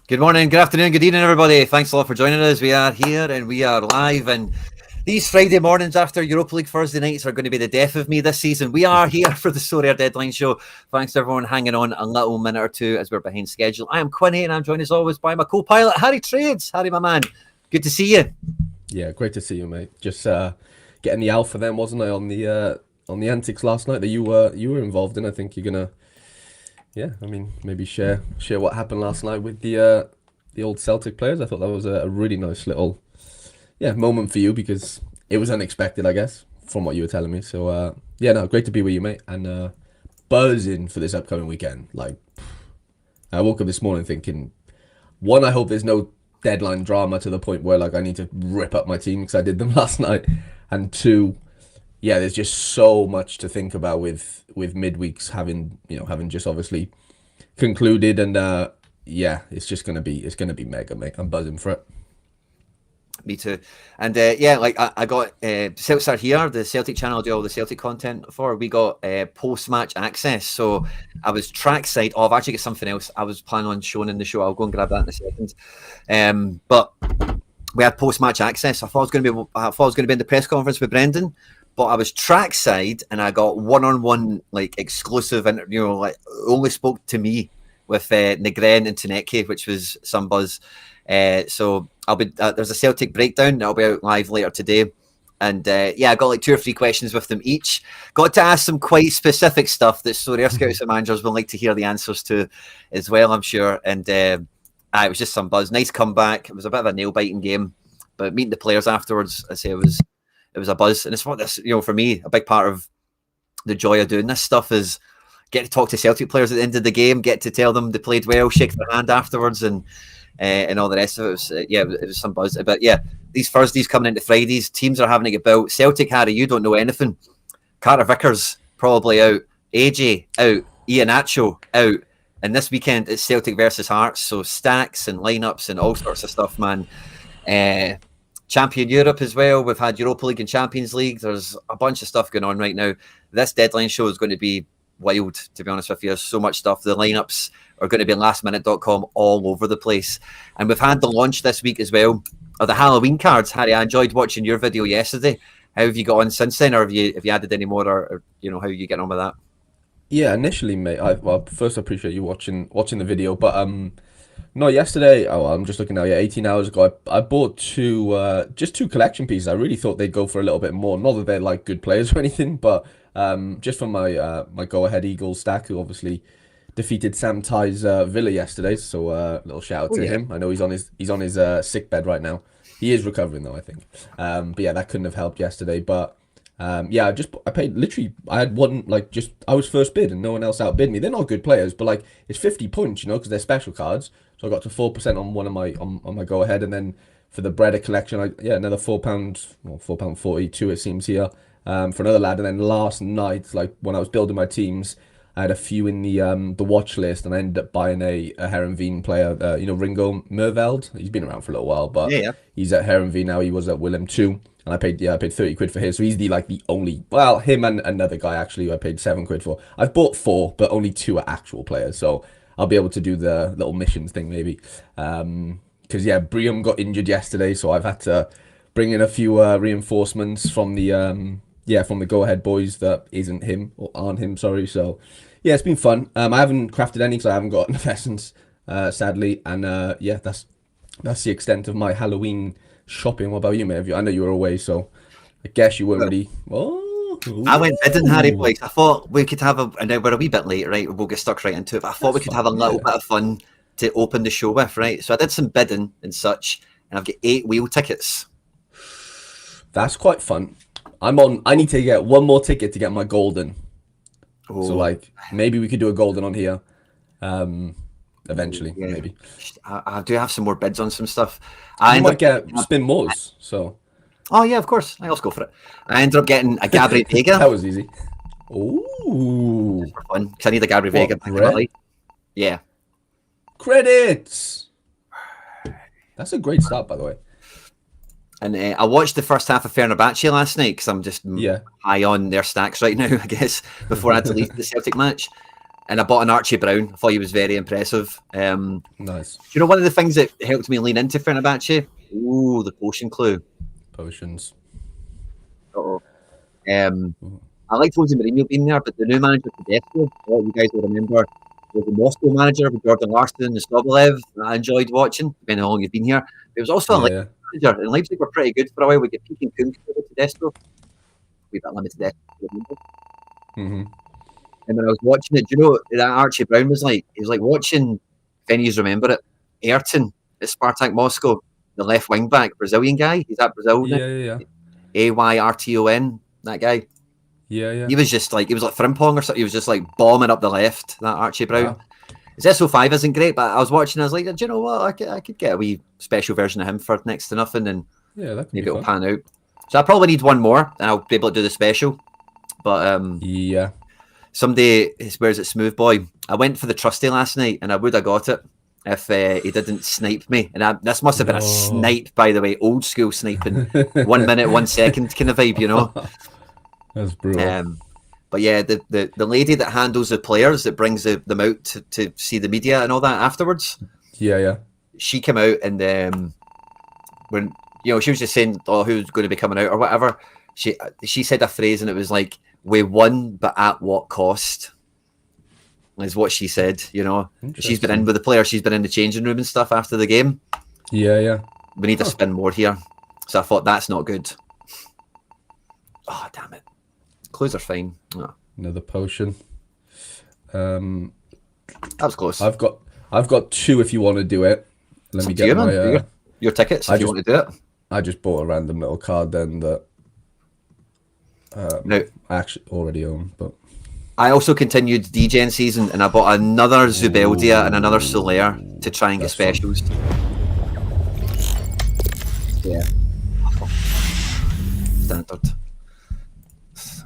Good morning, good afternoon, good evening, everybody. Thanks a lot for joining us. We are here and we are live. And these Friday mornings after Europa League Thursday nights are going to be the death of me this season. We are here for the Sorare Deadline Show. Thanks to everyone hanging on a little minute or two as we're behind schedule. I am Quinny and I'm joined as always by my co-pilot, Harry Trades. Harry, my man, good to see you. Yeah, great to see you, mate. Just getting the alpha then, wasn't I, on the antics last night that you were involved in. I think you're gonna, maybe share what happened last night with the old Celtic players. I thought that was a really nice little moment for you because it was unexpected, I guess, from what you were telling me. So great to be with you, mate, and buzzing for this upcoming weekend. Like, I woke up this morning thinking, one, I hope there's no deadline drama to the point where like I need to rip up my team because I did them last night, and two, there's just so much to think about with midweeks having just obviously concluded, and it's gonna be mega, mate. I'm buzzing for it. Me too. And I got Celtics are here, the Celtic channel I do all the Celtic content for. We got post-match access. So I was trackside. Oh, I've actually got something else I was planning on showing in the show. I'll go and grab that in a second. But we had post-match access. I thought I was going to be in the press conference with Brendan, but I was trackside and I got one-on-one like exclusive, and only spoke to me with Negren and Taneke, which was some buzz. So I'll be there's a Celtic breakdown that'll be out live later today, and I got like 2 or 3 questions with them each. Got to ask some quite specific stuff that Sorare scouts and managers will like to hear the answers to as well, I'm sure. And it was just some buzz. Nice comeback. It was a bit of a nail biting game, but meeting the players afterwards, I say it was a buzz. And it's what this, for me, a big part of the joy of doing this stuff is get to talk to Celtic players at the end of the game, get to tell them they played well, shake their hand afterwards, and all the rest of it. It was some buzz. But these Thursdays coming into Fridays, teams are having to get built. Celtic, Harry, you don't know anything. Carter Vickers probably out. AJ out. Iheanacho out. And this weekend it's Celtic versus Hearts. So stacks and lineups and all sorts of stuff, man. Champion Europe as well. We've had Europa League and Champions League. There's a bunch of stuff going on right now. This deadline show is going to be wild, to be honest with you. There's so much stuff. The lineups are going to be lastminute.com all over the place. And we've had the launch this week as well of the Halloween cards. Harry, I enjoyed watching your video yesterday. How have you got on since then, or have you added any more, or how are you getting on with that? Yeah, initially, mate. First I appreciate you watching the video, but no, yesterday. Oh, I'm just looking now. Yeah, 18 hours ago, I bought just 2 collection pieces. I really thought they'd go for a little bit more. Not that they're like good players or anything, but just for my my go ahead Eagles stack, who obviously defeated Sam Ty's Villa yesterday. So little shout out to him. I know he's on his sick bed right now. He is recovering though, I think. But that couldn't have helped yesterday. But I paid literally. I had one I was first bid and no one else outbid me. They're not good players, but like it's 50 points, because they're special cards. So I got to 4% on one of my on my go ahead, and then for the Breda collection, another £4, well, £4.42 it seems here, for another lad. And then last night, like when I was building my teams, I had a few in the watch list, and I ended up buying a Herenveen player, Ringo Merveld. He's been around for a little while, but he's at Herenveen now. He was at Willem too, and I paid 30 quid for his. So he's the only, well, him and another guy actually who I paid 7 quid for. I've bought 4, but only 2 are actual players, so I'll be able to do the little missions thing maybe. Because Briam got injured yesterday, so I've had to bring in a few reinforcements from the from the go ahead boys that aren't him. Sorry. So it's been fun. I haven't crafted any because I haven't got enough essence, sadly. And that's the extent of my Halloween shopping. What about you, mate? I know you were away, so I guess you weren't really. Oh. I went bidding, Harry Boys. I thought we could have and now we're a wee bit late, right? We'll get stuck right into it. But I thought we could have a little bit of fun to open the show with, right? So I did some bidding and such, and I've got 8 wheel tickets. That's quite fun. I need to get 1 more ticket to get my golden. Oh. So maybe we could do a golden on here. Eventually, maybe. I do have some more bids on some stuff. I might get spin moors, so. Oh yeah, of course. I'll go for it. I ended up getting a Gabri Vega. That was easy. Ooh. For fun, because I need a Gabri Vega back in my life. Yeah. Credits. That's a great start, by the way. And I watched the first half of Fenerbahce last night because I'm just high on their stacks right now, I guess, before I had to leave the Celtic match. and I bought an Archie Brown. I thought he was very impressive. Nice. Do you know one of the things that helped me lean into Fenerbahce? Ooh, the potion clue. Potions. Uh-oh. I liked Jose Mourinho being there, but the new manager, Tedesco, you guys will remember, was the Moscow manager with Jordan Larsson and Sobolev. I enjoyed watching, depending on how long you've been here. It was also a Leipzig manager, and Leipzig were pretty good for a while. We get Peak and Kuhn with Tedesco. We've got limited Tedesco. Mm-hmm. And when I was watching it, do you know what that Archie Brown was like? It was like watching, if any of you remember it, Ayrton at Spartak Moscow, the left wing back, Brazilian guy. He's at Brazil now. Yeah. Ayrton, that guy. Yeah. He was just like, he was like Frimpong or something. He was just like bombing up the left, that Archie Brown. Wow. His SO5 isn't great, but I was watching, I was like, do you know what? I could get a wee special version of him for next to nothing, and maybe it'll pan out. So I probably need one more, and I'll be able to do the special. But yeah. Somebody, where's it, Smooth Boy? I went for the trusty last night, and I would have got it if he didn't snipe me. And this must have been a snipe, by the way, old school sniping, 1 minute, 1 second kind of vibe, you know. That's brutal. But yeah, the lady that handles the players, that brings them out to see the media and all that afterwards. Yeah. She came out, and when she was just saying, who's going to be coming out or whatever. She said a phrase, and it was like, "We won, but at what cost?" Is what she said. She's been in with the players. She's been in the changing room and stuff after the game. Yeah. We need to spin more here. So I thought that's not good. Oh, damn it. Clues are fine. Oh. Another potion. That was close. I've got two if you want to do it. Let me get my your tickets if you want to do it. I just bought a random little card then that no, I actually already own, but I also continued DJing season, and I bought another Zubeldia and another Solaire to try and get specials. Yeah. Standard.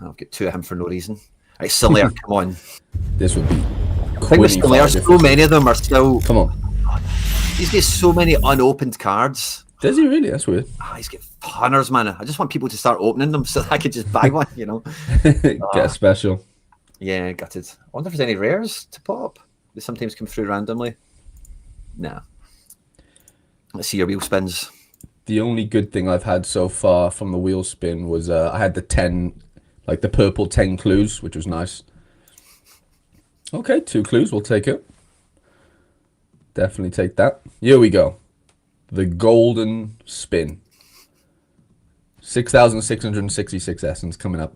I'll get two of him for no reason. Right, Solaire, come on. This would be. I think with Solaire, so many of them are still. Come on. He's got so many unopened cards. Does he really? That's weird. He's got tonners, man. I just want people to start opening them so I could just buy one, Get a special. Yeah, gutted. I wonder if there's any rares to pop. They sometimes come through randomly. Nah. Let's see your wheel spins. The only good thing I've had so far from the wheel spin was I had the 10, like the purple 10 clues, which was nice. Okay, 2 clues, we'll take it. Definitely take that. Here we go. The golden spin. 6,666 essence coming up.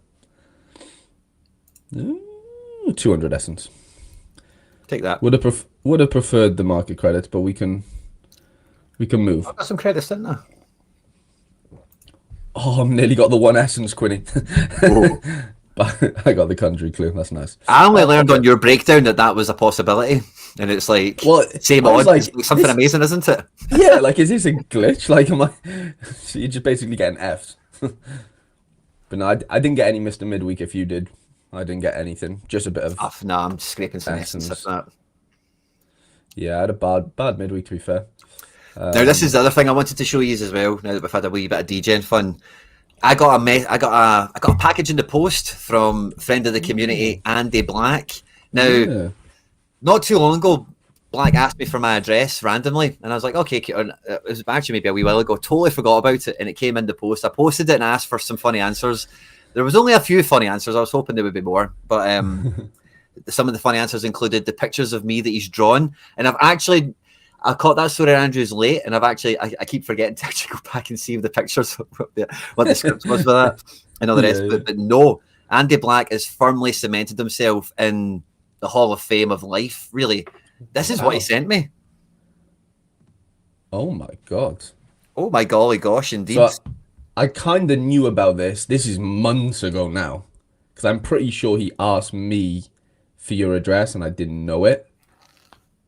200 essence. Take that. Would have preferred the market credits, but we can move. I've got some credits, didn't I? Oh, I've nearly got the 1 essence, Quinny. But I got the country clue. That's nice. I only learned on your breakdown that was a possibility, and it's like, same odds. Like, it's something amazing, isn't it? Yeah, like, is this a glitch? Like, so you're just basically getting F'd. But no, I didn't get any Mr. Midweek. If you did, I didn't get anything. Just a bit of. No, I'm scraping some essence of that. Yeah, I had a bad midweek, to be fair. Now this is the other thing I wanted to show you as well. Now that we've had a wee bit of DJing fun, I got a package in the post from friend of the community, Andy Black. Now, not too long ago, Black asked me for my address randomly, and I was like, okay, it was actually maybe a wee while ago. Totally forgot about it, and it came in the post. I posted it and asked for some funny answers. There was only a few funny answers. I was hoping there would be more, but some of the funny answers included the pictures of me that he's drawn, and I caught that story Andrew's late, and I keep forgetting to actually go back and see the pictures, what the script was for that, and all the rest. But no, Andy Black has firmly cemented himself in the Hall of Fame of life. Really, this is what he sent me. Oh my god! Oh my golly gosh, indeed. So I kind of knew about this. This is months ago now, because I'm pretty sure he asked me for your address, and I didn't know it.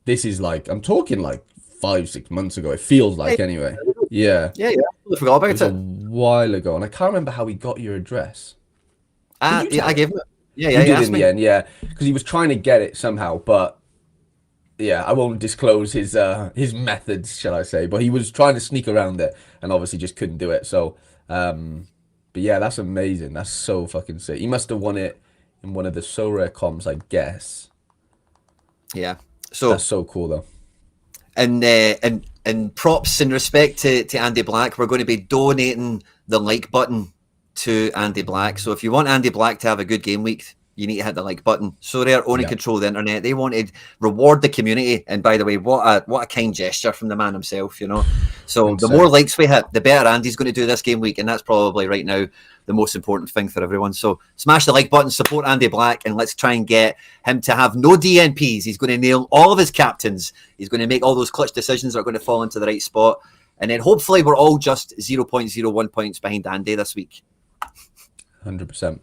This is like, I'm talking like 5-6 months ago. It feels like, anyway. Yeah. I forgot about it. A while ago, and I can't remember how he got your address. I gave him it. Yeah, you did in the end, yeah, because he was trying to get it somehow, but yeah, I won't disclose his methods, shall I say? But he was trying to sneak around it, and obviously just couldn't do it. So, but yeah, that's amazing. That's so fucking sick. He must have won it in one of the Sorare comps, I guess. Yeah. That's So so cool though. and props in respect to Andy Black, we're going to be donating the like button to Andy Black. So if you want Andy Black to have a good game week, you need to hit the like button. So they're owning Yeah, control of the internet. They wanted reward the community, and by the way, what a kind gesture from the man himself, you know. So the more insane. likes we hit, the better Andy's going to do this game week, and that's probably right now the most important thing for everyone. So smash the like button, support Andy Black, and let's try and get him to have no DNPs. He's going to nail all of his captains. He's going to make all those clutch decisions that are going to fall into the right spot. And then hopefully we're all just 0.01 points behind Andy this week. 100%.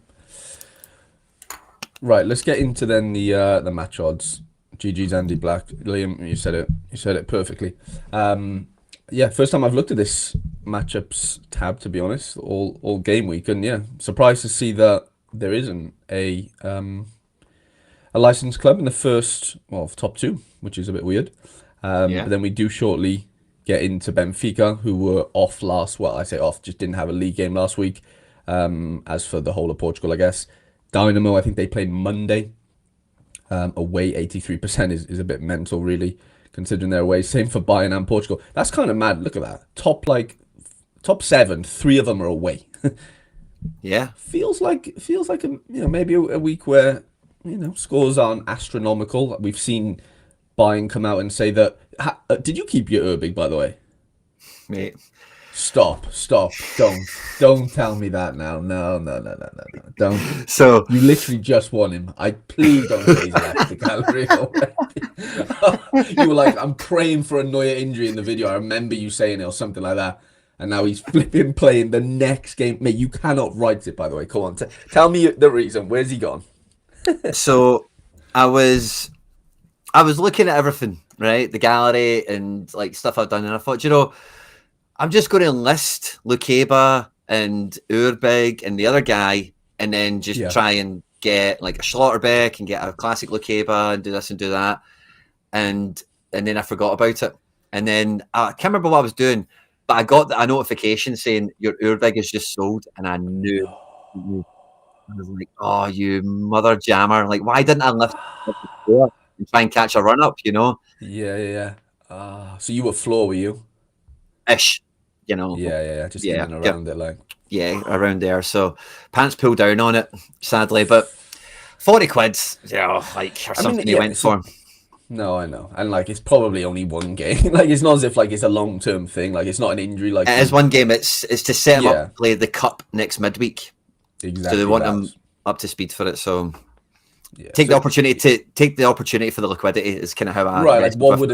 Right, let's get into then the match odds. GG's Andy Black. Liam, you said it. You said it perfectly. Yeah, first time I've looked at this matchups tab, to be honest, all game week, and yeah, surprised to see that there isn't a licensed club in the first, well, top two, which is a bit weird. Yeah. But then we do shortly get into Benfica, who were off last. Well, I say off, just didn't have a league game last week. As for the whole of Portugal, I guess. Dynamo, I think they played Monday. Away 83% is a bit mental, really, considering their away. Same for Bayern and Portugal. That's kind of mad. Look at that. Top seven, three of them are away. Yeah. feels like maybe a week where scores aren't astronomical. We've seen Bayern come out and say that. Did you keep your Urbig, by the way? Mate. Stop. Don't tell me that now. No. Don't. So You literally just won him. Please don't say he's left the gallery already. You were like, I'm praying for a Neuer injury in the video. I remember you saying it or something like that. And now he's flipping playing the next game. Mate, you cannot write it, by the way. Come on. Tell me the reason. Where's he gone? so I was looking at everything, right? The gallery and like stuff I've done, and I thought, I'm just going to enlist Lukeba and Urbig and the other guy, and then just try and get like a Schlotterbeck and get a classic Lukeba and do this and do that. And then I forgot about it. And then I can't remember what I was doing, but I got a notification saying your Urbig is just sold, and I knew. I was like, oh, you mother jammer. Like, why didn't I lift it before and try and catch a run up, Yeah. So you were floor, were you? Ish, Yeah. Just in Yeah, and around it, like. yeah, around there. So pants pulled down on it, sadly, but 40 quid, like, or something he went for. No, I know. And like it's probably only one game. Like it's not as if like it's a long term thing. Like it's not an injury like It is one game. It's to set him up to play the cup next midweek. Exactly. So they want him up to speed for it. So take the opportunity for the liquidity is kind of how I like what would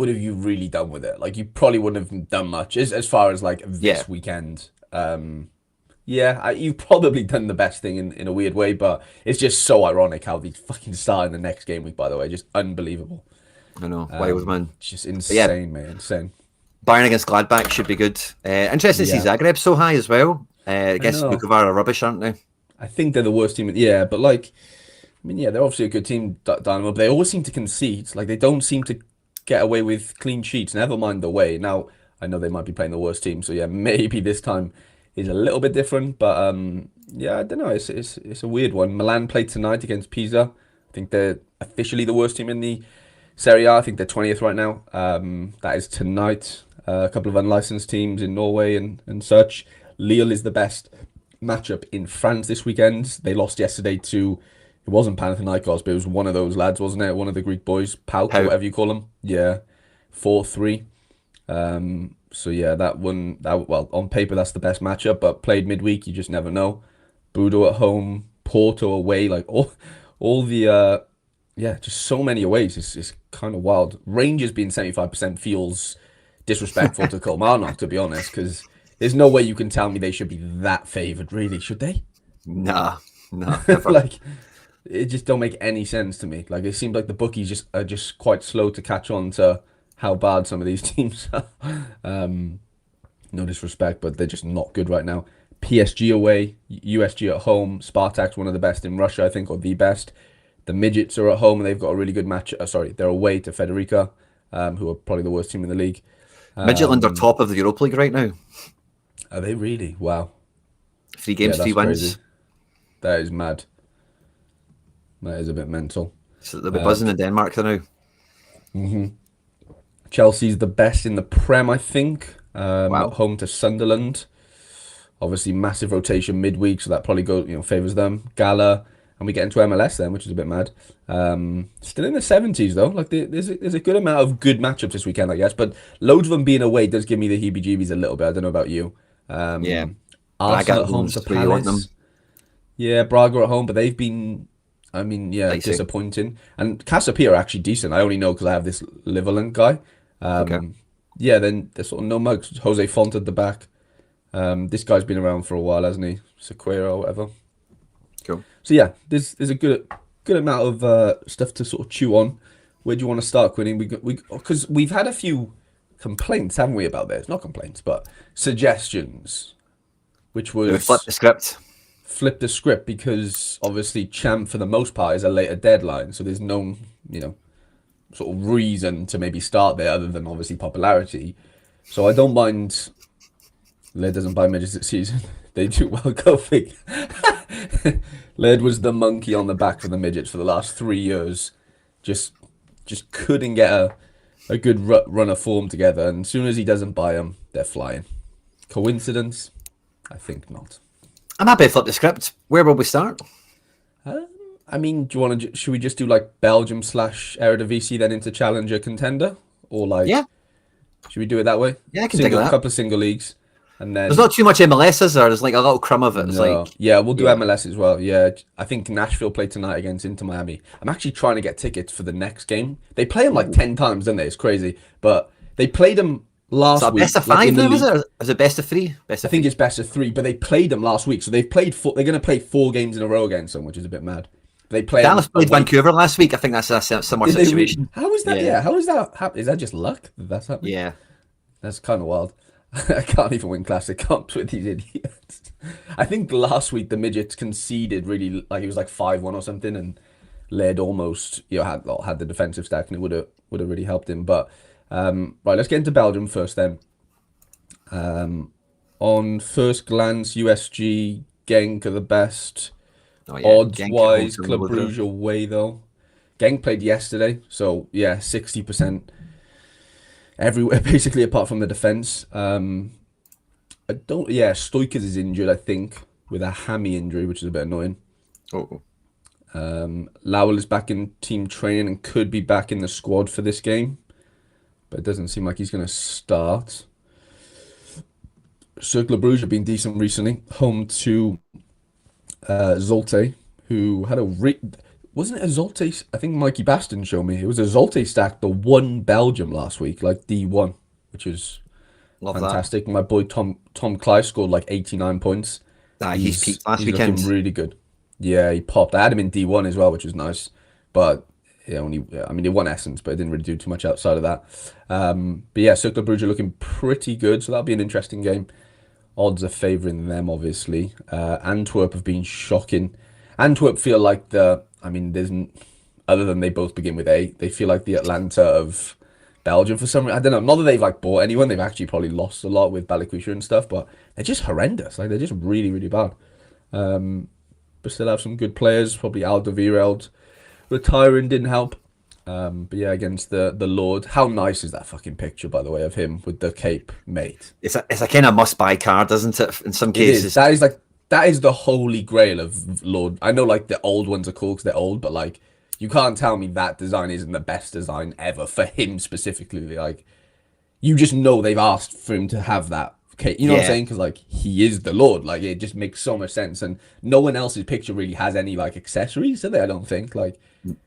have you really done with it? Like you probably wouldn't have done much as far as like this weekend. You've probably done the best thing in a weird way, but it's just so ironic how they fucking start in the next game week, by the way. Just unbelievable. I know. Wild, man. Just insane, man. Insane. Bayern against Gladbach should be good. Interesting to see Zagreb so high as well. I guess Vukovar are rubbish, aren't they? I think they're the worst team. But like, I mean, they're obviously a good team, Dynamo, but they always seem to concede. Like, they don't seem to get away with clean sheets, never mind the way. Now, I know they might be playing the worst team, so maybe this time is a little bit different, but I don't know. It's a weird one. Milan played tonight against Pisa. I think they're officially the worst team in the Serie A. I think they're 20th right now. That is tonight. A couple of unlicensed teams in Norway and such. Lille is the best matchup in France this weekend. They lost yesterday to, it wasn't Panathinaikos, but it was one of those lads, wasn't it? One of the Greek boys, Pauk, or whatever you call them. Yeah, 4-3. That one, on paper, that's the best matchup, but played midweek, you just never know. Budo at home, Porto away, like all the, just so many aways. It's kind of wild. Rangers being 75% feels disrespectful to Kilmarnock, to be honest, because there's no way you can tell me they should be that favoured, really, should they? No, like, it just don't make any sense to me. Like, it seems like the bookies are just quite slow to catch on to how bad some of these teams are. No disrespect, but they're just not good right now. PSG away, USG at home, Spartak's one of the best in Russia, I think, or the best. The Midgets are at home, and they've got a really good match. They're away to Federica, who are probably the worst team in the league. Midtjylland are top of the Europa League right now. Are they really? Wow. 3 games, 3 wins. Crazy. That is mad. That is a bit mental. So they'll be buzzing in Denmark now. Chelsea's the best in the Prem, I think. At Wow. home to Sunderland. Obviously, massive rotation midweek, so that probably favours them. Gala, and we get into MLS then, which is a bit mad. Still in the 70s though. Like there's a good amount of good matchups this weekend, I guess. But loads of them being away does give me the heebie-jeebies a little bit. I don't know about you. Yeah. Arsenal Braga at home to homes where you want Palace. them. Yeah, Braga at home, but they've been, I mean, yeah, Dicey. disappointing. And Casapia are actually decent. I only know because I have this Liverland guy. Okay. Yeah, then there's sort of no mugs. Jose Font at the back. This guy's been around for a while, hasn't he? Sequeira or whatever. Cool. So yeah, there's a good amount of stuff to sort of chew on. Where do you want to start, Quinny? Because we've had a few complaints, haven't we, about this? Not complaints, but suggestions, which Do we flip was the script? flip the script because obviously Champ for the most part is a later deadline, so there's no sort of reason to maybe start there other than obviously popularity. So I don't mind. Laird doesn't buy midgets this season. They do well. Go fig. Laird was the monkey on the back for the midgets for the last 3 years. Just just couldn't get a good run of form together. And as soon as he doesn't buy them, they're flying. Coincidence? I think not. I'm happy to flip the script. Where will we start? I mean, do you want to? Should we just do like Belgium slash Eredivisie then into challenger contender, or Yeah. like should we do it that way? Yeah, I can dig that. Couple of single leagues, and There's then not too much MLS, is there? There's like a little crumb of it. It's no, like, yeah, we'll do yeah. MLS as well. Yeah, I think Nashville play tonight against Inter Miami. I'm actually trying to get tickets for the next game. They play them like Ooh. 10 times, don't they? It's crazy, but they played them So last a best of week, like five in the then, was league. it? Or is it best of three? Best I of think three. it's best of three, but they played them last week, so they've played four. They're going to play 4 games in a row against them, which is a bit mad. They play Dallas them played away. Vancouver last week. I think that's a similar Did they? situation. How is that? Yeah. Yeah, how is that happen? Is that just luck that that's happening? Yeah. That's kind of wild. I can't even win classic comps with these idiots. I think last week the midgets conceded really like it was like 5-1 or something, and led almost had the defensive stack and it would have really helped him. But right, let's get into Belgium first then. On first glance, USG Genk are the best. Oh yeah. Odds Genk at home wise, to Club Lodra. Brugge away though. Genk played yesterday, so yeah, 60% everywhere basically apart from the defense. I don't. Yeah, Stoikers is injured, I think, with a hammy injury, which is a bit annoying. Oh. Lowell is back in team training and could be back in the squad for this game, but it doesn't seem like he's going to start. Cercle Bruges have been decent recently. Home to Zulte, who had wasn't it a Zulte? I think Mikey Baston showed me. It was a Zulte stack, the one Belgium last week, like D1, which was Love that. fantastic. My boy Tom Cly scored like 89 points. He's peaked last He's weekend. looking really good. Yeah, he popped. I had him in D1 as well, which was nice. But I mean, it won Essence, but it didn't really do too much outside of that. But yeah, Cercle Brugge are looking pretty good, so that'll be an interesting game. Odds are favouring them, obviously. Antwerp have been shocking. Antwerp feel like I mean, other than they both begin with A, they feel like the Atlanta of Belgium for some reason. I don't know. Not that they've like bought anyone. They've actually probably lost a lot with Balikwisha and stuff, but they're just horrendous. Like they're just really, really bad. But still have some good players. Probably Alderweireld retiring didn't help. But yeah, against the Lord. How nice is that fucking picture, by the way, of him with the cape, mate? It's a kind of must buy card, isn't it? In some It is. cases. That is the holy grail of Lord. I know like the old ones are cool because they're old, but like you can't tell me that design isn't the best design ever for him specifically. Like you just know they've asked for him to have that. Okay, you know what I'm Yeah. saying? Because like he is the Lord. Like it just makes so much sense, and no one else's picture really has any like accessories, do they? I don't think like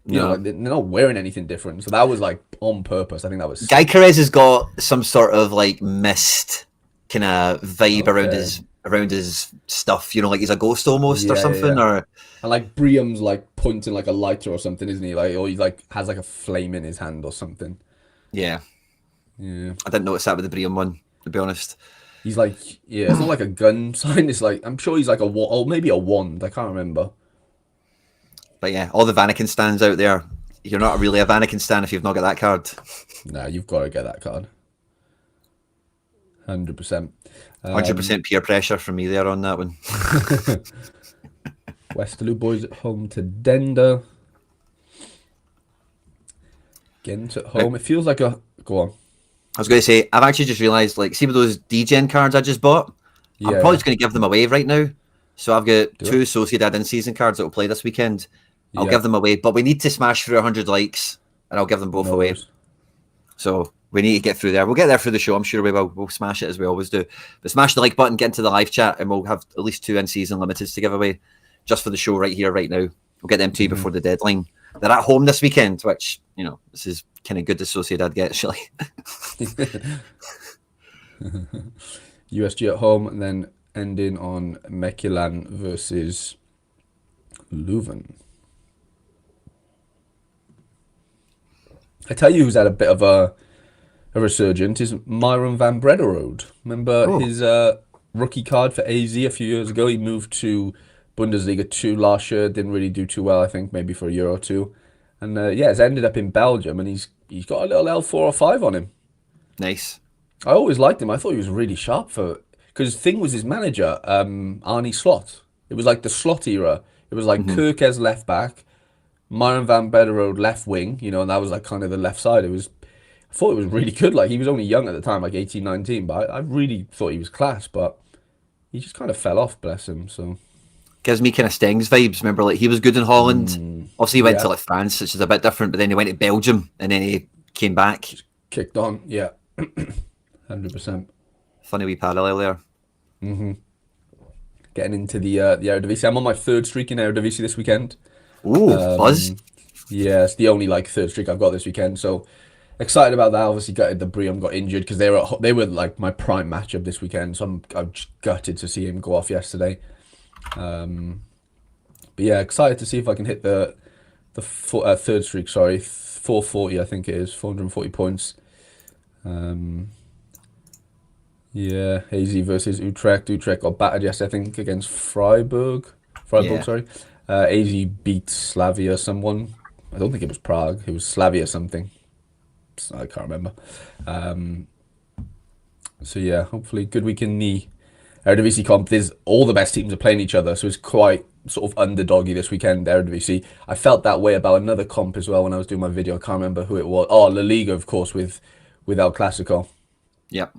No. they're not wearing anything different. So that was like on purpose. I think that was Guy sick. Carez has got some sort of like mist kind of vibe Okay. around his stuff. You know, like he's a ghost almost or Yeah, yeah, something. yeah. Or And like Briam's like pointing like a lighter or something, isn't he? Like or he like has like a flame in his hand or something. yeah, Yeah. I didn't notice that with the Brian one. To be honest. He's like yeah, it's not like a gun sign. It's like I'm sure he's like or maybe a wand. I can't remember. But yeah, all the Vanaken stands out there. You're not really a Vanaken stan if you've not got that card. Nah, you've got to get that card. 100%. 100% peer pressure from me there on that one. Westerlo boys at home to Dender. Ghent at Now, home. It feels like a go on. I was going to say, I've actually just realised, like, see with those DGen cards I just bought, I'm Yeah, probably yeah. just going to give them away right now. So I've got Do it. two Sociedad in-season cards that will play this weekend. I'll Yeah, give them away, but we need to smash through 100 likes, and I'll give them both no away. worries. So we need to get through there. We'll get there through the show. I'm sure we will. We'll smash it as we always do. But smash the like button, get into the live chat, and we'll have at least two in-season limiteds to give away just for the show right here, right now. We'll get them to you before the deadline. They're at home this weekend, which, this is kind of good to Sociedad get, actually. USG at home, and then ending on Mechelen versus Leuven. I tell you who's had a bit of a resurgence is Myron van Brederode. Remember Oh, his rookie card for AZ a few years ago? He moved to Bundesliga 2 last year, didn't really do too well, I think, maybe for a year or two. And yeah, he's ended up in Belgium, and he's got a little L4 or 5 on him. nice. I always liked him. I thought he was really sharp because the thing was his manager, Arnie Slot. It was like the Slot era. It was like Mm-hmm. Kirk as left back, Myron van Brederode left wing, and that was like kind of the left side. I thought it was really good. Like he was only young at the time, like 18, 19, but I really thought he was class, but he just kind of fell off, bless him. So Gives me kind of Stings vibes. Remember, like, he was good in Holland. Obviously, he went to yeah, like France, which is a bit different, but then he went to Belgium and then he came back. kicked on. Yeah, 100%. Funny wee parallel there. Getting into the Eredivisie. I'm on my third streak in Eredivisie this weekend. Ooh, buzz. Yeah, it's the only like third streak I've got this weekend. So excited about that. Obviously, gutted the Briam got injured because they were like my prime matchup this weekend. So I'm just gutted to see him go off yesterday. But yeah, excited to see if I can hit the third streak. Sorry, 440 I think it is, 440 points. Yeah, AZ versus Utrecht. Utrecht got battered yesterday, I think, against Freiburg. Freiburg, Yeah. sorry. AZ beat Slavia someone. I don't think it was Prague. It was Slavia something. I can't remember. So yeah, hopefully good week in the Eredivisie comp. There's all the best teams are playing each other, so it's quite sort of underdoggy this weekend, Eredivisie. I felt that way about another comp as well when I was doing my video. I can't remember who it was. Oh, La Liga, of course, with El Clasico. Yep.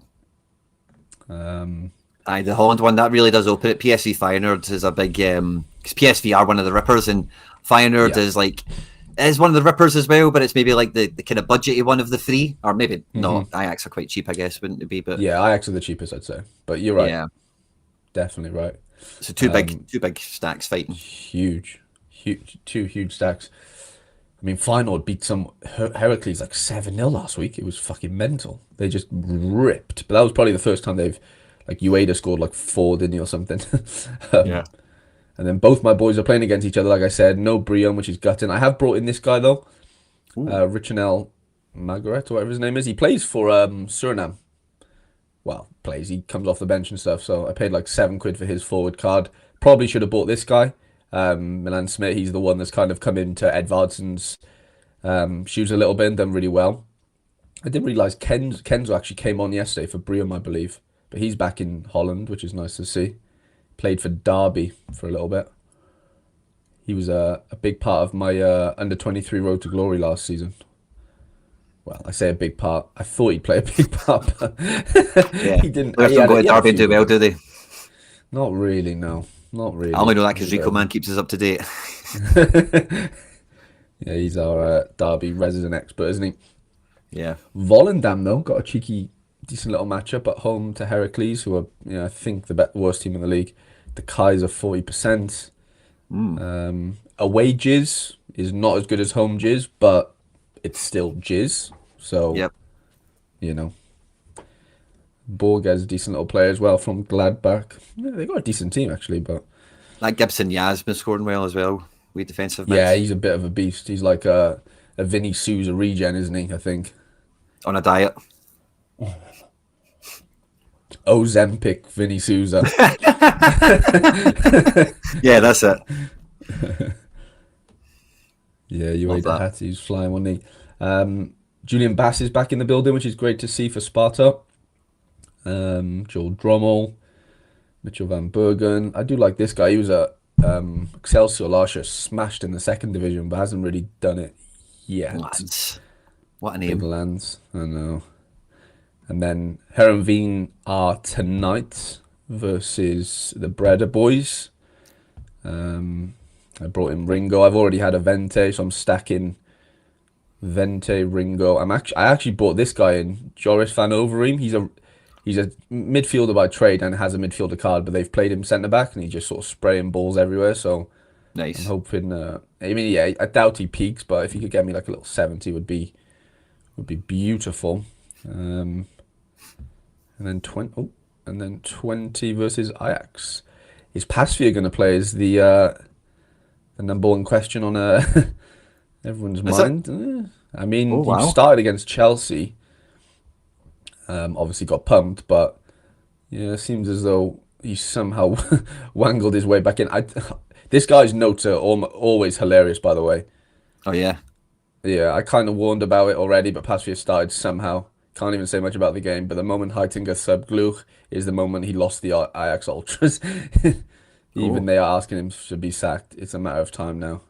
Aye, the Holland one, that really does open it. PSV Feyenoord is a big because PSV are one of the rippers, and Feyenoord Yeah. is one of the rippers as well, but it's maybe like the kind of budgety one of the three, or maybe not. Ajax are quite cheap, I guess, wouldn't it be? But Yeah, Ajax are the cheapest, I'd say. But you're right. yeah, Definitely right. so two big stacks fighting. Huge, two huge stacks. I mean, Feyenoord beat some Heracles like 7-0 last week. It was fucking mental. They just ripped. But that was probably the first time they've, like, Ueda scored like 4, didn't he, or something. Yeah. And then both my boys are playing against each other, like I said. No Brion, which is gutting. I have brought in this guy, though. Richanel Margaret, or whatever his name is. He plays for Suriname. Well, plays. He comes off the bench and stuff. So I paid like £7 for his forward card. Probably should have bought this guy. Milan Smith, he's the one that's kind of come into Edvardson's shoes a little bit and done really well. I didn't realise Kenzo actually came on yesterday for Briam, I believe. But he's back in Holland, which is nice to see. Played for Derby for a little bit. He was a big part of my under-23 Road to Glory last season. Well, I say a big part. I thought he'd play a big part, but Yeah. he didn't. Players He don't had go to he had a Derby and few do well, good do they? ones. Not really, no. Not really. I only know that because He's a Rico bit Man keeps us up to date. Yeah, he's our Derby resident expert, isn't he? Yeah. Volendam, though, got a cheeky, decent little matchup at home to Heracles, who are, I think, the worst team in the league. The Kaiser 40%. Away jizz is not as good as home jizz, but it's still jizz. So, Yep. Borg has a decent little player as well from Gladbach. Yeah, they got a decent team, actually, but That Gibson Yaz been scoring well as well. We defensive yeah, mids he's a bit of a beast. He's like a Vinny Souza regen, isn't he? I think. on a diet. Ozempic Vinny Souza. Yeah, that's it. Yeah, you Love ate that. hat. He's flying, wasn't he? Julian Bass is back in the building, which is great to see for Sparta. Joel Drommel, Mitchell Van Bergen. I do like this guy. He was at Excelsior last year, smashed in the second division, but hasn't really done it yet. Lads. What a Big name. lands. I know. And then Heronveen are tonight versus the Breda boys. I brought in Ringo. I've already had a Vente, so I'm stacking Vente, Ringo. I actually bought this guy in, Joris van Overeem. He's a midfielder by trade and has a midfielder card, but they've played him centre back and he's just sort of spraying balls everywhere. So I'm Nice. hoping. I mean, yeah, I doubt he peaks, but if he could get me like a little 70, would be beautiful. And then 20. Oh, and then 20 versus Ajax. Is Pasveer going to play as the number one question on everyone's Is it? mind? I mean, Oh, he wow. started against Chelsea. Obviously got pumped, but yeah, it seems as though he somehow wangled his way back in. This guy's notes are always hilarious, by the way. Oh, yeah. Yeah, I kind of warned about it already, but Pasveer started somehow. Can't even say much about the game, but the moment Heitinga subbed Gluch is the moment he lost the Ajax Ultras. Even Oh. they are asking him to be sacked. It's a matter of time now.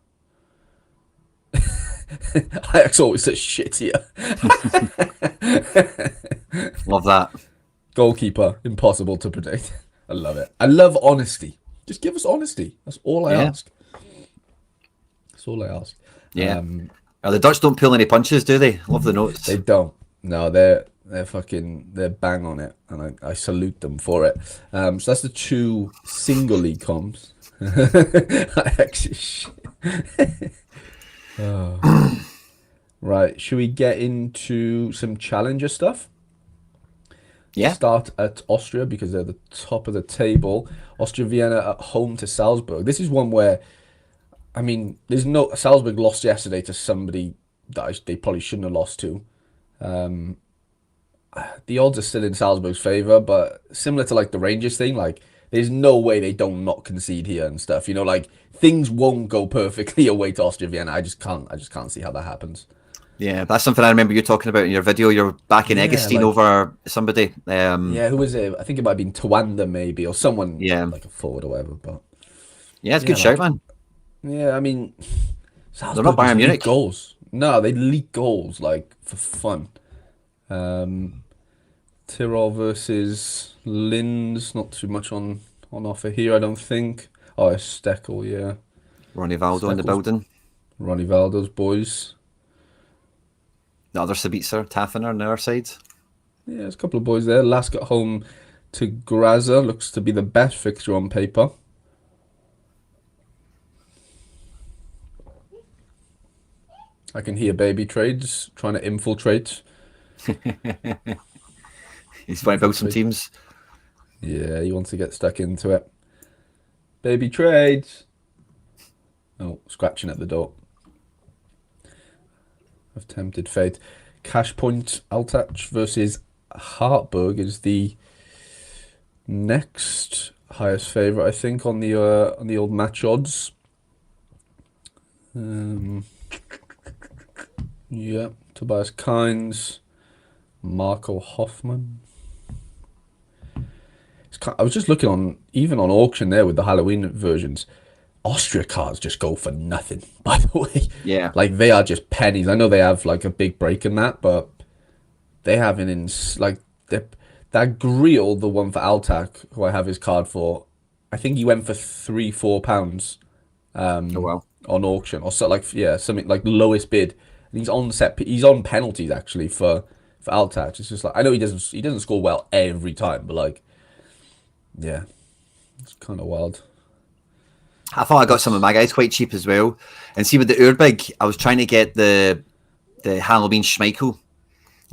Ajax always says shit here. Love that. Goalkeeper, impossible to predict. I love it. I love honesty. Just give us honesty. That's all I Yeah. ask. That's all I ask. Yeah. The Dutch don't pull any punches, do they? Love the They notes. don't. No, they're bang on it, and I salute them for it. So that's the two single league comps. I actually oh. Right, should we get into some challenger stuff? Yeah. Start at Austria because they're the top of the table. Austria Vienna at home to Salzburg. This is one where, I mean, there's no Salzburg lost yesterday to somebody that they probably shouldn't have lost to. The odds are still in Salzburg's favour, but similar to like the Rangers thing, like there's no way they don't not concede here and stuff. You know, like things won't go perfectly away to Austria Vienna. I just can't see how that happens. Yeah. That's something I remember you talking about in your video. You're backing Yeah, Eggestein like over somebody. yeah, who was it? I think it might have been Tawanda maybe or someone Yeah. like a forward or whatever. But Yeah, it's a yeah, good shout, like man. yeah, I mean They're not Salzburg just Bayern leak Munich. goals. No, they leak goals like for fun. Um, Tyrol versus Linz, not too much on offer here, I don't think. Oh, it's Steckel, yeah. Ronnie Valdo in the Steckel's building. Ronnie Valdo's boys. The other Sabitzer, Taffiner on their side. Yeah, there's a couple of boys there. Lask at home to Graza looks to be the best fixture on paper. I can hear baby trades trying to He's trying to build some infiltrate. teams. Yeah, he wants to get stuck into it. Baby trades. Oh, scratching at the door. I've tempted fate. Cash Point Altach versus Hartberg is the next highest favourite, I think, on the old match odds. Yeah, Tobias Kynes, Marco Hoffman. I was just looking even on auction there with the Halloween versions. Austria cards just go for nothing, by the way. Yeah. Like, they are just pennies. I know they have, like, a big break in that, but they have like, that Griel, the one for Altac, who I have his card for, I think he went for £3-4 Oh, well. on auction. Or so, like, yeah, something like lowest bid. And he's on penalties, actually, for Altac. It's just like, I know he doesn't score well every time, but, like, yeah, it's kind of wild. I thought I got some of What's my guys quite cheap as well. And see with the Urbig, I was trying to get the Halloween Schmeichel.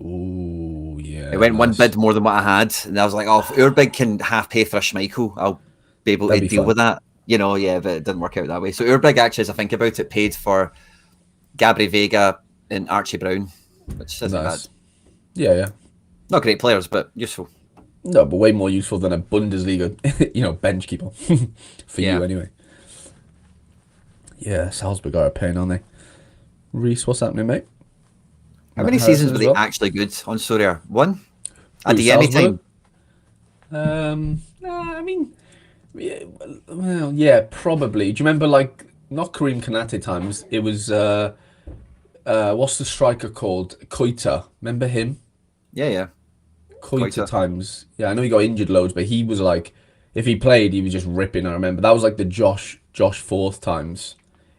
Ooh, It yeah, went one nice. bid more than what I had. And I was like, oh, if Urbig can half pay for a Schmeichel, I'll be able That'd to be deal fun. with that. You know, yeah, but it didn't work out that way. So Urbig actually, as I think about it, paid for Gabri Vega and Archie Brown, which isn't bad. Nice. Yeah, yeah. Not great players, but useful. No, but way more useful than a Bundesliga, bench keeper. For Yeah. you, anyway. Yeah, Salzburg are a pain, aren't they? Reese, what's happening, mate? How Matt many Harrison seasons were as they well. actually good on Sorare? One? At Who, the Emmy Salzburg? time? I mean, yeah, yeah, probably. Do you remember, like, not Kareem Kanate times? It was What's the striker called? Koita. Remember him? Yeah, yeah. Quite Koita a times. Yeah, I know he got injured loads, but he was like, if he played, he was just ripping. I remember that was like the Josh Forth times.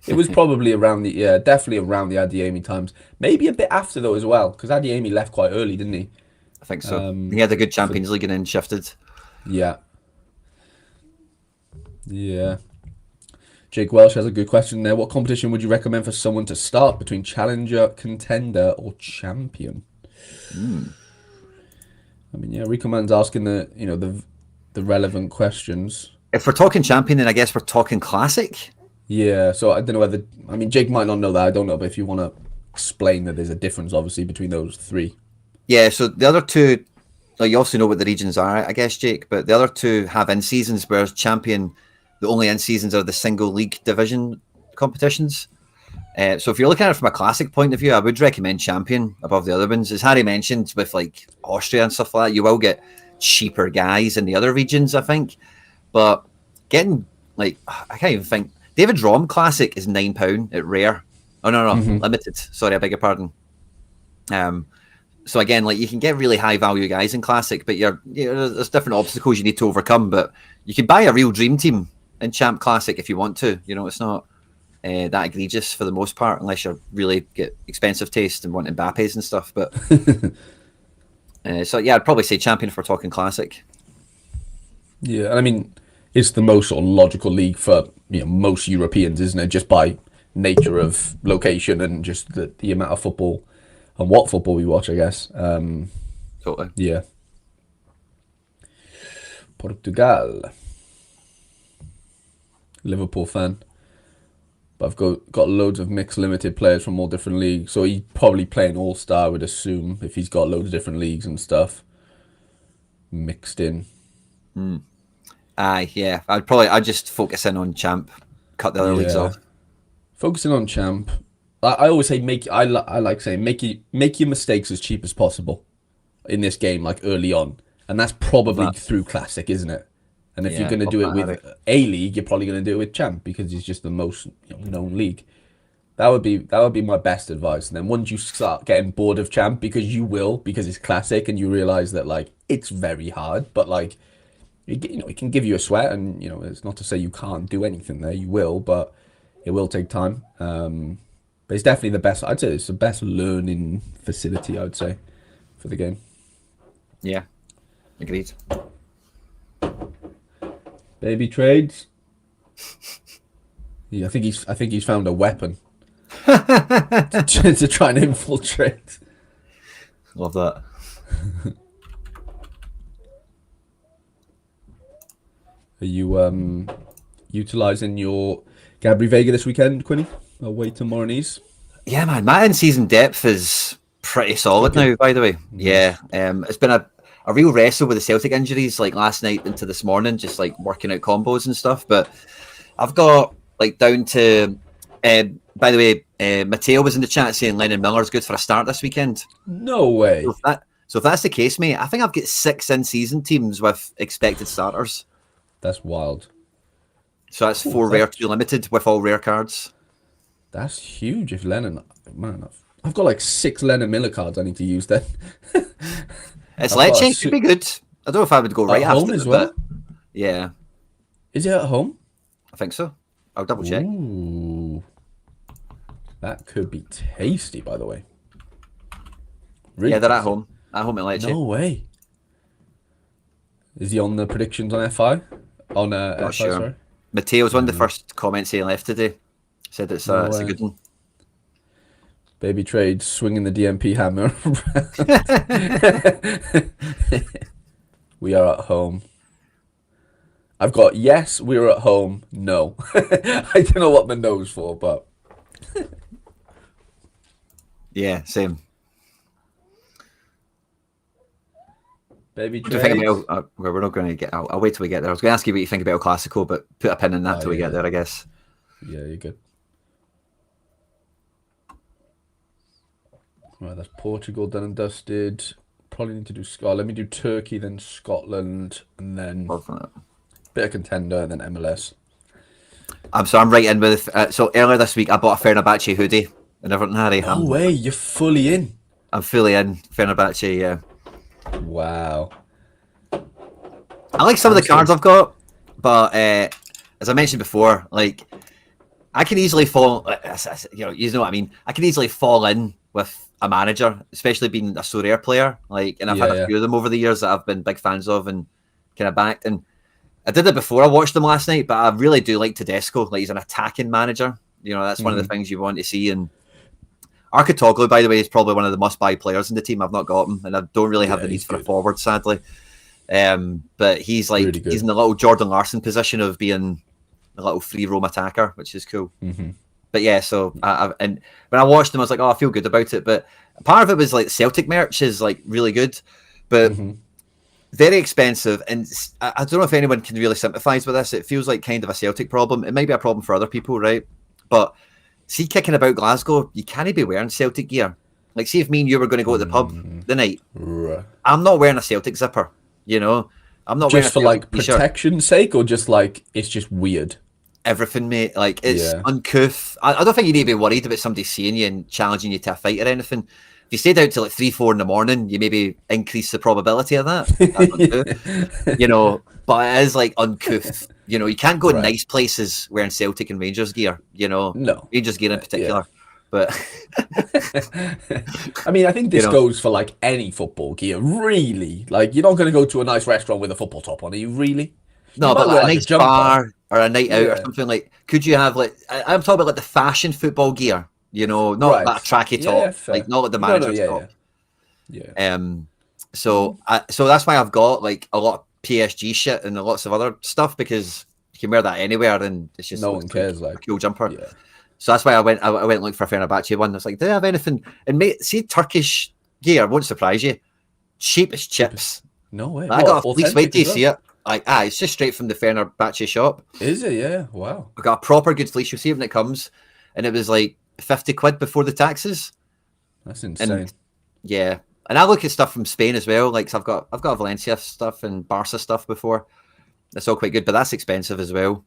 It was probably around the definitely around the Adiemi times. Maybe a bit after though as well, because Adiemi left quite early, didn't he? I think so. He had a good For Champions League and then shifted. yeah, yeah. Jake Welsh has a good question there. What competition would you recommend for someone to start between challenger, contender, or champion? Mm. I mean, yeah, Rico Man's asking the relevant questions. If we're talking champion, then I guess we're talking classic. Yeah, so I don't know whether I mean Jake might not know that. I don't know, but if you want to explain that there's a difference, obviously, between those three. Yeah, so the other two, like you also know what the regions are, I guess, Jake. But the other two have in seasons, whereas champion, the only in seasons are the single league division competitions. So if you're looking at it from a classic point of view, I would recommend champion above the other ones. As Harry mentioned, with like Austria and stuff like that, you will get cheaper guys in the other regions, I think. But getting like I can't even think. David Rom Classic is £9 at rare. Oh no, limited. Sorry, I beg your pardon. So again, like you can get really high value guys in Classic, but there's different obstacles you need to overcome. But you can buy a real dream team in Champ Classic if you want to. It's not that egregious for the most part, unless you really get expensive taste and want Mbappe's and stuff. But so yeah, I'd probably say champion if we're talking Classic. Yeah, and I mean it's the most sort of logical league for most Europeans, isn't it? Just by nature of location and just the amount of football and what football we watch, I guess. Totally. Yeah. Portugal. Liverpool fan. But I've got loads of mixed limited players from all different leagues. So he's probably playing all-star, I would assume, if he's got loads of different leagues and stuff mixed in. Yeah. I'd just focus in on champ, cut the other leagues Yeah. off. Focusing on champ. I always say I like saying make your mistakes as cheap as possible in this game, like early on. And that's probably through classic, isn't it? And if you're Yeah, going to love do it that, with Harry. a league, you're probably going to do it with champ because it's just the most known league. That would be my best advice. And then once you start getting bored of champ, because you will, because it's classic, and you realize that like it's very hard, but like it can give you a sweat, and it's not to say you can't do anything there. You will, but it will take time. But it's definitely the best. I'd say it's the best learning facility. I would say for the game. Yeah, agreed. Baby trades. Yeah, I think he's found a weapon to try and infiltrate. Love that. Are you utilizing your Gabri Vega this weekend, Quinny? Away to Moronese? Yeah, man, my in-season depth is pretty solid now, by the way. Yeah, it's been a real wrestle with the Celtic injuries, like last night into this morning, just like working out combos and stuff. But I've got like down to, by the way, Matteo was in the chat saying Lennon Miller's good for a start this weekend. No way. So if that's the case, mate, I think I've got 6 in-season teams with expected starters. That's wild. So that's 4 rare, 2 limited with all rare cards. That's huge. If Lennon, man, I've got like 6 Lennon Miller cards I need to use then. It's Lecce, could be good. I don't know if I would go right at after home as it, well. but yeah, Is it at home? I think so. I'll double check. Ooh, that could be tasty, by the way. Really Yeah, they're at tasty. home. At home at Lecce. No way. Is he on the predictions on FI? On Not FI, sure. sorry. Mateo's one of the first comments he left today. Said it's No it's a way. good one. Baby trade swinging the DMP hammer. We are at home. I've got yes, we're at home. No. I don't know what the no's for, but Yeah, same. baby What do you think trade. about well, we're not going to get. I'll wait till we get there. I was going to ask you what you think about El Clasico, but put a pin in that till we yeah. get there, I guess. Yeah, you're good. Right, that's Portugal done and dusted. Probably need to do Scotland. Let me do Turkey, then Scotland, and then Love that. bit of contender, and then MLS. I'm right in with. So earlier this week, I bought a Fenerbahce hoodie and Everton, Harry. No way, you're fully in. I'm fully in Fenerbahce. Yeah, Wow. I like some of I'm the cards still. I've got, but as I mentioned before, like I can easily fall. You know what I mean. I can easily fall in with a manager, especially being a Sorare player. Like, and I've had Yeah, a yeah. few of them over the years that I've been big fans of and kind of backed. And I did it before I watched them last night, but I really do like Tedesco. Like, he's an attacking manager. You know, that's one of the Hmm. things you want to see. And Arkatoglu, by the way, is probably one of the must-buy players in the team. I've not got him, and I don't really have Yeah, the need he's for a good. forward, sadly. But he's Really like he's good. in the little Jordan Larson position of being a little free roam attacker, which is cool. Hmm. But yeah, so and when I watched them, I was like, oh, I feel good about it. But part of it was like Celtic merch is like really good, but Hmm. very expensive. And I don't know if anyone can really sympathise with this. It feels like kind of a Celtic problem. It might be a problem for other people, right? But see, kicking about Glasgow, you can't be wearing Celtic gear. Like, see if me and you were going to go to the pub the night, Right. I'm not wearing a Celtic zipper. You know, I'm not wearing Just a for Celtic like t-shirt. protection's sake, or just like it's just weird? Everything, mate. Like, it's Yeah. uncouth. I don't think you need to be worried about somebody seeing you and challenging you to a fight or anything. If you stayed out till like 3, 4 in the morning, you maybe increase the probability of that. I don't know. You know, but it is like uncouth. You know, you can't go in Right. nice places wearing Celtic and Rangers gear. You know, No. Rangers gear in Yeah. particular. But I mean, I think you this know, goes for like any football gear, really. Like, you're not going to go to a nice restaurant with a football top on, are you really? You no, but might wear like a like a nice jumper. bar or a night out or Yeah. something like. Could you have like? I'm talking about like the fashion football gear. You know, not Right. that tracky Yeah, yeah, top, like fair. not like the No, no, manager's yeah, top. yeah. Yeah. Um, so that's why I've got like a lot of PSG shit and lots of other stuff because you can wear that anywhere and it just No looks one like cares, a like, cool jumper. yeah. So that's why I went looking for a Fenerbahce one. I was like, do they have anything? And mate, see Turkish gear won't surprise you. Cheap as Cheapest. chips. No way. I got What? a fleece. Wait Authentic till as you see well? it. Like it's just straight from the Fenerbahce shop. Is it? Yeah. Wow. I got a proper good fleece. You'll see it when it comes, and it was like 50 quid before the taxes. That's And insane. yeah, and I look at stuff from Spain as well. Like so I've got Valencia stuff and Barca stuff before. That's all quite good, but that's expensive as well.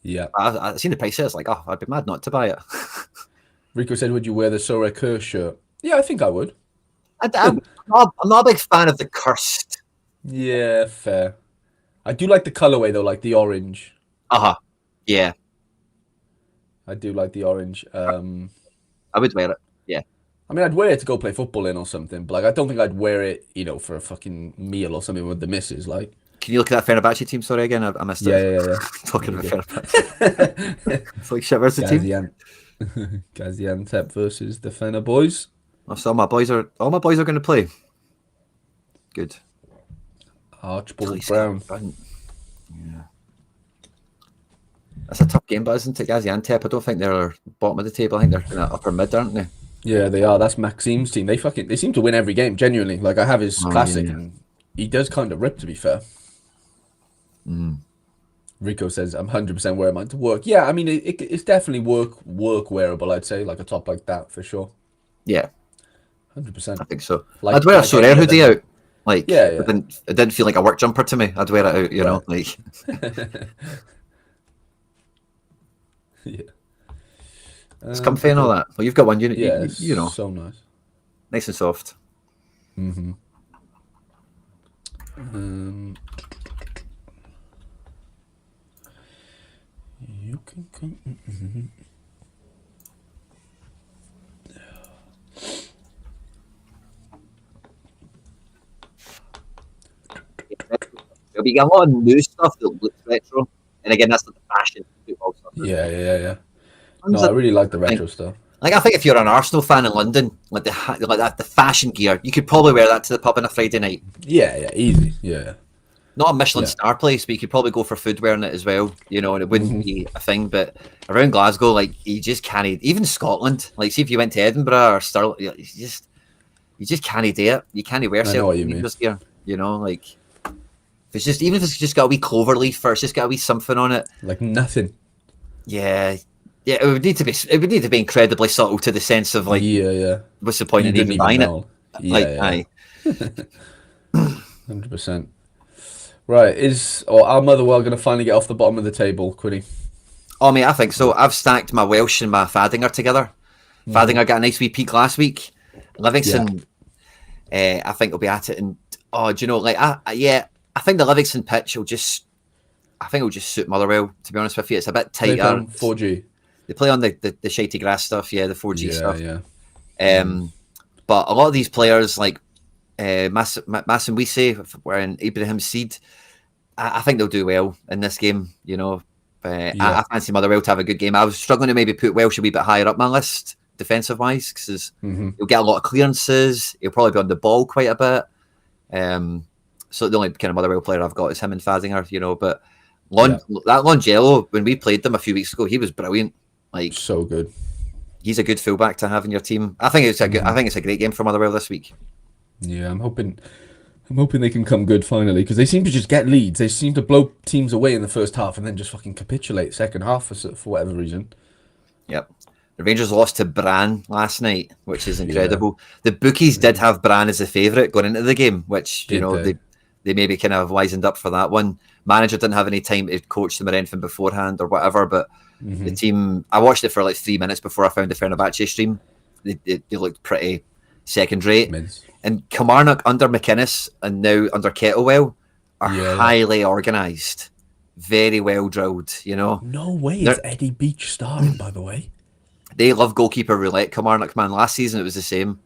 Yeah. I seen the price. I was like, oh, I'd be mad not to buy it. Rico said, would you wear the Sorare shirt? Yeah, I think I would. I'm not a big fan of the cursed. Yeah, fair. I do like the colorway though, like the orange. Uh huh. Yeah, I do like the orange. I would wear it. Yeah. I mean, I'd wear it to go play football in or something, but like, I don't think I'd wear it, for a fucking meal or something with the missus. Like, Can you look at that Fenerbahce team? Sorry again, I missed yeah, it. yeah, yeah. Talking There about you Fenerbahce. go. It's like shit. Where's the team? Gazian Gaziantep versus the Fener boys. Oh, so all my boys are going to play. Good. Archibald Police car Brown. front. Yeah. That's a tough game, but isn't it? Gaziantep. I don't think they're bottom of the table. I think they're kind of upper mid, aren't they? Yeah, they are. That's Maxim's team. They seem to win every game, genuinely. Like, I have his Oh classic yeah. and he does kind of rip, to be fair. Mm. Rico says, I'm 100% wearing mine to work. Yeah, I mean, it's definitely work wearable, I'd say, like a top like that, for sure. Yeah, 100%. I think so. I'd Like wear a like any Sorare other hoodie night. out. Like Yeah, it didn't feel like a work jumper to me. I'd wear it out. You know, right. like Yeah. it's comfy and all Okay. that. Well, you've got one. You Yeah, you, it's you know, so nice. nice and soft. Hmm. Um, you can come. There'll be a lot of new stuff that looks retro, and again, that's like the fashion football stuff. Yeah, yeah, yeah. No, Tons I of really like the thing. retro stuff. Like I think if you're an Arsenal fan in London, like the fashion gear, you could probably wear that to the pub on a Friday night. Yeah, yeah, easy. Yeah, Not a Michelin yeah. star place, but you could probably go for food wearing it as well, you know, and it wouldn't Hmm. be a thing. But around Glasgow, like you just can't, even Scotland, like see if you went to Edinburgh or Stirling, you just can't do it. You can't wear I know Celtic what you mean. Rangers gear, you know, like if it's just even if it's just got a wee clover leaf or it's just got a wee something on it. Like nothing. Yeah, yeah, it would need to be incredibly subtle to the sense of like, Yeah, yeah. what's the point You in didn't even even buying it? know. Like, Yeah, aye. yeah. 100%. Right, or our Motherwell going to finally get off the bottom of the table, Quinny? Oh, mate, I think so. I've stacked my Welsh and my Fadinger together. Fadinger got a nice wee peak last week. Livingston, I think will be at it, and do you know, like, I think the Livingston pitch will just, suit Motherwell. To be honest with you, it's a bit They play tighter. on 4G. They play on the shitey grass stuff, the 4G stuff. Yeah. But a lot of these players, like Masson Wisse, wearing Ibrahim Seed, I think they'll do well in this game. You know, I fancy Motherwell to have a good game. I was struggling to maybe put Welsh a wee bit higher up my list defensive wise, because he'll get a lot of clearances. He'll probably be on the ball quite a bit. So the only kind of Motherwell player I've got is him and Fadinger, you know. But that Longello, when we played them a few weeks ago, he was brilliant. Like, so good. He's a good fullback to have in your team. I think it's a good. I think it's a great game for Motherwell this week. Yeah, I'm hoping they can come good finally, because they seem to just get leads. They seem to blow teams away in the first half and then just fucking capitulate second half for whatever reason. Yep. The Rangers lost to Bran last night, which is incredible. The bookies did have Bran as a favourite going into the game, which they maybe kind of wisened up for that one. Manager didn't have any time to coach them or anything beforehand or whatever, but the team, I watched it for like 3 minutes before I found the Fenerbahce stream. They looked pretty second rate. And Kilmarnock under McInnes and now under Kettlewell are highly organised, very well drilled, you know. No way, it's Eddie Beach starting, by the way. They love goalkeeper roulette, Kilmarnock, man. Last season it was the same.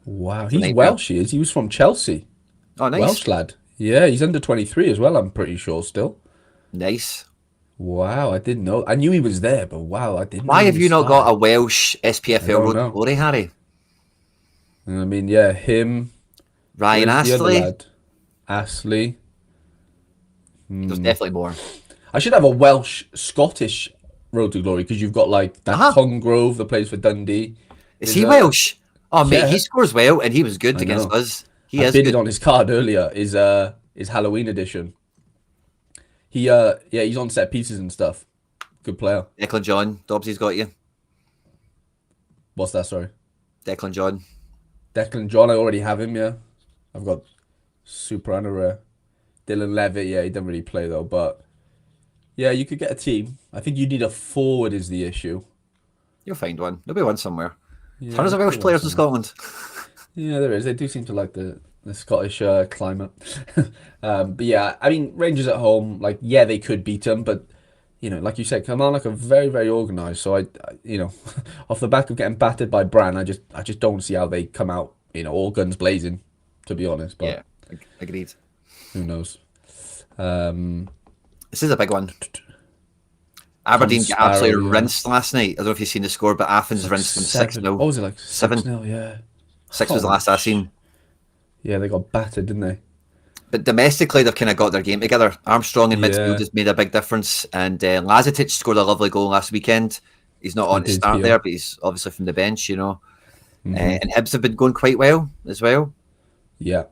Wow, he's Welsh, he is. He was from Chelsea. Oh, nice. Welsh lad. Yeah, he's under 23 as well, I'm pretty sure still. Nice. Wow, I didn't know. I knew he was there, but wow, I didn't know. Why have you not got a Welsh SPFL Road to Glory, Harry? I mean, yeah, him. Ryan Astley. Astley. There's definitely more. I should have a Welsh-Scottish Road to Glory, because you've got like that Congrove that plays for Dundee. Is he Welsh? Oh, mate, he scores well, and he was good against us. I bidded on his card earlier. His Halloween edition. He's on set pieces and stuff. Good player. Declan John, Dobbsy's got you. What's that? Sorry. Declan John, I already have him. Yeah, I've got super rare. Dylan Levitt. Yeah, he doesn't really play though, but yeah, you could get a team. I think you need a forward is the issue. You'll find one. There'll be one somewhere. Tons of Welsh players in Scotland. Yeah, there is. They do seem to like the Scottish climate. But yeah, I mean, Rangers at home, like, yeah, they could beat them, but, you know, like you said, Kilmarnock are very, very organised. So, I off the back of getting battered by Bran, I just don't see how they come out, all guns blazing, to be honest. But yeah, agreed. Who knows? This is a big one. Aberdeen got absolutely rinsed last night. I don't know if you've seen the score, but Athens rinsed them 6-0. What was it, like 7-0? Yeah. 6 was the last I seen. Yeah, they got battered, didn't they? But domestically, they've kind of got their game together. Armstrong in midfield has made a big difference. And Lazetic scored a lovely goal last weekend. He's not on to start there, but he's obviously from the bench, And Hibs have been going quite well as well. Yeah.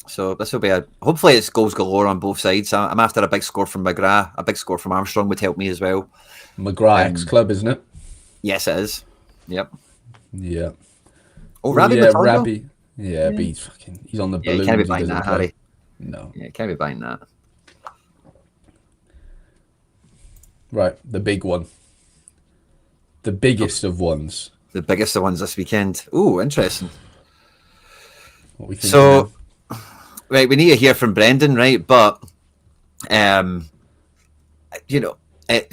So this will be hopefully it's goals galore on both sides. I'm after a big score from McGrath. A big score from Armstrong would help me as well. McGrath ex-club, isn't it? Yes, it is. Yep. Yeah. Oh, Rabbi Matondo? Rabbi. Yeah, but he's on the balloon. You can't be buying that, Harry. No. Yeah, you can't be buying that. Right, the big one. The biggest of ones. The biggest of ones this weekend. Ooh, interesting. What we think so, right, we need to hear from Brendan, right? But, it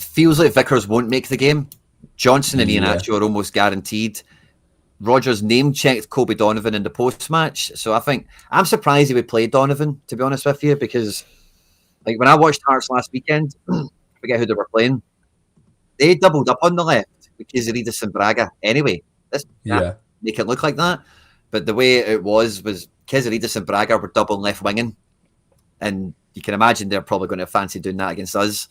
feels like Vickers won't make the game. Johnson and Iheanacho are almost guaranteed. Rodgers name-checked Kobe Donovan in the post-match. So I think I'm surprised he would play Donovan, to be honest with you, because like when I watched Hearts last weekend, I forget who they were playing, they doubled up on the left with Kizarides and Braga. Anyway, make it look like that. But the way it was Kizarides and Braga were double left winging. And you can imagine they're probably going to fancy doing that against us.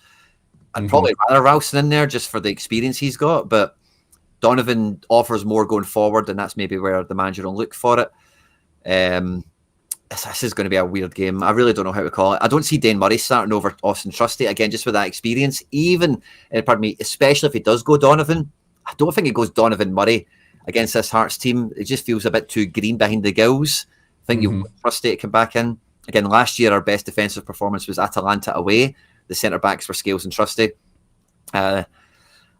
I'd probably rather Ralston in there just for the experience he's got, but Donovan offers more going forward, and that's maybe where the manager will look for it. This is going to be a weird game. I really don't know how to call it. I don't see Dane Murray starting over Austin Trusty, again, just with that experience. Especially if he does go Donovan. I don't think it goes Donovan Murray against this Hearts team. It just feels a bit too green behind the gills. I think you want Trusty to come back in. Again, last year our best defensive performance was Atalanta away. The centre-backs were Scales and Trusty.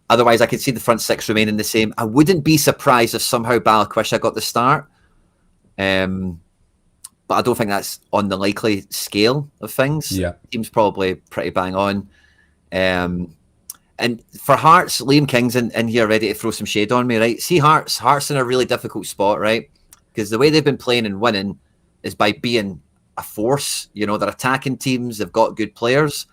Otherwise, I could see the front six remaining the same. I wouldn't be surprised if somehow Balikwisha got the start. But I don't think that's on the likely scale of things. Yeah. Team's probably pretty bang on. And for Hearts, Liam King's in here ready to throw some shade on me, right? See, Hearts in a really difficult spot, right? Because the way they've been playing and winning is by being a force. You know, they're attacking teams, they've got good players.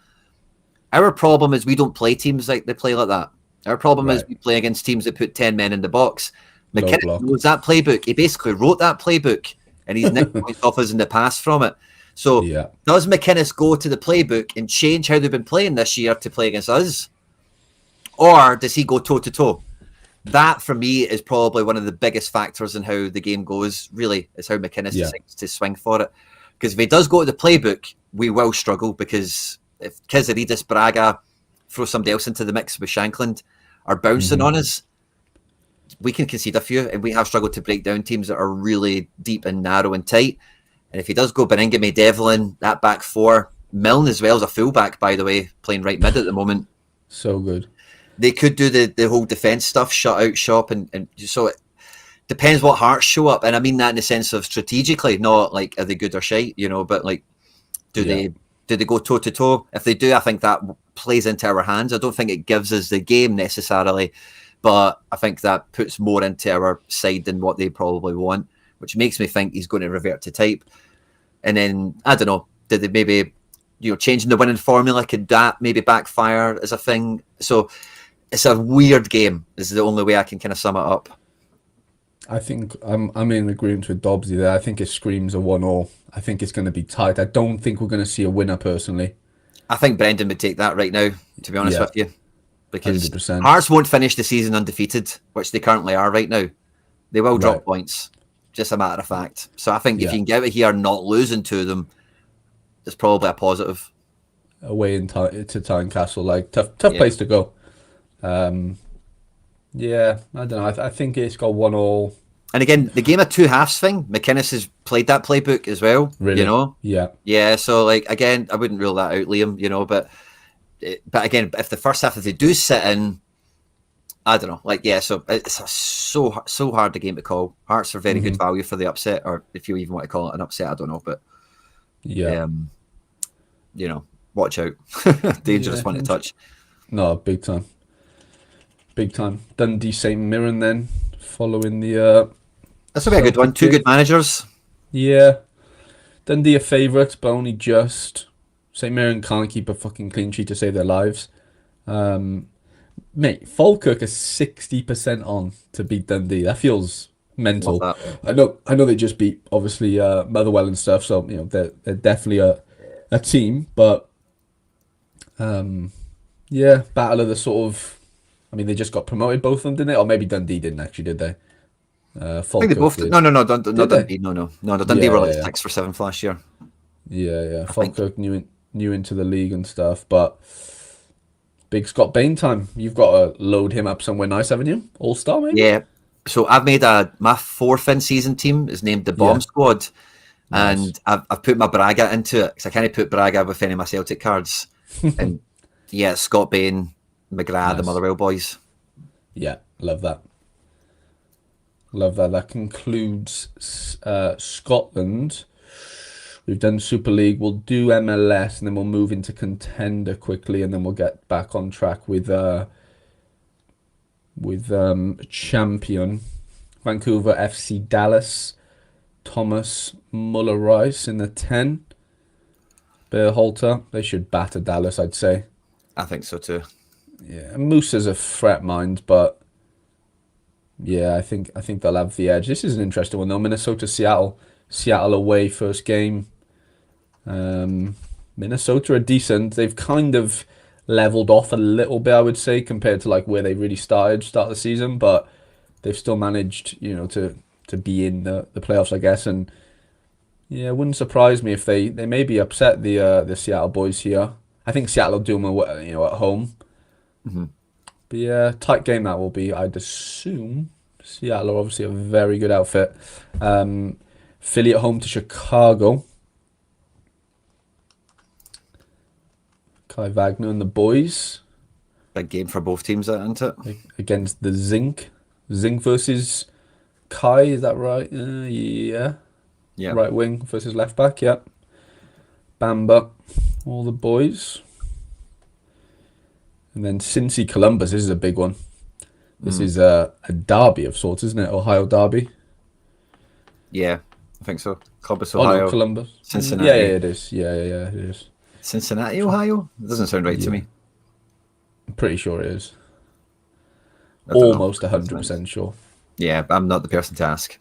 Our problem is we don't play teams like they play like that. Our problem is we play against teams that put 10 men in the box. McKinnon knows that playbook. He basically wrote that playbook, and he's nicked points off us in the past from it. So does McInnes go to the playbook and change how they've been playing this year to play against us? Or does he go toe-to-toe? That, for me, is probably one of the biggest factors in how the game goes, really, is how McInnes decides to swing for it. Because if he does go to the playbook, we will struggle, because if Kizaridis, Braga, throw somebody else into the mix with Shankland, are bouncing on us, we can concede a few, and we have struggled to break down teams that are really deep and narrow and tight. And if he does go Beningame, Devlin, that back four, Milne as well as a fullback, by the way, playing right mid at the moment. So good. They could do the whole defence stuff, shut out shop, and so it depends what Hearts show up. And I mean that in the sense of strategically, not like are they good or shite, you know, but like do they go toe to toe? If they do, I think that plays into our hands. I don't think it gives us the game necessarily, but I think that puts more into our side than what they probably want, which makes me think he's going to revert to type. And then I don't know, did they maybe, you know, changing the winning formula, could that maybe backfire as a thing? So it's a weird game, is the only way I can kind of sum it up. I think I'm in agreement with Dobbsy there. I think it screams a 1-1. I think it's going to be tight. I don't think we're going to see a winner, personally. I think Brendan would take that right now, to be honest with you. Because 100%. Hearts won't finish the season undefeated, which they currently are right now. They will drop points, just a matter of fact. So I think if you can get it here not losing to them, it's probably a positive. Away to Tynecastle, like tough place to go. Yeah, I don't know. I think it's got 1-1. And again, the game of two halves thing, McInnes has played that playbook as well. Really? You know? Yeah. So like again, I wouldn't rule that out, Liam. You know, but again, if the first half, if they do sit in, I don't know. Like so it's so hard a game to call. Hearts are very good value for the upset, or if you even want to call it an upset, I don't know. But you know, watch out, dangerous one to touch. No, big time. Big time. Dundee St Mirren then, following the... This will be a good one. Two good managers. Yeah. Dundee a favourite, but only just. St Mirren can't keep a fucking clean sheet to save their lives. Mate, Falkirk is 60% on to beat Dundee. That feels mental. I know they just beat, obviously, Motherwell and stuff, so, you know, they're definitely a team, but... yeah, battle of the sort of... I mean, they just got promoted, both of them, didn't they? Or maybe Dundee didn't actually, did they? I think they both did. No, Dundee. No, Dundee were like 6 for 7 last year. Yeah. Falkirk new into the league and stuff, but big Scott Bain time. You've got to load him up somewhere nice, haven't you? All-star, maybe? Yeah. So I've made my 4th in-season team is named the Bomb Squad, and I've put my Braga into it because I can't put Braga with any of my Celtic cards. And yeah, Scott Bain, McGrath, the Motherwell boys. Yeah, love that. Love that. That concludes Scotland. We've done Super League. We'll do MLS, and then we'll move into Contender quickly, and then we'll get back on track with Champion. Vancouver FC Dallas. Thomas Muller-Rice in the 10. Berhalter. They should batter Dallas, I'd say. I think so too. Yeah, Moose is a threat mind, but yeah, I think they'll have the edge. This is an interesting one though. Minnesota, Seattle. Seattle away first game. Minnesota are decent. They've kind of leveled off a little bit, I would say, compared to like where they really start the season, but they've still managed, you know, to be in the playoffs, I guess. And yeah, it wouldn't surprise me if they maybe upset the Seattle boys here. I think Seattle will do them, you know, at home. But yeah, tight game that will be, I'd assume. Seattle are obviously a very good outfit. Philly at home to Chicago. Kai Wagner and the boys. Big game for both teams, isn't it? Against the Zinc. Zinc versus Kai, is that right? Yeah. Yeah. Right wing versus left back, yeah. Bamba, all the boys. And then Cincy Columbus, this is a big one. This is a derby of sorts, isn't it? Ohio derby. Yeah, I think so. Columbus, Oh no, Ohio. Columbus. Cincinnati. Yeah, it is. Yeah, it is. Cincinnati, Ohio? It doesn't sound right to me. I'm pretty sure it is. I don't know. Almost 100% sure. Yeah, I'm not the person to ask.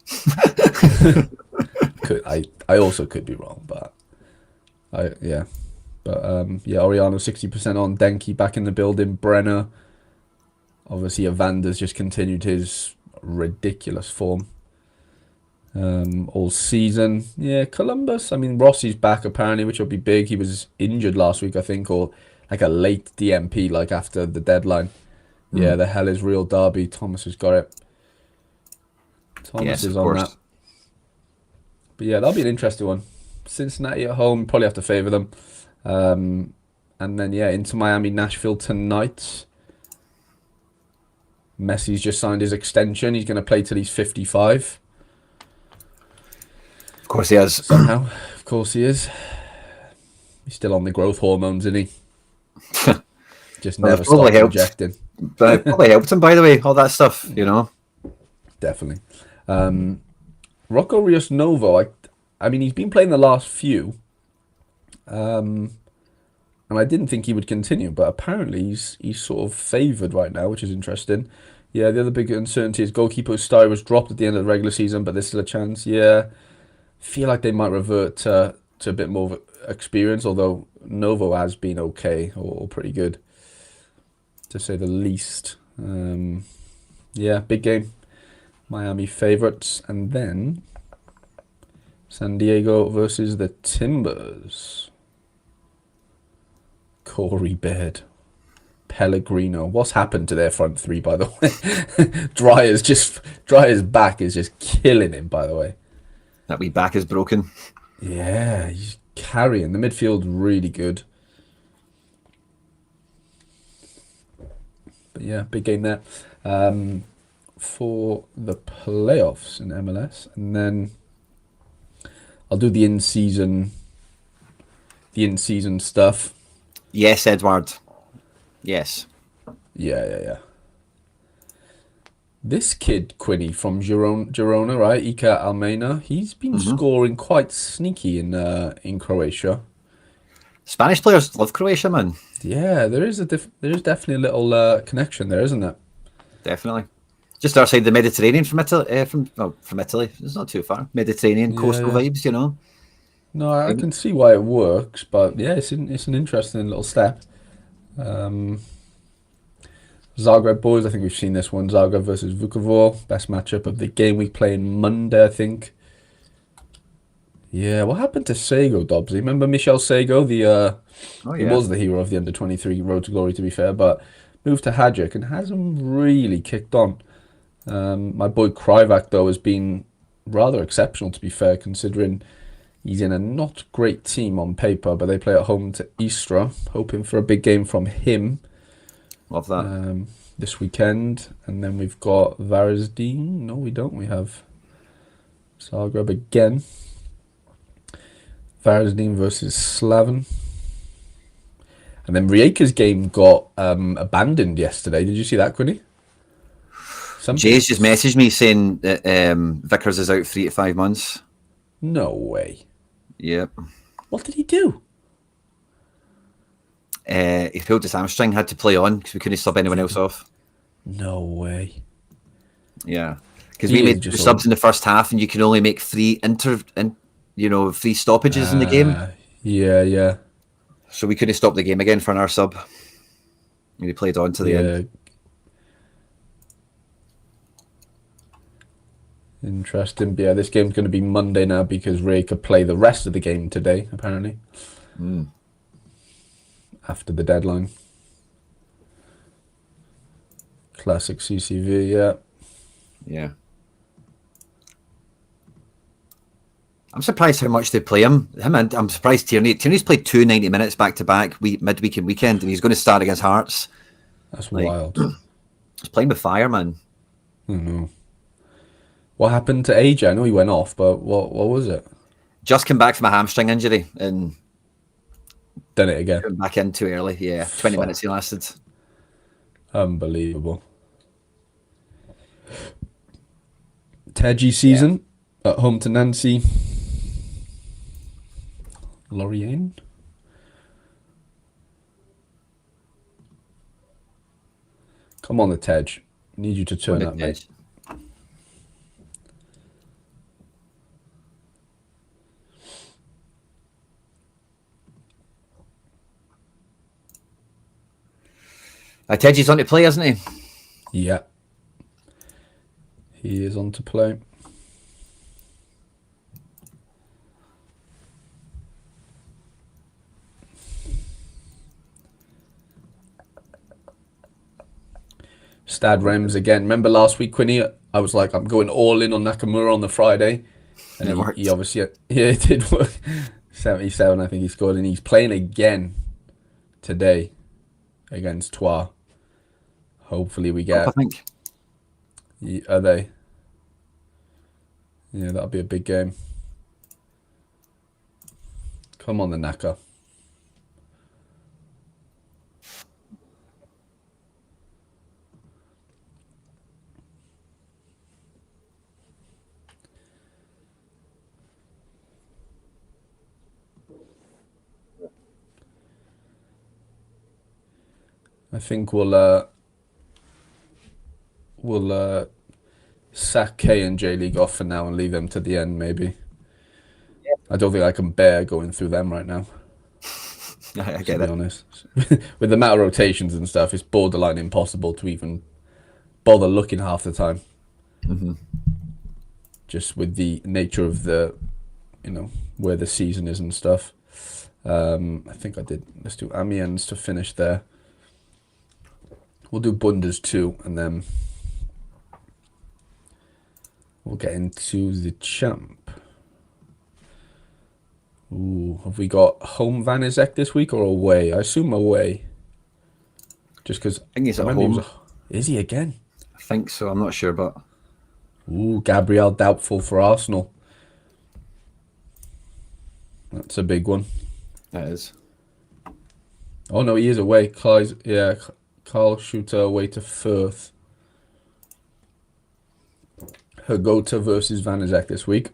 I also could be wrong, but yeah. But Oriano 60% on, Denki back in the building, Brenner. Obviously, Evander's just continued his ridiculous form all season. Yeah, Columbus. I mean, Rossi's back apparently, which will be big. He was injured last week, I think, or like a late DMP, like after the deadline. Yeah, the hell is real derby. Thomas has got it. Thomas is on that. But yeah, that'll be an interesting one. Cincinnati at home, probably have to favour them. And then, yeah, into Miami, Nashville tonight. Messi's just signed his extension. He's going to play till he's 55. Of course he has. Somehow. Of course he is. He's still on the growth hormones, isn't he? Just never stopped injecting. But it probably helped him, by the way, all that stuff, you know. Definitely. Rocco Rios Novo, I mean, he's been playing the last few. And I didn't think he would continue, but apparently he's sort of favoured right now, which is interesting. Yeah, the other big uncertainty is goalkeeper Steyer was dropped at the end of the regular season, but there's still a chance. Yeah, feel like they might revert to a bit more of experience, although Novo has been okay or pretty good, to say the least. Yeah, big game. Miami favourites, and then San Diego versus the Timbers. Corey Baird, Pellegrino. What's happened to their front three, by the way? Dryer's back is just killing him, by the way. That wee back is broken. Yeah, he's carrying. The midfield really good. But yeah, big game there. For the playoffs in MLS, and then I'll do the in-season stuff. Yes, Edward. Yes. Yeah. This kid, Quinny, from Girona, right? Ika Almena, he's been scoring quite sneaky in Croatia. Spanish players love Croatia, man. Yeah, there is definitely a little connection there, isn't there? Definitely. Just outside the Mediterranean from Italy. From Italy. It's not too far. Mediterranean coastal vibes, you know. No, I can see why it works, but yeah, it's an interesting little step. Zagreb boys, I think we've seen this one. Zagreb versus Vukovar, best matchup of the game week playing Monday, I think. Yeah, what happened to Sego, Dobbsy? Remember Michel Sego? He was the hero of the under-23 Road to Glory, to be fair, but moved to Hajduk and hasn't really kicked on. My boy Krivak, though, has been rather exceptional, to be fair, considering he's in a not great team on paper, but they play at home to Istra, hoping for a big game from him. Love that. This weekend. And then we've got Varazdin. No, we don't. We have Zagreb again. Varazdin versus Slaven. And then Rijeka's game got abandoned yesterday. Did you see that, Quinny? Jay's just messaged me saying that Vickers is out 3 to 5 months. No way. Yep. What did he do? He pulled his hamstring, had to play on because we couldn't sub anyone else off. No way. Yeah, because we made subs in the first half, and you can only make three stoppages in the game. Yeah. So we couldn't stop the game again for another sub. And he played on to the end. Interesting. But yeah, this game's going to be Monday now because Ray could play the rest of the game today, apparently. After the deadline. Classic CCV, yeah. Yeah. I'm surprised how much they play him. And I'm surprised Tierney. Tierney's played 2 90 minutes back to back, midweek and weekend, and he's going to start against Hearts. That's Like, wild. it's playing with fire, man. I don't know. What happened to AJ? I know he went off, but what was it? Just came back from a hamstring injury and Done it again. went back in too early. Yeah, 20 minutes Fuck. he lasted. Unbelievable. Teji Yeah. season at home to Nancy. Lorient. Come on, the Tej. Need you to turn On up, the mate. edge. Teji's on to play, isn't he? Yeah. He is on to play. Stad Rems again. Remember last week, Quinny? I was like, I'm going all in on Nakamura on the Friday. And It he worked. obviously, yeah, it did work. 77, I think he scored. And he's playing again today against Troyes. Hopefully we I get... think. Are they? Yeah, that'll be a big game. Come on, the Naka. I think we'll sack K and J League off for now and leave them to the end, maybe. I don't think I can bear going through them right now, I to get be it. honest. With the amount of rotations and stuff, it's borderline impossible to even bother looking half the time. Just with the nature of the, where the season is and stuff. I think I did. Let's do Amiens to finish there. We'll do Bundes too, and then we'll get into the champ. Ooh, have we got home Van Izek this week or away? I assume away. Just because I think he's at home. Is he again? I think so. I'm not sure, but Ooh, Gabriel doubtful for Arsenal. That's a big one. that is. Oh no, he is away. Carl Shooter away to Firth. Hergota versus Van Izek this week.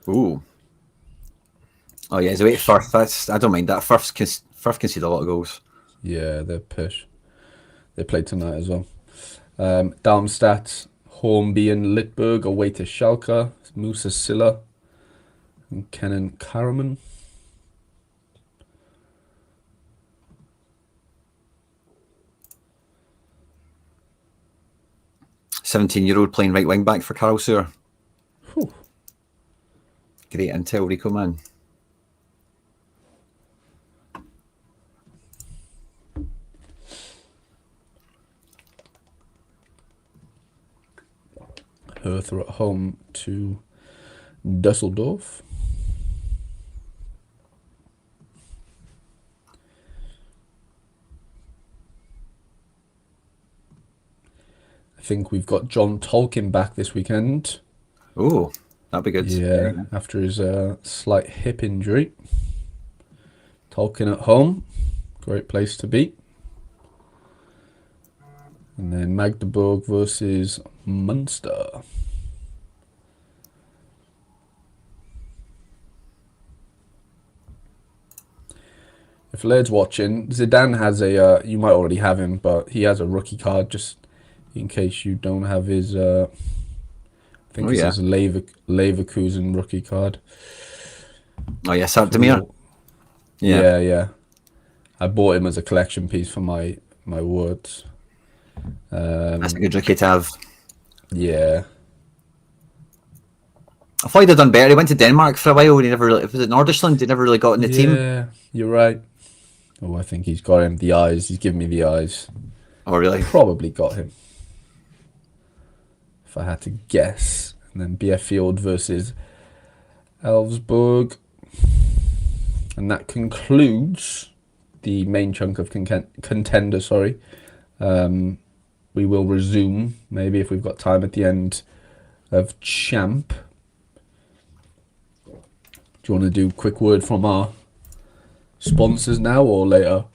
Ooh. Oh yeah, he's away at Firth. I don't mind that. Firth conceded a lot of goals. Yeah, they're pish. They play tonight as well. Darmstadt, Hornby and Litberg away to Schalke. Musa Silla and Kenan Karaman. "17-year-old playing right wing back for Karlsruhe." Whew. Great intel, Rico, man. Hertha at home to Dusseldorf. I think we've got John Tolkien back this weekend. Oh, that'd be good. Yeah, after his slight hip injury. Tolkien at home. Great place to be. And then Magdeburg versus Munster. If Laird's watching, Zidane has a, you might already have him, but he has a rookie card just in case you don't have his, I think it says Leverkusen rookie card. Oh yeah, Sartemir. Yeah. I bought him as a collection piece for my words. That's a good rookie to have. Yeah. I thought he'd have done better. He went to Denmark for a while and he never really, was it Nordisland? He never really got in the team. Yeah, you're right. Oh, I think he's got him. The eyes. He's giving me the eyes. Oh really? Probably got him. If I had to guess. And then BF Field versus Elfsborg. And that concludes the main chunk of contender, sorry. We will resume, maybe if we've got time at the end of champ. Do you want to do a quick word from our sponsors now or later?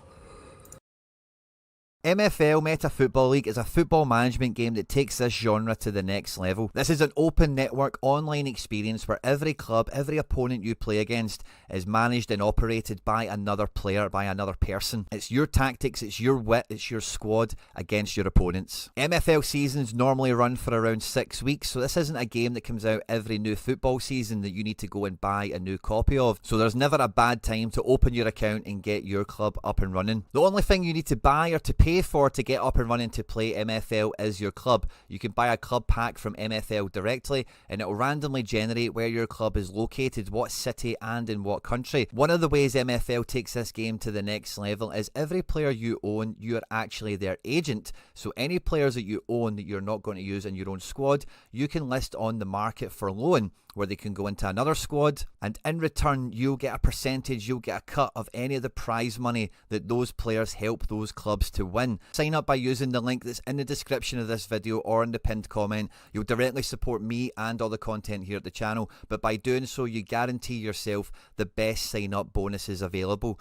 MFL Meta Football League is a football management game that takes this genre to the next level. This is an open network online experience where every club, every opponent you play against is managed and operated by another player, by another person. It's your tactics, it's your wit, it's your squad against your opponents. MFL seasons normally run for around 6 weeks, so this isn't a game that comes out every new football season that you need to go and buy a new copy of. So there's never a bad time to open your account and get your club up and running. The only thing you need to buy or to pay for to get up and running to play MFL is your club. You can buy a club pack from MFL directly and it will randomly generate where your club is located, what city and in what country. One of the ways MFL takes this game to the next level is every player you own, you are actually their agent. So any players that you own that you're not going to use in your own squad, you can list on the market for loan, where they can go into another squad, and in return you'll get a percentage, you'll get a cut of any of the prize money that those players help those clubs to win. Sign up by using the link that's in the description of this video or in the pinned comment. You'll directly support me and all the content here at the channel, but by doing so you guarantee yourself the best sign up bonuses available.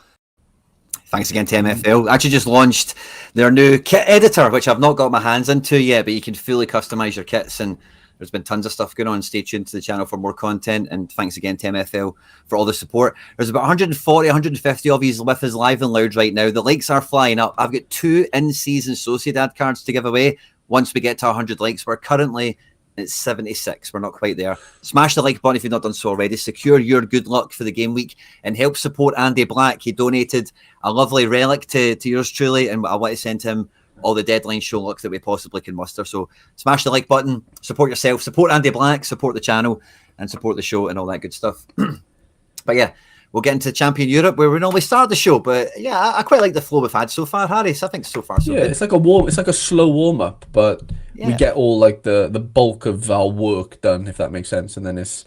Thanks again to MFL. Actually just launched their new kit editor, which I've not got my hands into yet, but you can fully customize your kits, and there's been tons of stuff going on. Stay tuned to the channel for more content, and thanks again to MFL for all the support. There's about 140, 150 of you with us live and loud right now. The likes are flying up. I've got 2 in-season Sociedad cards to give away once we get to 100 likes. We're currently at 76. We're not quite there. Smash the like button if you've not done so already. Secure your good luck for the game week and help support Andy Black. He donated a lovely relic to yours truly, and I want to send him all the deadline show luck that we possibly can muster. So smash the like button, support yourself, support Andy Black, support the channel, and support the show and all that good stuff. But yeah, we'll get into Champion Europe where we normally start the show. But yeah, I quite like the flow we've had so far, Harry. So I think so far so good. It's like a slow warm up, but we get all like the bulk of our work done, if that makes sense, and then it's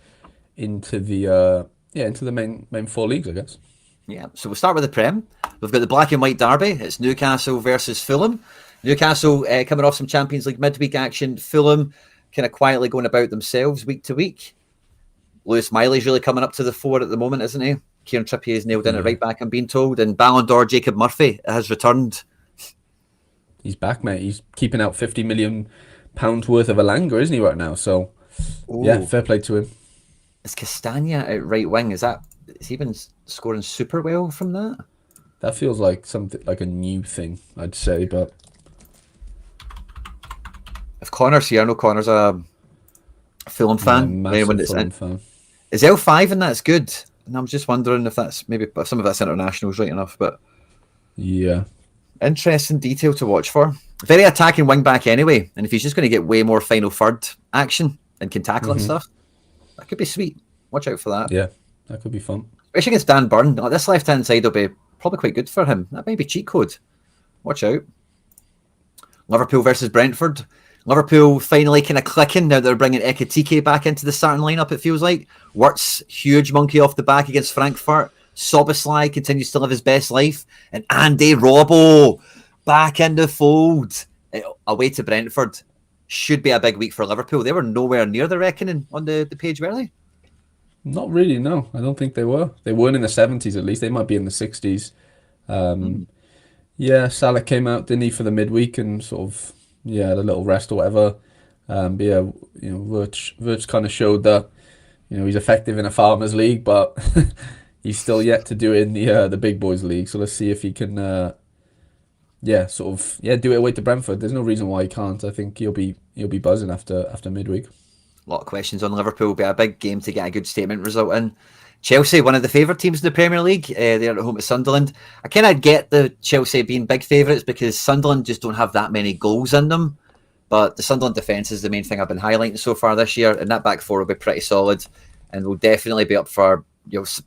into the main 4 leagues, I guess. Yeah, so we'll start with the Prem. We've got the black and white derby. It's Newcastle versus Fulham. Newcastle coming off some Champions League midweek action. Fulham kind of quietly going about themselves week to week. Lewis Miley's really coming up to the fore at the moment, isn't he? Kieran Trippier's nailed in at right back, I'm being told. And Ballon d'Or Jacob Murphy has returned. He's back, mate. He's keeping out £50 million worth of Elanga, isn't he, right now? So, yeah, fair play to him. Is Castagna at right wing? Is he been scoring super well from that? That feels like something like a new thing, I'd say, but if Connor's here, I know Connor's a Fulham fan. Massive Fulham fan. Is L5 and that's good? And I'm just wondering if that's maybe some of that's internationals, right enough, but yeah. Interesting detail to watch for. Very attacking wing back anyway, and if he's just going to get way more final third action and can tackle and stuff, that could be sweet. Watch out for that. Yeah, that could be fun. Especially against Dan Burn. Like, this left-hand side will be probably quite good for him. That might be cheat code. Watch out. Liverpool versus Brentford. Liverpool finally kind of clicking now they're bringing Ekitike back into the starting lineup, it feels like. Wirtz, huge monkey off the back against Frankfurt. Soboslai continues to live his best life. And Andy Robbo back in the fold. Away to Brentford. Should be a big week for Liverpool. They were nowhere near the reckoning on the page, were they? Not really, no. I don't think they were. They weren't in the 70s at least. They might be in the 60s. Yeah, Salah came out, didn't he, for the midweek and sort of, had a little rest or whatever. But yeah, Wirtz kind of showed that, he's effective in a Farmers League, but he's still yet to do it in the Big Boys League. So let's see if he can, do it away to Brentford. There's no reason why he can't. I think he'll be buzzing after midweek. A lot of questions on Liverpool. Will be a big game to get a good statement result in. Chelsea, one of the favourite teams in the Premier League. They're at home at Sunderland. I kind of get the Chelsea being big favourites because Sunderland just don't have that many goals in them. But the Sunderland defence is the main thing I've been highlighting so far this year, and that back four will be pretty solid and will definitely be up for.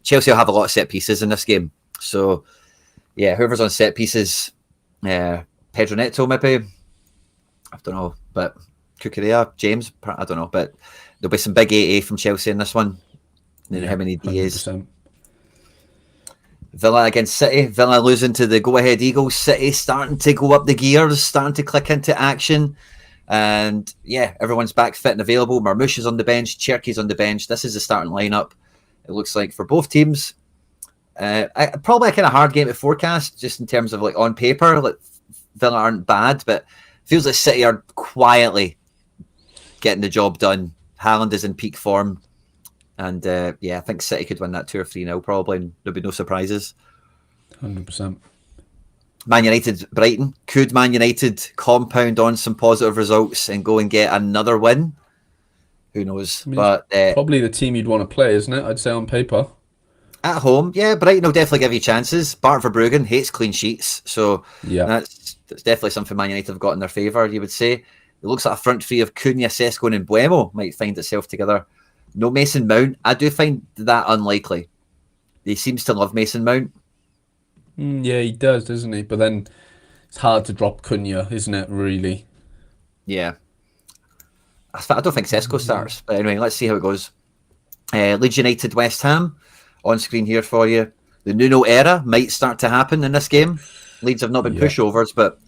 Chelsea will have a lot of set pieces in this game. So, yeah, whoever's on set pieces, Pedro Neto maybe. I don't know, but Cucurella, James, I don't know, but there'll be some big AA from Chelsea in this one. How many DAs? 100%. Villa against City. Villa losing to the go-ahead Eagles. City starting to go up the gears, starting to click into action. And yeah, everyone's back fit and available. Marmoush is on the bench. Cherky's on the bench. This is the starting lineup. It looks like for both teams. Probably a kind of hard game to forecast, just in terms of like on paper. Like Villa aren't bad, but it feels like City are quietly getting the job done. Haaland is in peak form. And yeah, I think City could win that 2 or 3-0 probably, and there'll be no surprises. 100%. Man United, Brighton. Could Man United compound on some positive results and go and get another win? Who knows? I mean, but probably the team you'd want to play, isn't it? I'd say on paper. At home, yeah, Brighton will definitely give you chances. Bart Verbruggen hates clean sheets, so Yeah. that's definitely something Man United have got in their favour, you would say. It looks like a front three of Cunha, Sesko and Mbeumo might find itself together. No Mason Mount. I do find that unlikely. He seems to love Mason Mount. Yeah, he does, doesn't he? But then it's hard to drop Cunha, isn't it, really? Yeah. I don't think Sesko starts. But anyway, let's see how it goes. Leeds United, West Ham. On screen here for you. The Nuno era might start to happen in this game. Leeds have not been pushovers, but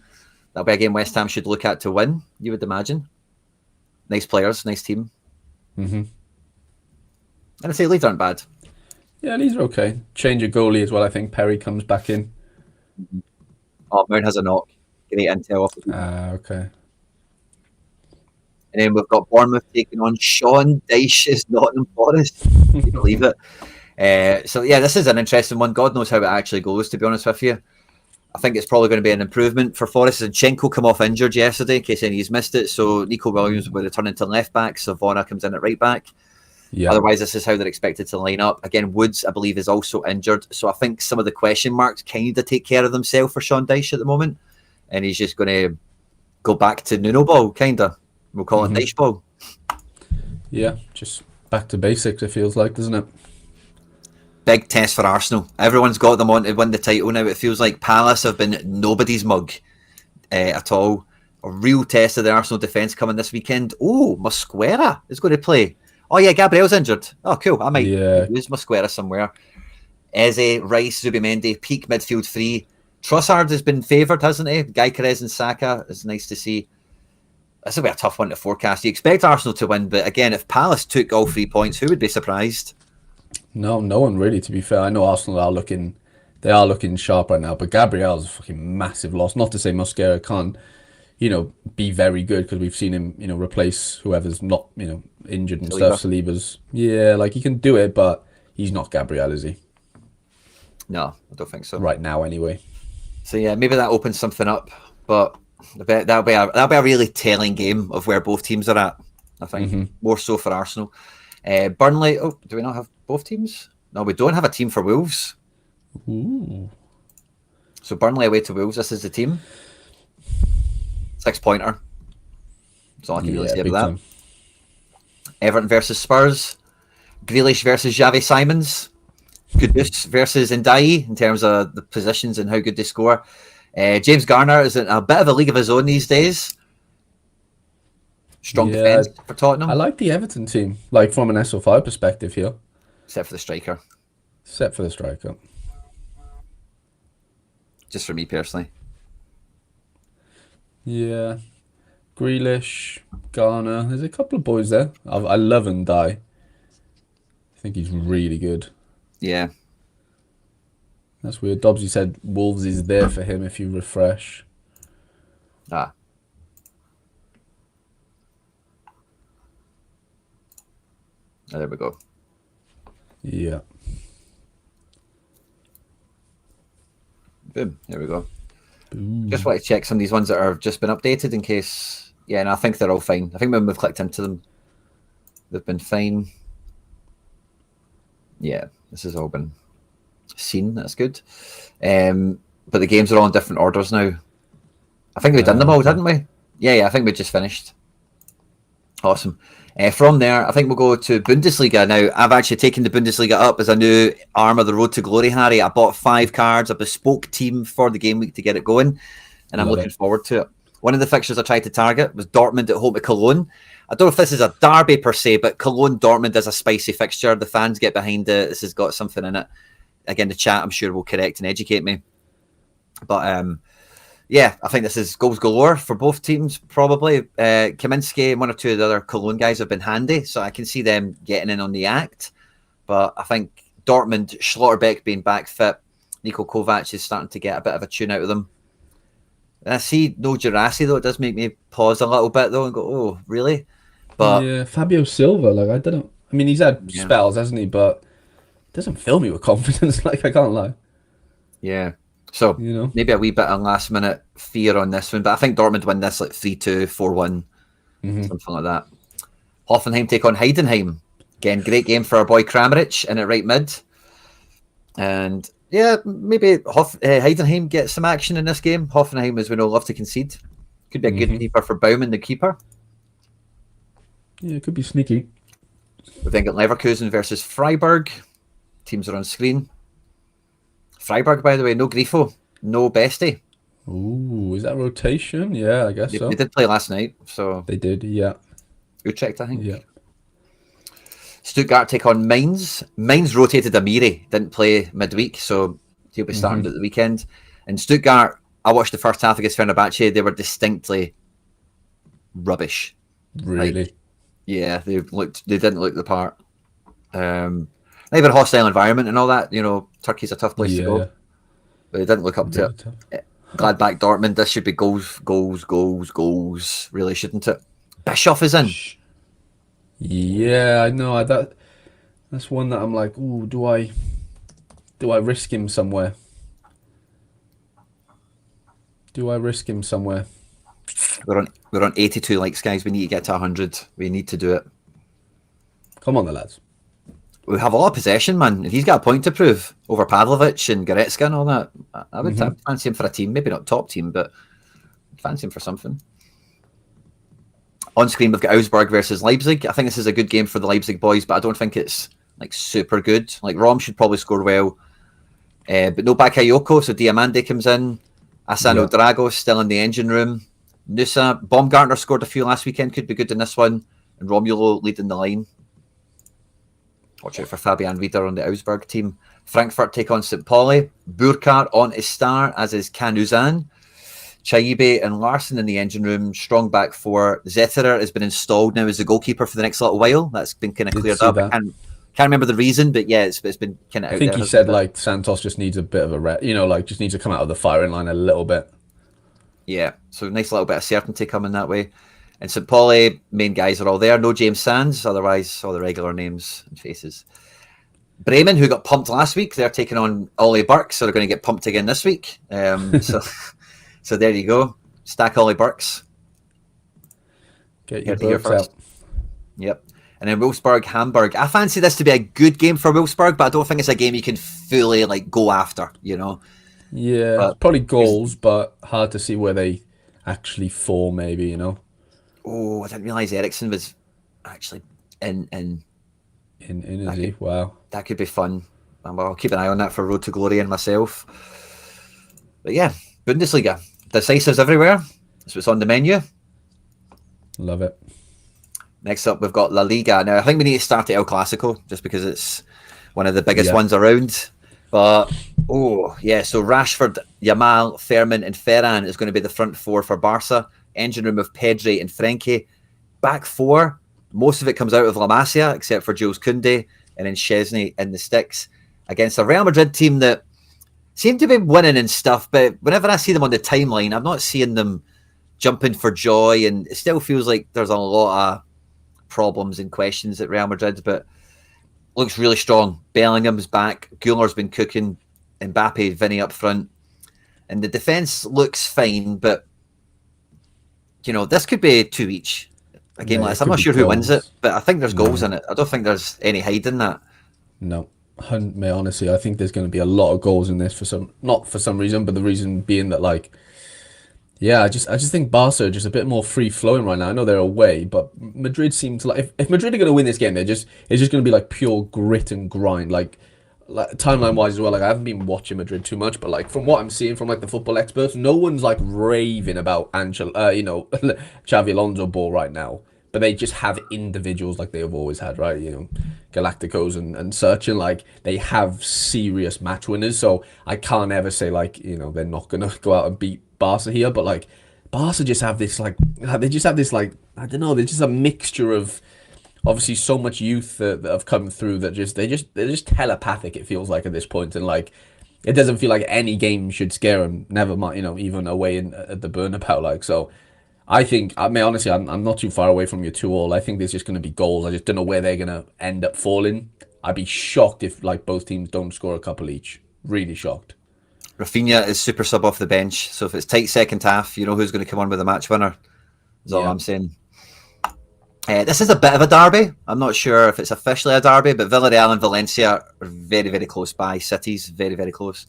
that'll be a game West Ham should look at to win, you would imagine. Nice players, nice team. Mm-hmm. And I say Leeds aren't bad. Yeah, these are okay. Change of goalie as well. I think Perry comes back in. Oh, Mount has a knock. Great intel off. Okay. And then we've got Bournemouth taking on Sean Dyche's Nottingham Forest. Can you believe it? So yeah, this is an interesting one. God knows how it actually goes, to be honest with you. I think it's probably going to be an improvement for Forest. Zinchenko come off injured yesterday, in case anybody's missed it. So Nico Williams will return into left back. Savona comes in at right back. Yeah. Otherwise, this is how they're expected to line up. Again, Woods, I believe, is also injured. So I think some of the question marks kind of take care of themselves for Sean Dyche at the moment. And he's just going to go back to Nuno ball, kind of. We'll call it Dyche ball. Yeah, just back to basics, it feels like, doesn't it? Big test for Arsenal. Everyone's got them on to win the title now. It feels like Palace have been nobody's mug at all. A real test of the Arsenal defence coming this weekend. Oh, Mosquera is going to play. Oh yeah, Gabriel's injured. Oh cool. I might use Mosquera somewhere. Eze, Rice, Zubimendi, peak midfield three. Trossard has been favoured, hasn't he? Gyökeres and Saka. It's nice to see. This will be a tough one to forecast. You expect Arsenal to win, but again, if Palace took all 3 points, who would be surprised? No one really, to be fair. I know Arsenal are looking sharp right now, but Gabriel's a fucking massive loss. Not to say Mosquera can't, be very good, because we've seen him, replace whoever's not, injured and stuff. Saliba's, like he can do it, but he's not Gabriel, is he? No, I don't think so. Right now, anyway. So yeah, maybe that opens something up, but that'll be a really telling game of where both teams are at. I think more so for Arsenal. Burnley. Oh, do we not have both teams? No, we don't have a team for Wolves. Ooh. So Burnley away to Wolves. This is the team. 6-pointer. That's all I can really say about that. Time. Everton versus Spurs. Grealish versus Xavi Simons. Kudus versus Ndiaye in terms of the positions and how good they score. James Garner is in a bit of a league of his own these days. Strong defence for Tottenham. I like the Everton team, like from an SO5 perspective here. Except for the striker. Just for me personally. Yeah. Grealish, Garner. There's a couple of boys there. I love Ndiaye. I think he's really good. Yeah. That's weird. Dobbsy said Wolves is there for him if you refresh. Ah. Oh, there we go. Yeah. Boom. There we go. Boom. Just want to check some of these ones that have just been updated in case. Yeah, and I think they're all fine. I think when we've clicked into them, they've been fine. Yeah, this has all been seen. That's good. But the games are all in different orders now. I think we've done them all, didn't we? Yeah, I think we just finished. Awesome. From there, I think we'll go to Bundesliga now. I've actually taken the Bundesliga up as a new arm of the road to glory, Harry. I bought 5 cards, a bespoke team for the game week to get it going, and I'm looking forward to it. One of the fixtures I tried to target was Dortmund at home to Cologne. I don't know if this is a derby per se, but Cologne-Dortmund is a spicy fixture. The fans get behind it. This has got something in it. again, the chat I'm sure will correct and educate me. But yeah, I think this is goals galore for both teams, probably. Kaminski and one or two of the other Cologne guys have been handy, so I can see them getting in on the act. But I think Dortmund, Schlotterbeck being back fit, Niko Kovac is starting to get a bit of a tune out of them. And I see no Girassi, though. It does make me pause a little bit, though, and go, oh, really? But yeah, Fabio Silva, like I don't know. I mean, he's had spells, hasn't he? But it doesn't fill me with confidence. Like I can't lie. Yeah. So maybe a wee bit of last minute fear on this one, but I think Dortmund win this like 3-2, 4-1, something like that. Hoffenheim take on Heidenheim. Again, great game for our boy Kramaric in at right mid. And yeah, maybe Heidenheim gets some action in this game. Hoffenheim, as we know, love to concede. Could be a good keeper for Baumann, the keeper. Yeah, it could be sneaky. We've then got Leverkusen versus Freiburg. Teams are on screen. Freiburg, by the way, no Grifo, no Bestie. Ooh, is that rotation? Yeah, I guess so. They did play last night, so they did. Yeah, Utrecht, I think. Yeah. Stuttgart take on Mainz. Mainz rotated Amiri, didn't play midweek, so he'll be starting at the weekend. And Stuttgart, I watched the first half against Fenerbahce. They were distinctly rubbish. Really? Like, yeah, they didn't look the part. Even hostile environment and all that. Turkey's a tough place to go. But they didn't look up to it. Gladbach Dortmund, this should be goals, really, shouldn't it? Bischoff is in. Yeah, I know. That's one that I'm like, ooh, do I risk him somewhere? We're on 82 likes, guys. We need to get to 100. We need to do it. Come on, the lads. We have a lot of possession, man. If he's got a point to prove over Pavlovic and Goretzka and all that, I would fancy him for a team. Maybe not top team, but fancy him for something. On screen, we've got Augsburg versus Leipzig. I think this is a good game for the Leipzig boys, but I don't think it's like super good. Like Rom should probably score well, but no Bakayoko, so Diamande comes in. Asano Drago still in the engine room. Nusa Baumgartner scored a few last weekend, could be good in this one, and Romulo leading the line. Watch out for Fabian Rieder on the Augsburg team. Frankfurt take on St. Pauli. Burkhardt on his star, as is Kanuzan. Chaibe and Larson in the engine room. Strong back four. Zetterer has been installed now as the goalkeeper for the next little while. That's been kind of cleared up. I can't remember the reason, but yeah, it's been kind of out there. I think he said like Santos just needs a bit of a just needs to come out of the firing line a little bit. Yeah, so nice little bit of certainty coming that way. And St. Pauli, main guys are all there. No James Sands, otherwise all the regular names and faces. Bremen, who got pumped last week, they're taking on Ollie Burks, so they're going to get pumped again this week. So there you go. Stack Ollie Burks. Get your Burks out. Yep. And then Wolfsburg, Hamburg. I fancy this to be a good game for Wolfsburg, but I don't think it's a game you can fully go after, Yeah, but probably goals, but hard to see where they actually fall, maybe, Oh, I didn't realise Ericsson was actually in is he? Wow. That could be fun. I'll keep an eye on that for Road to Glory and myself. But yeah, Bundesliga. Decisives everywhere. That's what's on the menu. Love it. Next up, we've got La Liga. Now, I think we need to start at El Clasico, just because it's one of the biggest ones around. But, so Rashford, Yamal, Fermin and Ferran is going to be the front four for Barca. Engine room of Pedri and Frenkie. Back four, most of it comes out of La Masia, except for Jules Koundé, and then Chesney in the sticks, against a Real Madrid team that seem to be winning and stuff, but whenever I see them on the timeline, I'm not seeing them jumping for joy, and it still feels like there's a lot of problems and questions at Real Madrid, but looks really strong. Bellingham's back, Guller's been cooking, Mbappe, Vinny up front, and the defence looks fine, but this could be 2 each. A game like this. I'm not sure who wins it, but I think there's goals in it. I don't think there's any hiding that. No. Mate, honestly, I think there's going to be a lot of goals in this not for some reason, but the reason being that I just think Barca are just a bit more free flowing right now. I know they're away, but Madrid seem to if Madrid are going to win this game, it's just going to be pure grit and grind. Like timeline wise as well. I haven't been watching Madrid too much, but from what I'm seeing from the football experts, no one's raving about Xavi Alonso ball right now. but they just have individuals like they have always had, right? You know, Galacticos and such, and like they have serious match winners. So I can't ever say like, you know, they're not gonna go out and beat Barca here, but like Barca just have this like they just have this like I don't know, they're just a mixture of obviously so much youth that have come through that they're just telepathic. It feels like at this point, and like it doesn't feel like any game should scare them. Never mind, you know, even away in at the Bernabeu. Like so, I think I mean honestly, I'm not too far away from you 2-2. I think there's just going to be goals. I just don't know where they're going to end up falling. I'd be shocked if like both teams don't score a couple each. Really shocked. Rafinha is super sub off the bench, so if it's tight second half, you know who's going to come on with the match winner. Is all I'm saying. This is a bit of a derby. I'm not sure if it's officially a derby, but Villarreal and Valencia are very, very close by. Cities, very, very close.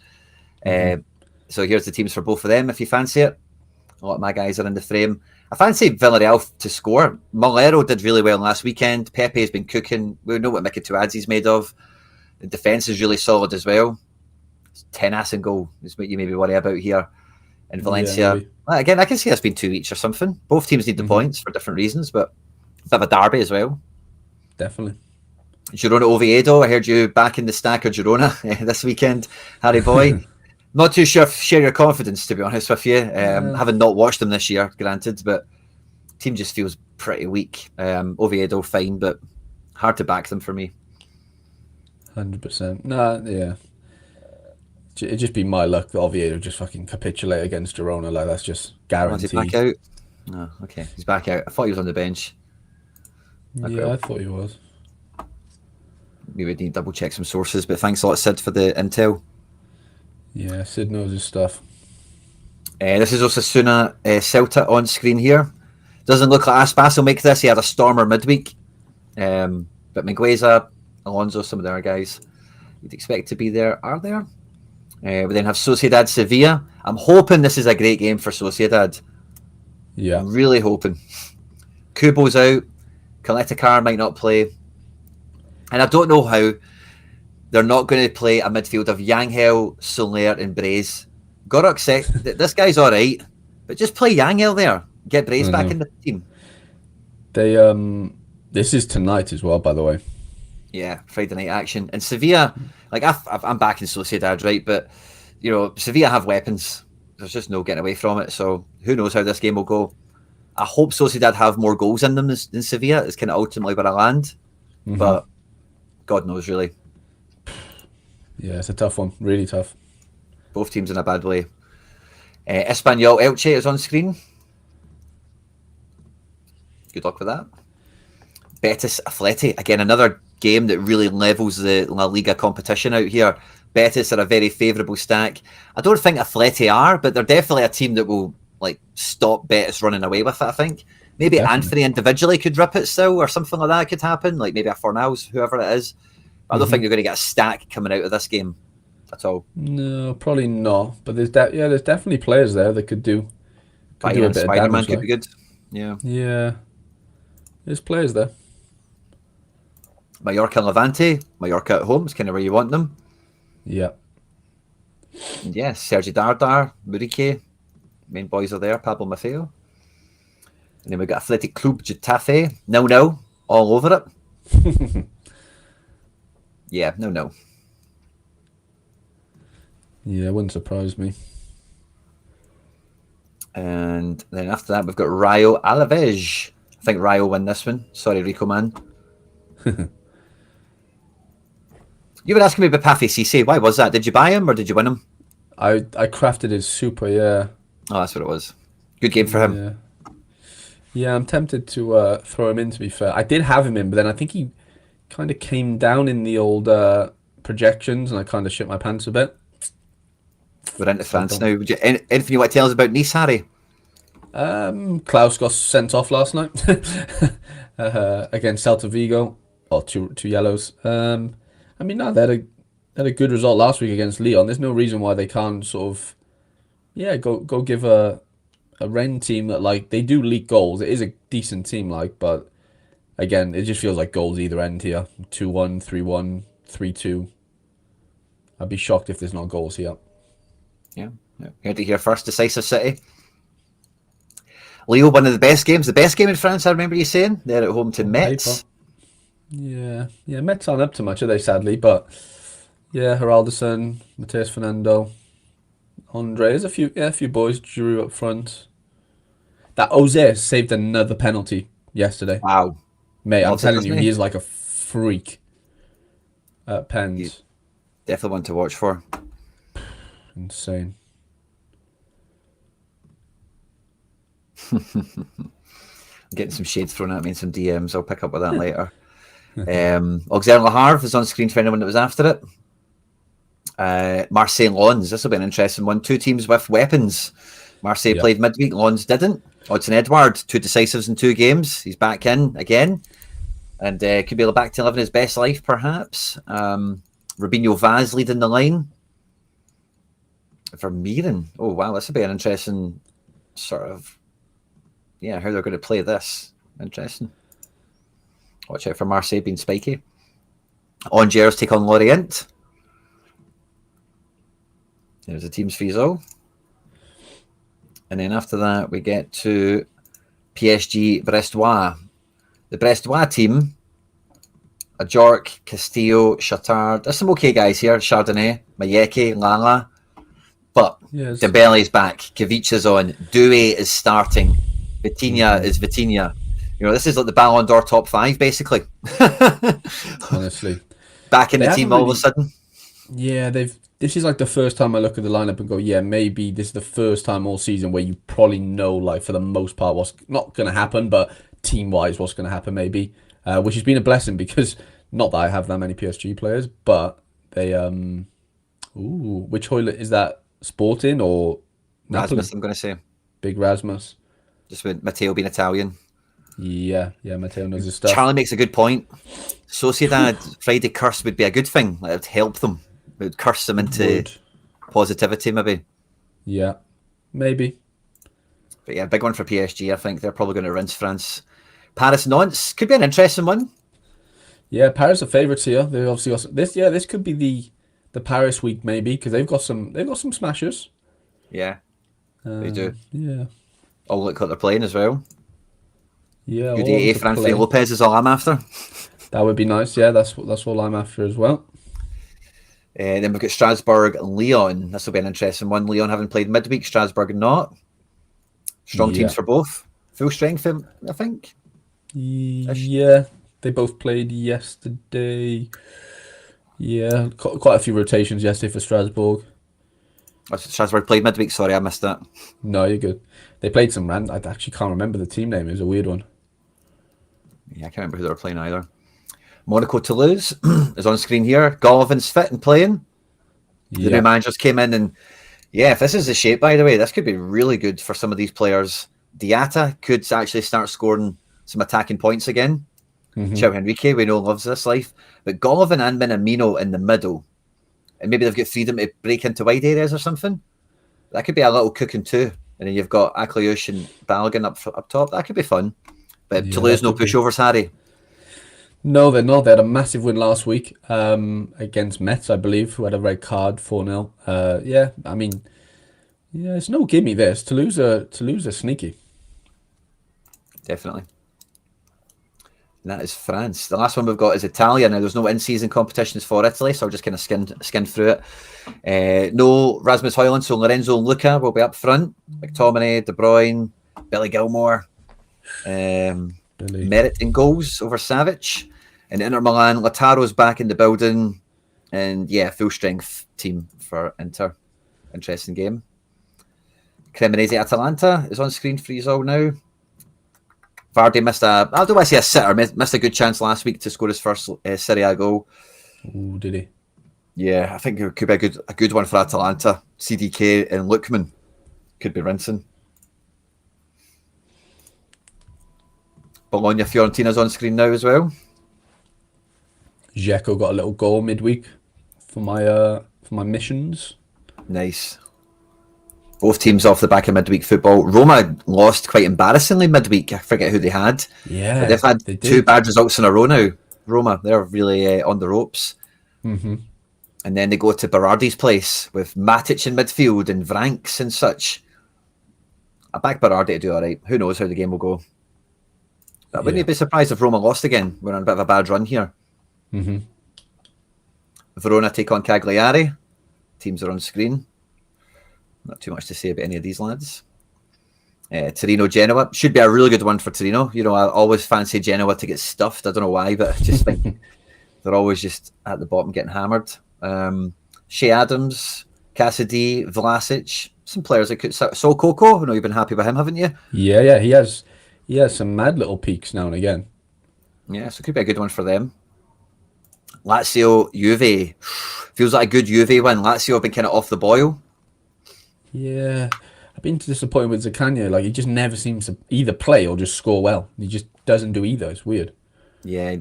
So here's the teams for both of them if you fancy it. A lot of my guys are in the frame. I fancy Villarreal to score. Molero did really well last weekend. Pepe's been cooking. We know what Mickey Tuadze's made of. The defence is really solid as well. 10 ass and goal is what you maybe worry about here. In Valencia, again, I can see this being 2 each or something. Both teams need the points for different reasons, but it's a bit of a derby as well. Definitely. Girona Oviedo, I heard you back in the stack of Girona this weekend, Harry boy. Not too sure if share your confidence, to be honest with you. Having not watched them this year, granted, but team just feels pretty weak. Oviedo, fine, but hard to back them for me. 100%. Nah, yeah. It'd just be my luck that Oviedo just fucking capitulate against Girona. Like, that's just guaranteed. Is he back out? No, okay. He's back out. I thought he was on the bench. Yeah, I thought he was. We would need to double check some sources, but thanks a lot, Sid, for the intel. Yeah, Sid knows his stuff. This is Osasuna Celta on screen here. Doesn't look like Aspas will make this. He had a stormer midweek. But Migueza, Alonso, some of the other guys you'd expect to be there are there. We then have Sociedad Sevilla. I'm hoping this is a great game for Sociedad. Yeah. I'm really hoping. Kubo's out. Kaleta might not play. And I don't know how they're not going to play a midfield of Yangel, Soler, and Braze. Got to accept that this guy's all right, but just play Yangel there. Get Braze back in the team. They this is tonight as well, by the way. Yeah, Friday night action. And Sevilla, like I'm back in Sociedad, right? But you know, Sevilla have weapons. There's just no getting away from it. So who knows how this game will go? I hope Sociedad have more goals in them than Sevilla. It's kind of ultimately where I land, but God knows, really. Yeah, it's a tough one. Really tough. Both teams in a bad way. Espanyol Elche is on screen. Good luck with that. Betis Atleti. Again, another game that really levels the La Liga competition out here. Betis are a very favourable stack. I don't think Atleti are, but they're definitely a team that will like stop Betis running away with it, I think. Maybe definitely. Anthony individually could rip it still, or something like that could happen. Like maybe a Fornals, whoever it is. But I don't think you're going to get a stack coming out of this game at all. No, probably not. But there's there's definitely players there that could do a bit of Spider-Man damage. Could be good. Yeah. There's players there. Mallorca and Levante. Mallorca at home is kind of where you want them. Yeah. And yeah, Sergi Dardar, Murique. Main boys are there. Pablo Maffeo. And then we've got Athletic Club Getafe. 0-0. All over it. Yeah, 0-0. Yeah, it wouldn't surprise me. And then after that, we've got Rayo Alaves. I think Rayo win this one. Sorry, Rico, man. You were asking me about Pathé Cissé. Why was that? Did you buy him or did you win him? I crafted his super, yeah. Oh, that's what it was. Good game for him. Yeah, I'm tempted to throw him in, to be fair. I did have him in, but then I think he kind of came down in the old projections and I kind of shit my pants a bit. We're into France now. Anything you want to tell us about Nice, Harry? Klaus got sent off last night against Celta Vigo. Or two yellows. I mean, no, they had a good result last week against Lyon. There's no reason why they can't sort of, go give a Rennes team that, like, they do leak goals. It is a decent team, like, but again, it just feels like goals either end here. 2-1, 3-1, 3-2. I'd be shocked if there's not goals here. Yeah. Heard it here first. Decisive City. Leo, one of the best games in France, I remember you saying. They're at home to On Metz. paper. Yeah, Mets aren't up to much, are they, sadly? But yeah, Heralderson, Mateus Fernando, Andres, a few boys, Drew up front. That Oze saved another penalty yesterday. Wow. Mate, I'm Loves it, telling you, doesn't he he? is like a freak at He's pens. definitely one to watch for. Insane. Getting some shades thrown at me in some DMs. I'll pick up with that later. Auxerre Le Havre is on screen for anyone that was after it. Marseille Lens. This will be an interesting one. Two teams with weapons. Marseille Yeah. played midweek. Lens didn't. Odson Edward, 2 decisives in 2 games. He's back in again. And could be back to living his best life, perhaps. Rubinho Vaz leading the line. Vermeeren. Oh, wow. This will be an interesting sort of... Yeah, how they're going to play this. Interesting. Watch out for Marseille being spiky. Angers take on Lorient. There's a team's Friso. And then after that, we get to PSG Brestois. The Brestois team, Ajorc, Castillo, Chattard. There's some okay guys here. Chardonnay, Mayeke, Lala. But Yes. Dembele's back. Kavic is on. Doué is starting. Vitinha is Vitinha. You know, this is like the Ballon d'Or top 5, basically. Honestly. Back in They the team haven't all of a really- sudden. Yeah, this is like the first time I look at the lineup and go, yeah, maybe this is the first time all season where you probably know, like, for the most part, what's not going to happen, but team-wise, what's going to happen, maybe. Which has been a blessing because, not that I have that many PSG players, but they, which Hoylet is that? Sporting or Napoli? Rasmus, I'm going to say. Big Rasmus. Just with Matteo being Italian. Yeah, Matteo knows his stuff. Charlie makes a good point. Sociedad Friday curse would be a good thing. Like, it would help them. It would curse them into positivity, maybe. Yeah, maybe. But yeah, big one for PSG. I think they're probably going to rinse France. Paris Nantes could be an interesting one. Yeah, Paris are favourites here. They obviously got this. Yeah, this could be the Paris week maybe because they've got some smashers. Yeah, they do. Yeah, All look like they're playing as well. yeah. Good all of them to Fran play. Lopez is all I'm after. That would be nice. Yeah, that's all I'm after as well. Then we've got Strasbourg and Lyon. This will be an interesting one. Lyon haven't played midweek, Strasbourg not. Strong teams for both. Full strength, I think. Yeah, they both played yesterday. Yeah, quite a few rotations yesterday for Strasbourg. Strasbourg played midweek. Sorry, I missed that. No, you're good. They played some random. I actually can't remember the team name. It was a weird one. Yeah, I can't remember who they were playing either. Monaco Toulouse is on screen here. Golovan's fit and playing. The new managers came in and yeah, if this is the shape, by the way, this could be really good for some of these players. Diatta could actually start scoring some attacking points again. Chao Henrique, we know, loves this life. But Golovin and Minamino in the middle. And maybe they've got freedom to break into wide areas or something. That could be a little cooking too. And then you've got Akliush and Balogun up top. That could be fun. But Toulouse, no pushovers, Harry. No, they're not. They had a massive win last week against Metz, I believe, who had a red card, 4-0. Yeah, I mean, yeah, it's no gimme this. Toulouse are sneaky. Definitely. And that is France. The last one we've got is Italia. Now, there's no in-season competitions for Italy, so I'll just kind of skin through it. No Rasmus Højlund, so Lorenzo and Luca will be up front. McTominay, De Bruyne, Billy Gilmore. Merit in goals over Savic. And Inter Milan, Lautaro's back in the building. And yeah, full strength team for Inter. Interesting game. Cremonese Atalanta is on screen for you all now. Vardy missed I don't want to say a sitter, missed a good chance last week to score his first Serie A goal. Ooh, did he? Yeah, I think it could be a good one for Atalanta. CDK and Lookman could be rinsing. Bologna Fiorentina's on screen now as well. Dzeko got a little goal midweek for my missions. Nice. Both teams off the back of midweek football. Roma lost quite embarrassingly midweek. I forget who they had. Yeah, but they've had two bad results in a row now. Roma, they're really on the ropes. And then they go to Berardi's place with Matic in midfield and Vranks and such. I back Berardi to do all right. Who knows how the game will go? But I Yeah. wouldn't be surprised if Roma lost again. We're on a bit of a bad run here. Mm-hmm. Verona take on Cagliari. Teams are on screen. Not too much to say about any of these lads. Torino Genoa should be a really good one for Torino. You know, I always fancy Genoa to get stuffed. I don't know why, but I just think they're always just at the bottom getting hammered. Shea Adams, Cassidy, Vlasic, some players that could. Sol Coco, I know you've been happy with him, haven't you? Yeah, he has some mad little peaks now and again. Yeah, so it could be a good one for them. Lazio, Juve. Feels like a good Juve win. Lazio have been kind of off the boil. Yeah, I've been disappointed with Zakanya. Like he just never seems to either play or just score well. He just doesn't do either. It's weird. Yeah,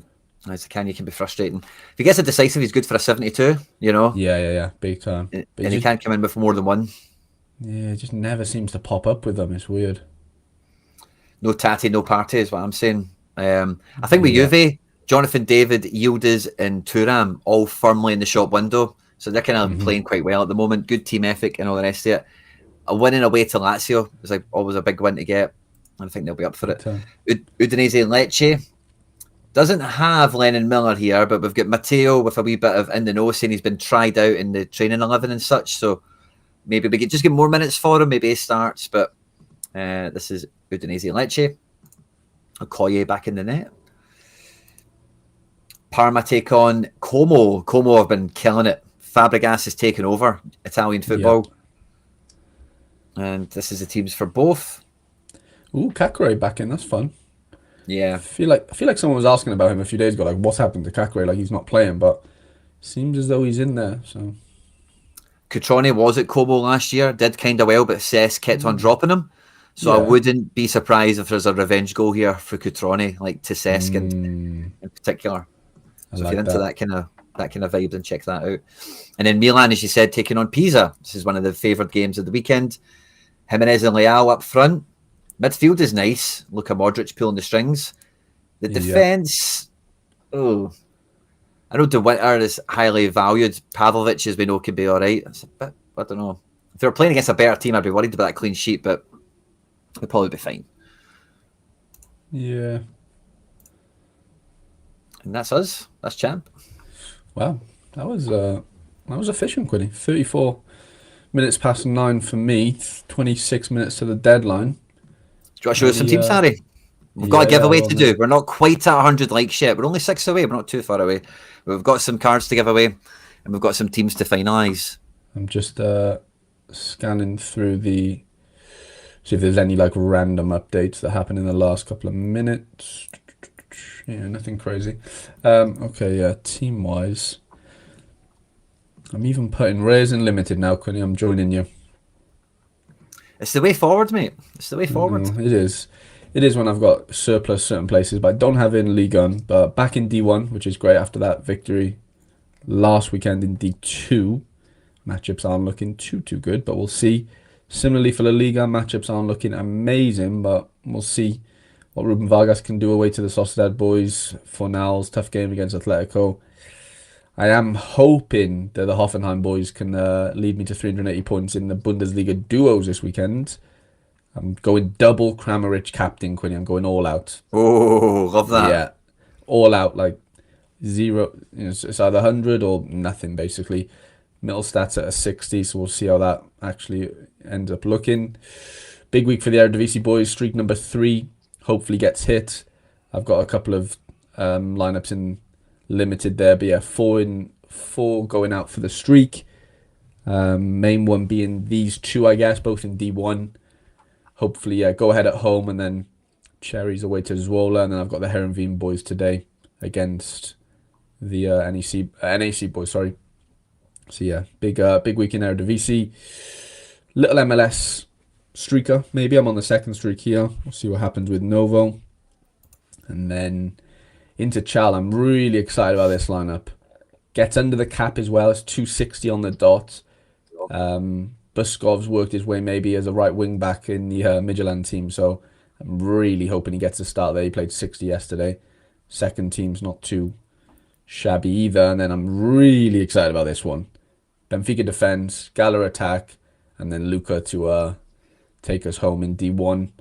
as a can be frustrating. If he gets a decisive, he's good for a 72, you know, Yeah, big time. But and he can't come in with more than one. yeah, it just never seems to pop up with them. It's weird. No Tati, no party is what I'm saying. I think with Yeah. Juve, Jonathan David, Yildiz, and Turam all firmly in the shop window. So they're kind of playing quite well at the moment. Good team ethic and all the rest of it. A winning away to Lazio is like always a big win to get. And I think they'll be up for it. Udinese Lecce doesn't have Lennon Miller here, but we've got Matteo with a wee bit of in the know saying he's been tried out in the training 11 and such. So maybe we could just get more minutes for him. Maybe he starts. But this is Udinese Lecce. Okoye back in the net. Parma take on Como. Como have been killing it. Fabregas has taken over Italian football. Yep. And this is the teams for both. Ooh, Kakure back in. That's fun. Yeah. I feel like someone was asking about him a few days ago, like what's happened to Kakure? Like he's not playing, but seems as though he's in there. So Cutrone was at Como last year, did kind of well, but Cesc kept on dropping him. So I wouldn't be surprised if there's a revenge goal here for Cutrone, like to Cesc in particular. So if you're into that kind of vibe, then check that out. And then Milan, as you said, taking on Pisa. This is one of the favoured games of the weekend. Jimenez and Leao up front. Midfield is nice. Luka Modric pulling the strings. The defence, I know De Winter is highly valued. Pavlovic, as we know, can be all right. It's a bit, I don't know. If they were playing against a better team, I'd be worried about that clean sheet, but they'll probably be fine. Yeah. And that's us. That's champ. Wow, that was efficient, Quinny. 34 minutes past 9 for me. 26 minutes to the deadline. Do you want to show us some teams, Harry? We've got a giveaway to do. We're not quite at 100 likes yet. We're only 6 away. We're not too far away. We've got some cards to give away, and we've got some teams to finalise. I'm just scanning through see if there's any like random updates that happened in the last couple of minutes. Yeah, nothing crazy. Okay, yeah, team-wise. I'm even putting Rares in limited now, Quinny. I'm joining you. It's the way forward, mate. It's the way forward. It is. It is when I've got surplus certain places, but I don't have it in Ligue 1. But back in D1, which is great after that victory last weekend in D2. Matchups aren't looking too good, but we'll see. Similarly for La Liga, matchups aren't looking amazing, but we'll see what Ruben Vargas can do away to the Sociedad boys. Fornals, tough game against Atletico. I am hoping that the Hoffenheim boys can lead me to 380 points in the Bundesliga duos this weekend. I'm going double Kramaric captain, Quinny. I'm going all out. Oh, love that. Yeah, all out, like zero. You know, it's either 100 or nothing, basically. Middle stats at a 60, so we'll see how that actually ends up looking. Big week for the Eredivisie boys. Streak number 3 hopefully gets hit. I've got a couple of lineups in limited there, but yeah, 4 going out for the streak. Main one being these two, I guess, both in D1. Hopefully, yeah, go ahead at home and then cherries away to Zwolle, and then I've got the Herenveen boys today against the NAC boys. Sorry. So yeah, big week in Eredivisie. Little MLS streaker. Maybe I'm on the second streak here. We'll see what happens with Novo. And then into Chal. I'm really excited about this lineup. Gets under the cap as well. It's 260 on the dot. Buskov's worked his way maybe as a right wing back in the Midtjylland team. So I'm really hoping he gets a start there. He played 60 yesterday. Second team's not too shabby either. And then I'm really excited about this one. Benfica defense, Gala attack, and then Luka to take us home in D1.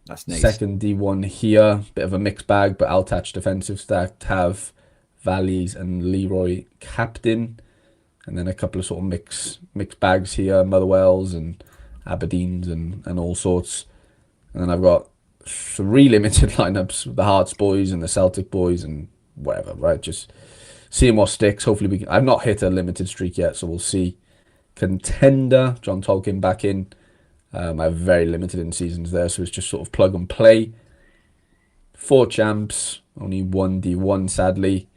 That's nice. Second D1 here, bit of a mixed bag, but Altach defensive stack, have Valleys and Leroy captain, and then a couple of sort of mixed bags here, Motherwells and Aberdeens and all sorts. And then I've got 3 limited lineups, the Hearts boys and the Celtic boys and whatever, right? Just seeing what sticks. Hopefully we can. I've not hit a limited streak yet, so we'll see. Contender, John Tolkien back in. I'm very limited in seasons there, so it's just sort of plug and play. 4 champs, only 1 D1 sadly.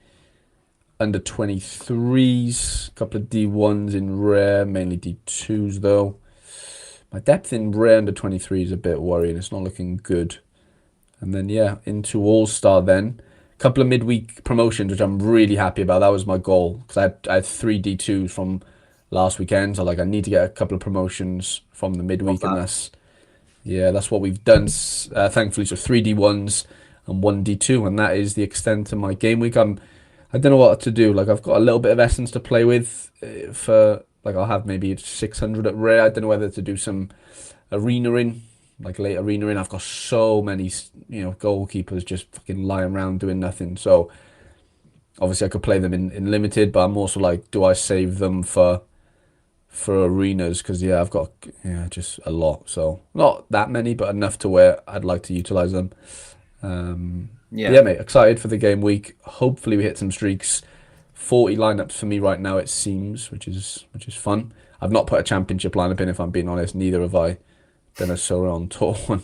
Under 23s, a couple of D1s in rare, mainly D2s though. My depth in rare under 23 is a bit worrying. It's not looking good. And then yeah, into All-Star then. A couple of midweek promotions, which I'm really happy about. That was my goal because I had 3 D2s from last weekend. So like I need to get a couple of promotions from the midweek, and that's what we've done. Thankfully, so 3 D1s and 1 D2, and that is the extent of my game week. I don't know what to do. Like I've got a little bit of essence to play with for like I'll have maybe 600 at rare. I don't know whether to do some arena in, like late arena in. I've got so many, goalkeepers just fucking lying around doing nothing. So obviously I could play them in limited, but I'm also like, do I save them for arenas? Because I've got just a lot. So not that many, but enough to where I'd like to utilize them. Yeah, mate, excited for the game week. Hopefully we hit some streaks. 40 lineups for me right now, it seems, which is fun. I've not put a championship lineup in, if I'm being honest. Neither have I done a Sorare on tour one.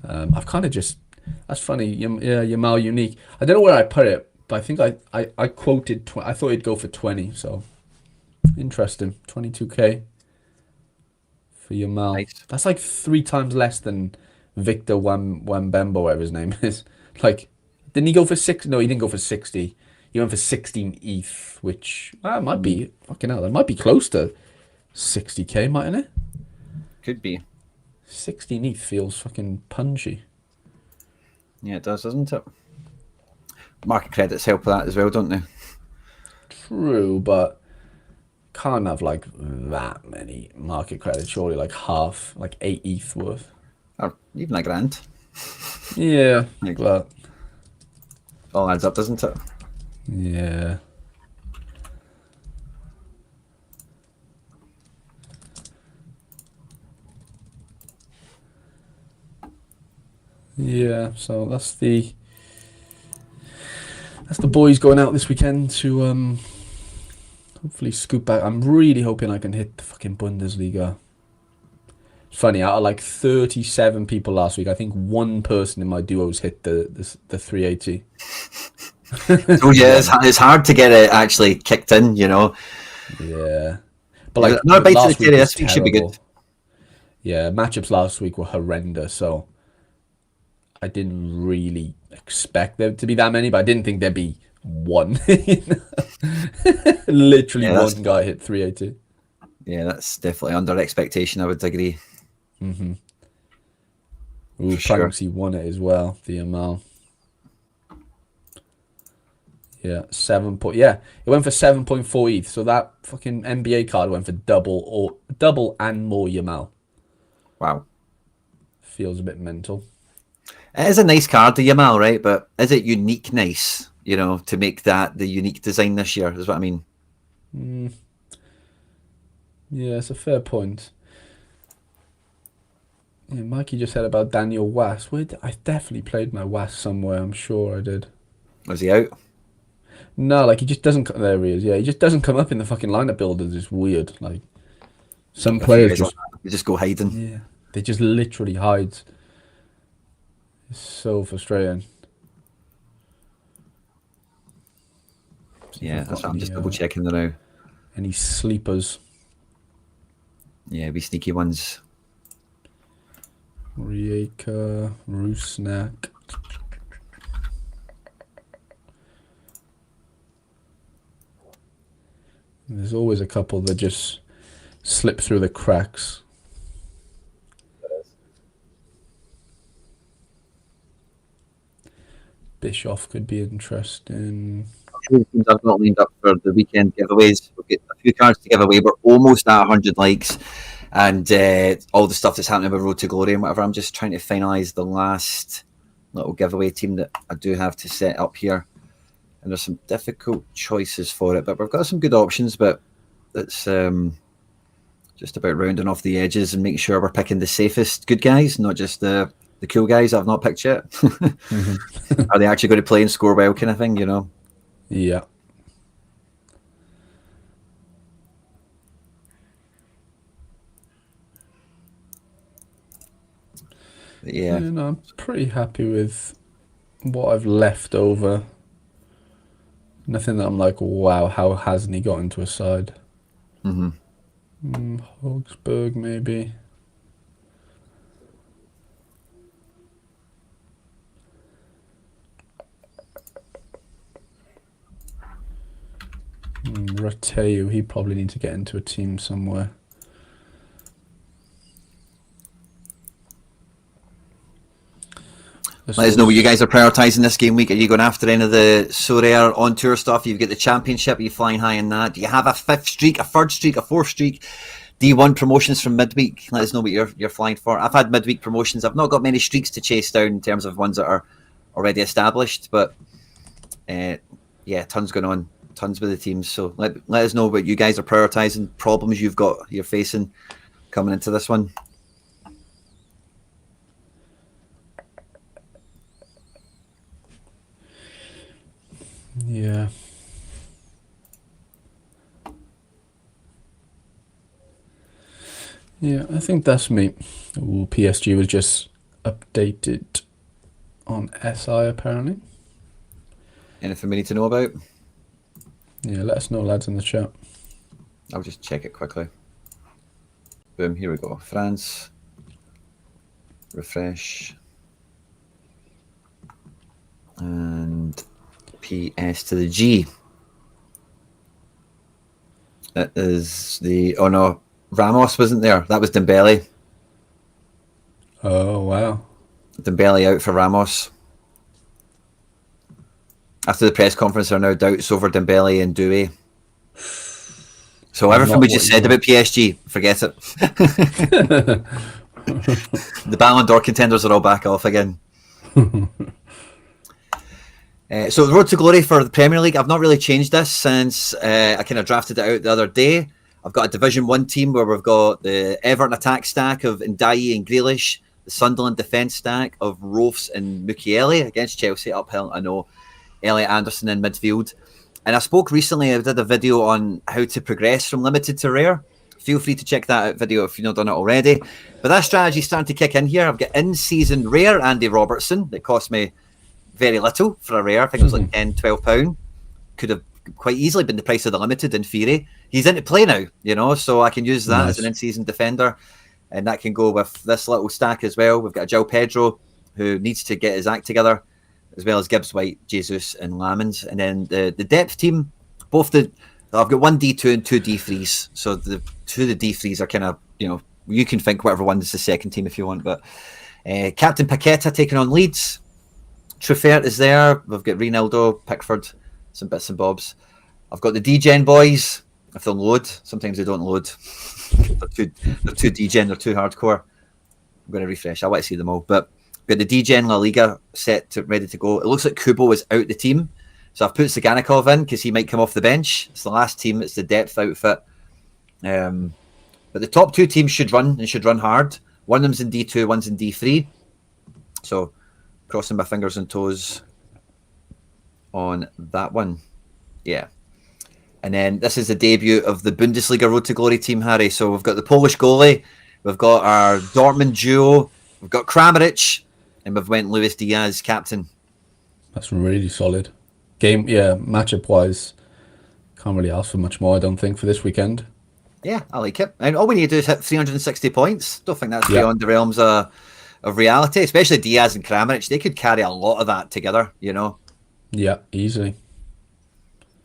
I've kind of just, that's funny. Yamal unique. I don't know where I put it, but I think I quoted. I thought he'd go for 20. So interesting. 22k for Yamal. Nice. That's like 3 times less than Victor Wembemba, whatever his name is. Like, didn't he go for 6? No, he didn't go for 60. He went for 16 ETH, which might be fucking hell. That might be close to 60k, mightn't it? Could be. 16 ETH feels fucking punchy. Yeah, it does, doesn't it? Market credits help with that as well, don't they? True, but can't have like that many market credits. Surely like half, like 8 ETH worth. Or even a grand. Yeah, but all adds up, doesn't it? Yeah. Yeah, so that's the boys going out this weekend to hopefully scoop back. I'm really hoping I can hit the fucking Bundesliga. It's funny, out of like 37 people last week, I think 1 person in my duos hit the 380. So it's hard to get it actually kicked in, Yeah, but like not a last week this week should be good. Yeah, matchups last week were horrendous, so I didn't really expect there to be that many, but I didn't think there'd be 1. Literally 1 guy hit 380. Yeah, that's definitely under expectation, I would agree. Mm-hmm. Ooh, Primacy won it as well, the Yamal. Yeah, it went for 7.4 ETH. So that fucking NBA card went for double and more Yamal. Wow, feels a bit mental. It is a nice card, the Yamal, right? But is it unique nice? To make that the unique design this year is what I mean. Yeah, it's a fair point. Yeah, Mikey just said about Daniel Wass. I definitely played my Wass somewhere. I'm sure I did. Was he out? No, like he just doesn't. There he is. Yeah, he just doesn't come up in the fucking lineup builders. It's weird. Like some players just go hiding. Yeah, they just literally hide. It's so frustrating. Yeah, that's what I'm just double checking there now. Any sleepers? Yeah, be sneaky ones. Rieka, Rusnak. There's always a couple that just slip through the cracks. Bischoff could be interesting. I've not lined up for the weekend giveaways. We've got a few cards to give away. We're almost at 100 likes. and all the stuff that's happening with Road to Glory and whatever. I'm just trying to finalise the last little giveaway team that I do have to set up here. And there's some difficult choices for it, but we've got some good options, but it's just about rounding off the edges and making sure we're picking the safest good guys, not just the cool guys I've not picked yet. Are they actually going to play and score well kind of thing, you know? Yeah. Yeah. No, I'm pretty happy with what I've left over. Nothing that I'm like, wow, how hasn't he got into a side? Hogsburg, maybe. Rateu, he probably needs to get into a team somewhere. Let us know what you guys are prioritising this game week. Are you going after any of the Sorare on tour stuff? You've got the championship. Are you flying high in that? Do you have a fifth streak, a third streak, a fourth streak? D1 promotions from midweek. Let us know what you're flying for. I've had midweek promotions. I've not got many streaks to chase down in terms of ones that are already established, but yeah, tons going on, tons with the teams. So let us know what you guys are prioritising, problems you're facing coming into this one. Yeah. Yeah, I think that's me. Ooh, PSG was just updated on SI apparently. Anything we need to know about? Yeah, let us know, lads, in the chat. I'll just check it quickly. Boom, here we go. France. Refresh. And PS to the G. That is the... Oh, no. Ramos wasn't there. That was Dembele. Oh, wow. Dembele out for Ramos. After the press conference, there are now doubts over Dembele and Doué. So everything we just said about PSG, forget it. The Ballon d'Or contenders are all back off again. So the Road to Glory for the Premier League, I've not really changed this since I kind of drafted it out the other day. I've got a Division 1 team where we've got the Everton attack stack of Ndiaye and Grealish, the Sunderland defence stack of Rofs and Mukiele against Chelsea, uphill, I know, Elliot Anderson in midfield. And I spoke recently, I did a video on how to progress from limited to rare. Feel free to check that out video if you've not done it already. But that strategy's starting to kick in here. I've got in-season rare Andy Robertson that cost me very little for a rare. I think it was like £10, £12. Could have quite easily been the price of the limited in theory. He's into play now, you know, so I can use that as an in-season defender. And that can go with this little stack as well. We've got João Pedro, who needs to get his act together, as well as Gibbs White, Jesus, and Lamans. And then the depth team, I've got one D2 and two D3s. So the two of the D3s are kind of, you know, you can think whatever one is the second team if you want. But Captain Paqueta taking on Leeds. Truffert is there. We've got Ronaldo, Pickford, some bits and bobs. I've got the D-Gen boys. If they'll load, sometimes they don't load. they're too D-Gen, they're too hardcore. I'm going to refresh. I want to see them all. But we've got the D-Gen La Liga ready to go. It looks like Kubo is out the team. So I've put Saganikov in because he might come off the bench. It's the last team. It's the depth outfit. But the top two teams should run hard. One of them's in D2, one's in D3. So crossing my fingers and toes on that one. Yeah. And then this is the debut of the Bundesliga Road to Glory team, Harry. So we've got the Polish goalie, we've got our Dortmund duo, we've got Kramaric, and we've went Luis Diaz captain. That's really solid. Game, yeah, matchup wise, can't really ask for much more, I don't think, for this weekend. Yeah, I like it. And all we need to do is hit 360 points. Don't think that's beyond the realms of reality, especially Diaz and Kramaric. They could carry a lot of that together, you know? Yeah, easily.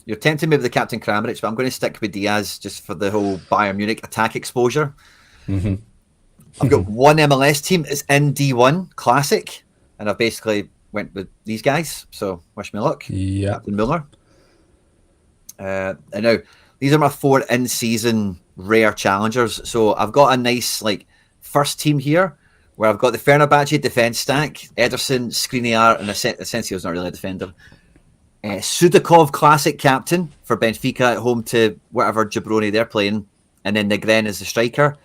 You're tempting me with the Captain Kramaric, but I'm going to stick with Diaz just for the whole Bayern Munich attack exposure. I've got one MLS team. It's in D1 Classic, and I've basically went with these guys. So wish me luck. Yeah. Captain Muller. And now these are my 4 in-season rare challengers. So I've got a nice like first team here where I've got the Fenerbahce defence stack, Ederson, Skriniar, and Asensio's not really a defender. Sudakov classic captain for Benfica at home to whatever jabroni they're playing, and then Negren is the striker.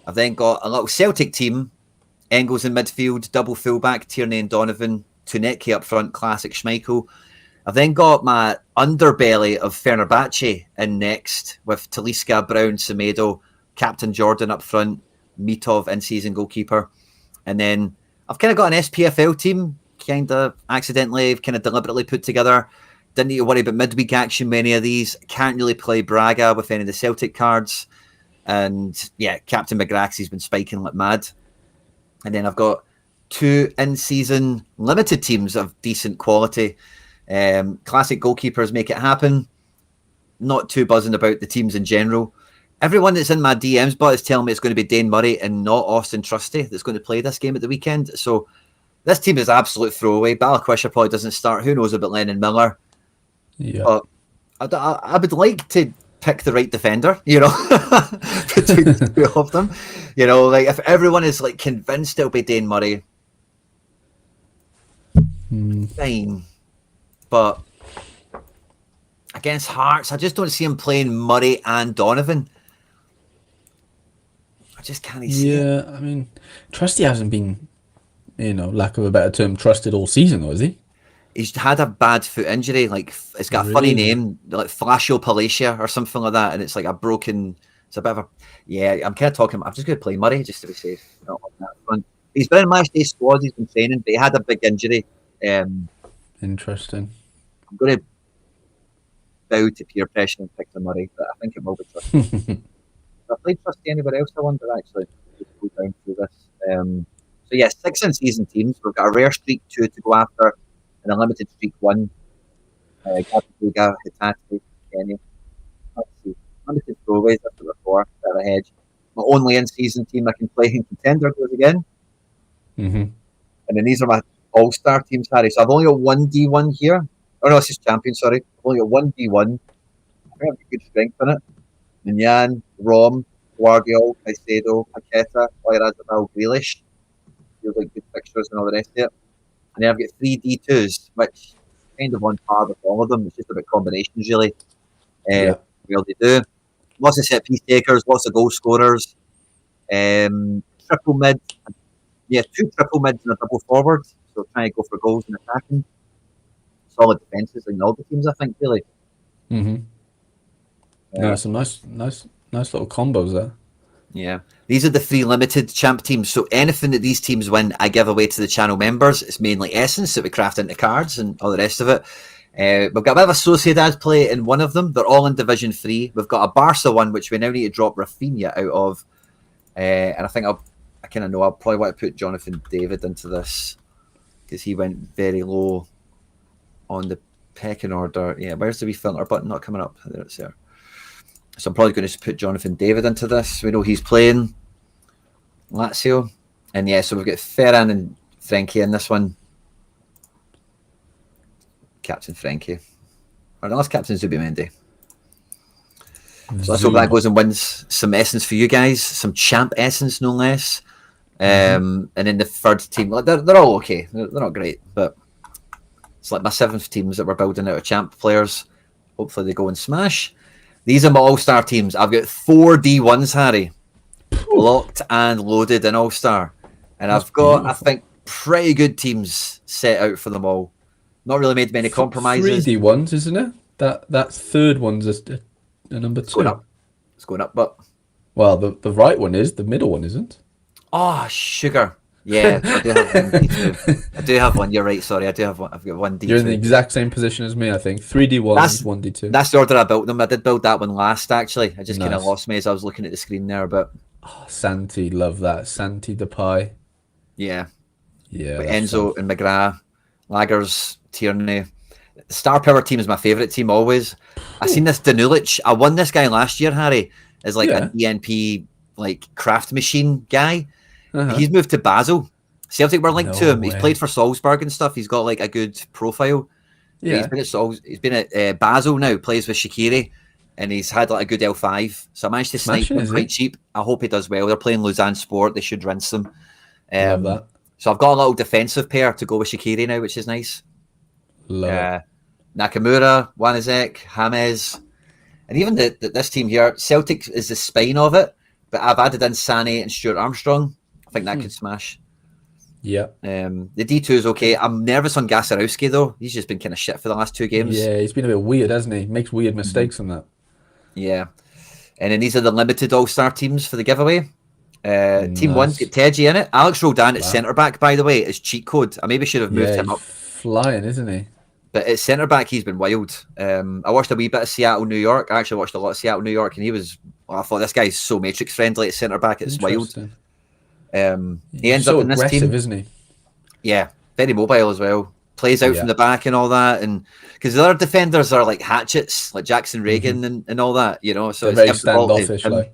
I've then got a little Celtic team, Engels in midfield, double fullback, Tierney and Donovan, Tunecki up front, classic Schmeichel. I've then got my underbelly of Fenerbahce in next with Talisca, Brown, Semedo, Captain Jordan up front, Mitov in-season goalkeeper. And then I've kind of got an SPFL team, kind of accidentally, kind of deliberately put together. Didn't need to worry about midweek action, many of these. Can't really play Braga with any of the Celtic cards. And yeah, Captain McGraxy's been spiking like mad. And then I've got 2 in-season limited teams of decent quality. Classic goalkeepers make it happen. Not too buzzing about the teams in general. Everyone that's in my DMs but is telling me it's going to be Dane Murray and not Austin Trusty that's going to play this game at the weekend. So this team is absolute throwaway. Balakwisha probably doesn't start. Who knows about Lennon Miller? Yeah. But I would like to pick the right defender, you know, between the two of them. You know, like if everyone is like convinced it'll be Dane Murray, fine. But against Hearts, I just don't see him playing Murray and Donovan. I just can't see it. Yeah, I mean, Trusty hasn't been, lack of a better term, trusted all season, though, has he? He's had a bad foot injury. Like it's got a funny name, like Flashopalacia or something like that, and it's like a broken. It's a bit of a. Yeah, I'm kind of talking. I'm just going to play Murray just to be safe. Not on that front. He's been in match day squad. He's been training, but he had a big injury. Interesting. I'm going to bow to peer pressure and pick the Murray, but I think it will be Trusty. Have I played Trusty anywhere else? I wonder actually. Just go down through this. So yeah, 6 in-season teams. We've got a rare streak 2 to go after, and a limited streak 1. Gabriga, Hitachi, Kenny. Let's see. Limited throwaways, that's what we're for. Bit of a hedge. My only in-season team I can play in Contender goes again. Mm-hmm. And then these are my all-star teams, Harry. So I've only got 1 D1 here. Oh no, it's just champion, sorry. I've only got 1 D1. I think I've got good strength in it. Minyan, Rom, Guardiol, Caicedo, Paqueta, Oyarzabal, Grealish. Feels like good fixtures and all the rest of it. And then I've got 3 D2s, which kind of on par with all of them. It's just about combinations, really. Well, they do. Lots of set piece takers, lots of goal scorers. Triple mid. Yeah, 2 triple mids and a double forward. So trying to go for goals and attacking. Solid defences in all the teams, I think, really. Mm-hmm. No, some nice little combos there. Yeah. These are the 3 limited champ teams. So anything that these teams win, I give away to the channel members. It's mainly essence that we craft into cards and all the rest of it. We've got a bit of a Sociedad play in one of them. They're all in Division 3. We've got a Barca one, which we now need to drop Rafinha out of. And I think I'll probably want to put Jonathan David into this because he went very low on the pecking order. Yeah, where's the wee filter button not coming up? There it's there. So I'm probably going to put Jonathan David into this. We know he's playing Lazio. And yeah, so we've got Ferran and Frankie in this one. Captain Frankie. Or unless Captain Zubimendi. So let's hope that goes and wins some essence for you guys. Some champ essence, no less. And then the third team, they're all okay. They're not great, but it's like my 7th teams that we're building out of champ players. Hopefully they go and smash. These are my all-star teams. I've got 4 D1s, Harry. Locked and loaded in all-star. And I've got, beautiful. I think, pretty good teams set out for them all. Not really made many compromises. 3 D1s, isn't it? That third one's a number 2. It's going up, but... Well, the right one is, the middle one isn't. Oh, sugar. Yeah, I do have 1 D2. I do have one. You're right. Sorry, I do have one. I've got 1 D2. You're in the exact same position as me, I think. 3 D1s, 1 D2. That's the order I built them. I did build that one last, actually. I just kind of lost me as I was looking at the screen there, but... Oh, Santi, love that. Santi Depay. Yeah. Yeah. But Enzo and McGrath, Laggers, Tierney. Star Power team is my favourite team always. I seen this Danulic. I won this guy last year, Harry, as like a DNP like craft machine guy. He's moved to Basel. Celtic were linked to him. He's played for Salzburg and stuff. He's got like a good profile. Yeah. He's been at Basel now, plays with Shaqiri. and he's had like a good L5. So I managed to snipe Smashing, him is quite he? cheap. I hope he does well. They're playing Lausanne Sport. They should rinse them. Love that. So I've got a little defensive pair to go with Shaqiri now, which is nice. Love it. Nakamura, Wanizek, James, and even this team here, Celtic is the spine of it, but I've added in Sané and Stuart Armstrong. I think that could smash. Yeah. The D2 is okay. I'm nervous on Gasarowski though. He's just been kind of shit for the last 2 games. Yeah, he's been a bit weird, hasn't he? Makes weird mistakes on that. Yeah. And then these are the limited All-Star teams for the giveaway. Team 1, Nice. Teji in it. Alex Roldan at Wow. centre-back, by the way, is cheat code. I maybe should have moved Yeah, him he's up. flying, isn't he? But at centre-back, he's been wild. I watched a wee bit of Seattle, New York. I actually watched a lot of Seattle, New York, and I thought this guy's so Matrix-friendly at centre-back. It's wild. Interesting. He ends so up in this aggressive, team. isn't he? Yeah, very mobile as well. Plays out from the back and all that. And because the other defenders are like hatchets, like Jackson Reagan and all that, you know. So They're it's very standoffish, like.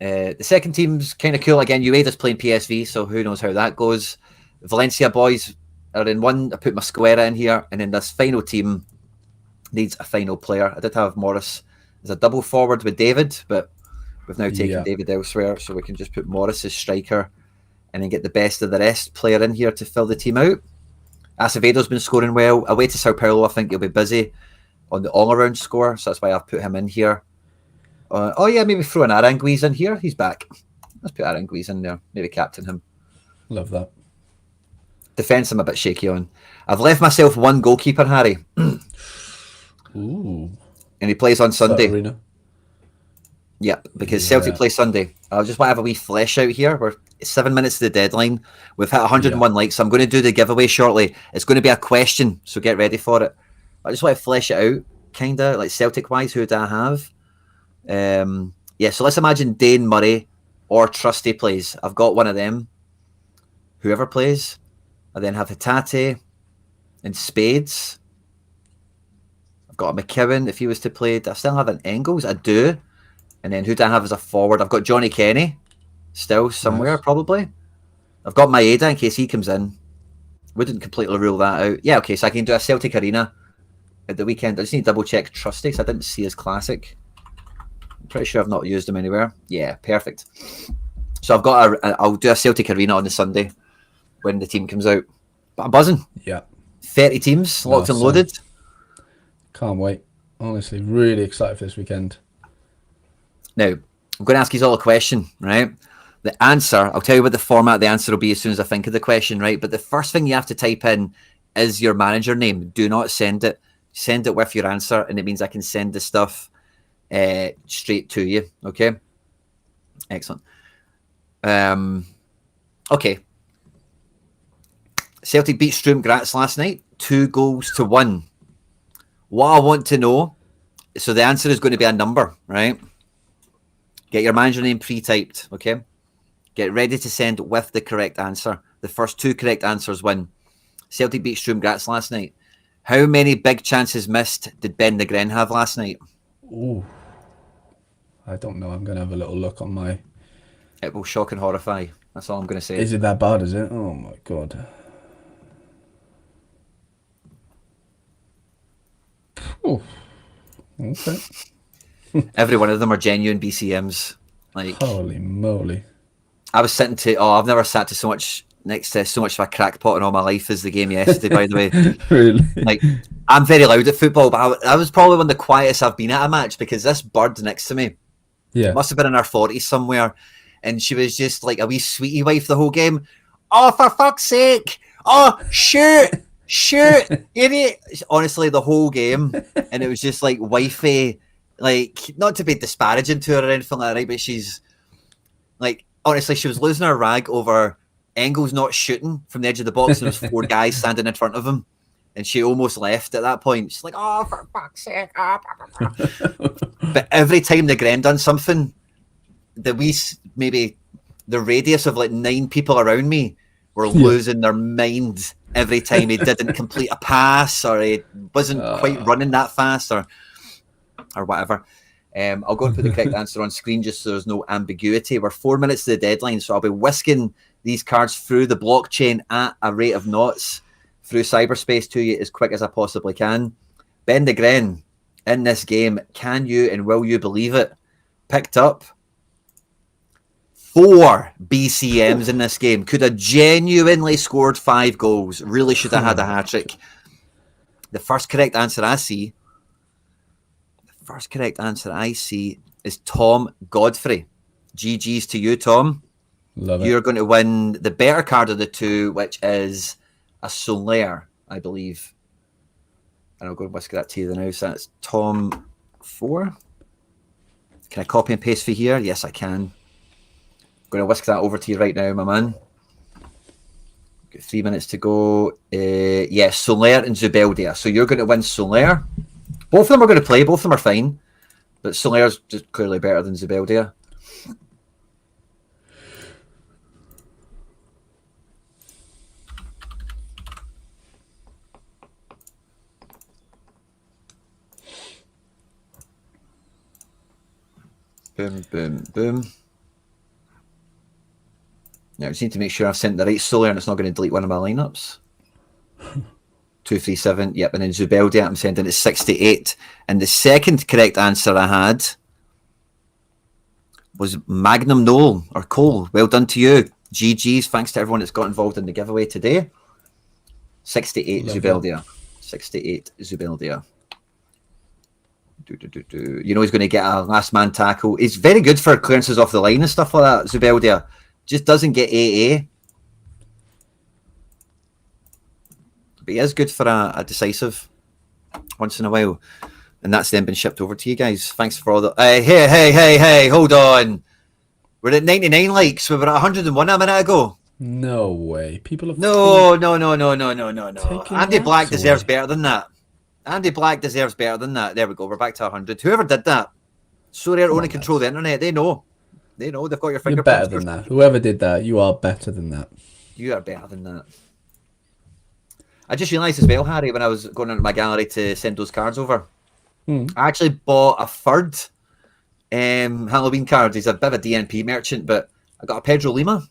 The second team's kind of cool. Again, Ueda's playing PSV, so who knows how that goes. Valencia boys are in one. I put Masquera in here. And then this final team needs a final player. I did have Morris as a double forward with David, but we've now taken David elsewhere. So we can just put Morris as striker and then get the best of the rest player in here to fill the team out. Acevedo's been scoring well. Away to Sao Paulo, I think he'll be busy on the all-around score, so that's why I've put him in here. Maybe throw an Aranguiz in here. He's back. Let's put Aranguiz in there. Maybe captain him. Love that. Defence I'm a bit shaky on. I've left myself one goalkeeper, Harry. Ooh. And he plays on Sunday. Arena. Yep, because Celtic play Sunday. I'll just want to have a wee flesh out here. We're 7 minutes to the deadline. We've hit 101 likes, so I'm going to do the giveaway shortly. It's going to be a question, so get ready for it. I just want to flesh it out, kind of, like Celtic-wise, who do I have? So let's imagine Dane Murray or Trusty plays. I've got one of them. Whoever plays. I then have Hatate and Spades. I've got a McKeown if he was to play. Do I still have an Engels? I do. And then who do I have as a forward? I've got Johnny Kenny still somewhere, probably. I've got Maeda in case he comes in. Wouldn't completely rule that out. Yeah, okay, so I can do a Celtic Arena at the weekend. I just need to double check Trusty because I didn't see his classic. I'm pretty sure I've not used him anywhere. Yeah, perfect. So I'll do a Celtic Arena on the Sunday when the team comes out. But I'm buzzing. Yeah. 30 teams, locked and loaded. Can't wait. Honestly, really excited for this weekend. Now, I'm going to ask you all a question, right? The answer, I'll tell you what the format of the answer will be as soon as I think of the question, right? But the first thing you have to type in is your manager name. Do not send it. Send it with your answer, and it means I can send the stuff straight to you, okay? Excellent. Okay. Celtic beat Sturm Graz last night, 2-1. What I want to know, so the answer is going to be a number, right? Get your manager name pre-typed, okay? Get ready to send with the correct answer. The first 2 correct answers win. Celtic beat Sturm Graz last night. How many big chances missed did Ben Negren have last night? Ooh. I don't know. I'm going to have a little look on my... It will shock and horrify. That's all I'm going to say. Is it that bad, is it? Oh, my God. Oh. Okay. Every one of them are genuine BCMs. Like, holy moly. I was sitting to... I've never sat to so much next to so much of a crackpot in all my life as the game yesterday, by the way. Really? Like, I'm very loud at football, but I was probably one of the quietest I've been at a match because this bird next to me must have been in her 40s somewhere, and she was just like a wee sweetie wife the whole game. Oh, for fuck's sake! Oh, shoot! Idiot! Honestly, the whole game, and it was just like wifey, like, not to be disparaging to her or anything like that, right? But she's like, honestly, she was losing her rag over Engels not shooting from the edge of the box, and there was 4 guys standing in front of him, and she almost left at that point. She's like, oh, for fuck's sake. But every time the Gren done something, maybe the radius of like 9 people around me were losing their mind every time he didn't complete a pass, or he wasn't quite running that fast, or whatever. I'll go and put the correct answer on screen just so there's no ambiguity. We're 4 minutes to the deadline, so I'll be whisking these cards through the blockchain at a rate of knots through cyberspace to you as quick as I possibly can. Ben de Gren in this game, can you and will you believe it, picked up 4 BCMs in this game. Could have genuinely scored 5 goals. Really should have had a hat-trick. The first correct answer I see is Tom Godfrey. GG's to you, Tom. Love it. You're going to win the better card of the two, which is a Sorare, I believe. And I'll go and whisk that to you now. So that's Tom 4. Can I copy and paste for here? Yes, I can. I'm going to whisk that over to you right now, my man. Got 3 minutes to go. Yes, Sorare and Zubeldia. So you're going to win Sorare. Both of them are going to play. Both of them are fine. But Solare's just clearly better than Zubeldia. Boom, boom, boom. Now, I just need to make sure I've sent the right Solare and it's not going to delete one of my lineups. 237, yep, and then Zubeldia, I'm sending it 68. And the second correct answer I had was Magnum Noel, or Cole. Well done to you. GG's, thanks to everyone that's got involved in the giveaway today. 68 Zubeldia. 68 Zubeldia. You know he's going to get a last man tackle. He's very good for clearances off the line and stuff like that, Zubeldia. Just doesn't get AA. But he is good for a decisive once in a while. And that's then been shipped over to you guys. Thanks for all the... Hey, hold on. We're at 99 likes. We were at 101 a minute ago. No way. People have... No. Andy Black deserves better than that. Andy Black deserves better than that. There we go. We're back to 100. Whoever did that, Sorare only control the internet. They know. They've got your fingerprints. You're better than that. Whoever did that, you are better than that. You are better than that. I just realised as well, Harry, when I was going into my gallery to send those cards over, I actually bought a third Halloween card. He's a bit of a DNP merchant, but I got a Pedro Lima.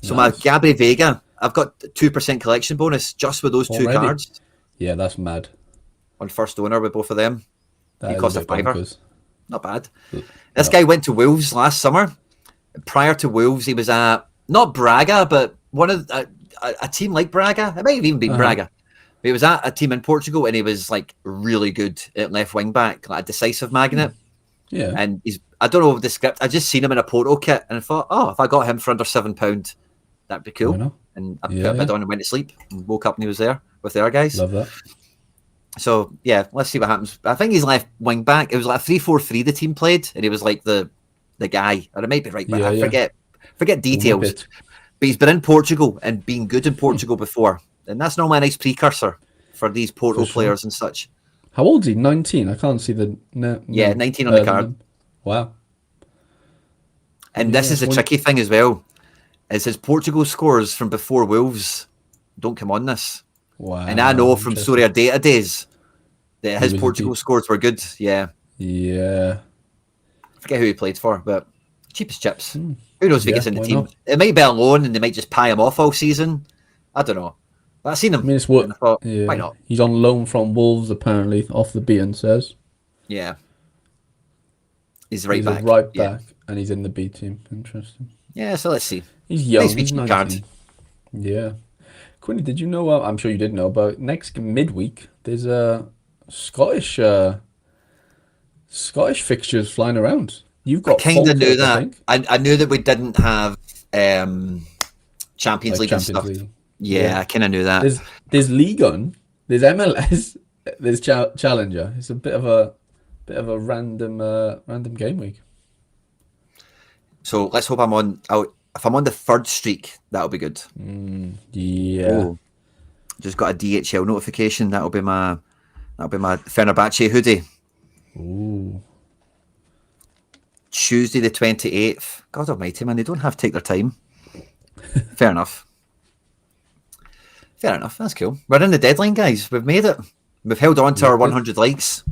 So my Gabby Vega, I've got 2% collection bonus just with those 2 cards. Yeah, that's mad. On first owner with both of them. He cost a $5. Not bad. This guy went to Wolves last summer. Prior to Wolves, he was at, not Braga, but one of a team like Braga. It might have even been Braga. But he was at a team in Portugal and he was like really good at left wing back, like a decisive magnet. Yeah. And I don't know the script. I just seen him in a Porto kit and I thought, oh, if I got him for under £7, that'd be cool. And I put a bid on and went to sleep and woke up and he was there with their guys. Love that. So yeah, let's see what happens. I think he's left wing back. It was like a 3-4-3 the team played, and he was like the guy. Or it might be right, but I forget details. But he's been in Portugal and been good in Portugal before, and that's normally a nice precursor for these Porto players and such. How old is he? 19. I can't see the. 19 on the card. Wow. And this is a tricky thing as well. Is his Portugal scores from before Wolves don't come on this. Wow. And I know from Sorare Data days that his Portugal scores were good. Yeah. Yeah. I forget who he played for, but cheapest chips. Who knows if he gets in the team? Not? It might be a loan and they might just pie him off all season. I don't know. But I've seen him. I mean, it's what, and I thought, why not? He's on loan from Wolves, apparently, off the B, and says. Yeah. He's right back. And he's in the B team. Interesting. Yeah, so let's see. He's young. Nice he's 19. Card. Yeah. Quinny, did you know? I'm sure you did know, but next midweek there's a Scottish fixtures flying around. You've got. I kind of knew that. I knew that we didn't have Champions League and stuff. League. Yeah, I kind of knew that. There's League On, there's MLS, there's Challenger. It's a bit of a random game week. So let's hope I'm on. If I'm on the third streak, that'll be good. Yeah. Oh, just got a DHL notification. That'll be my Fenerbahce hoodie. Ooh. Tuesday the 28th. God almighty, man, they don't have to take their time. Fair enough. That's cool. We're in the deadline, guys. We've made it. We've held on to our 100 likes.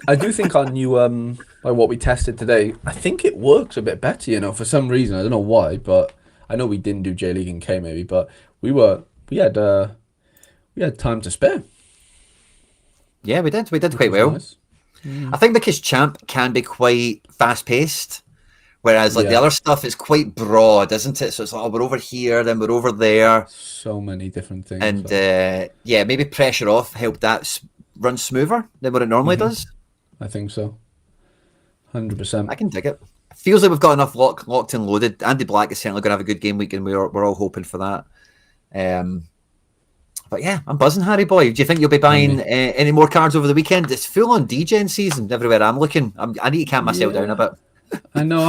I do think our new like what we tested today, I think it works a bit better, for some reason. I don't know why, but I know we didn't do J League and K maybe, but we had time to spare. Yeah, we did. We did which quite was well. nice. I think because Champ can be quite fast paced, whereas like the Yeah, other stuff is quite broad, isn't it? So it's like, oh, we're over here, then we're over there, so many different things. and Like, yeah, maybe pressure off helped that run smoother than what it normally does. I think so, I 100%. can dig it. Feels like we've got enough locked and loaded. Andy Black is certainly going to have a good game week, and we're all hoping for that. But yeah, I'm buzzing, Harry boy. Do you think you'll be And buying me. any more cards over the weekend? It's full on DGen season everywhere I'm looking. I need to calm myself down a Yeah, bit. I know.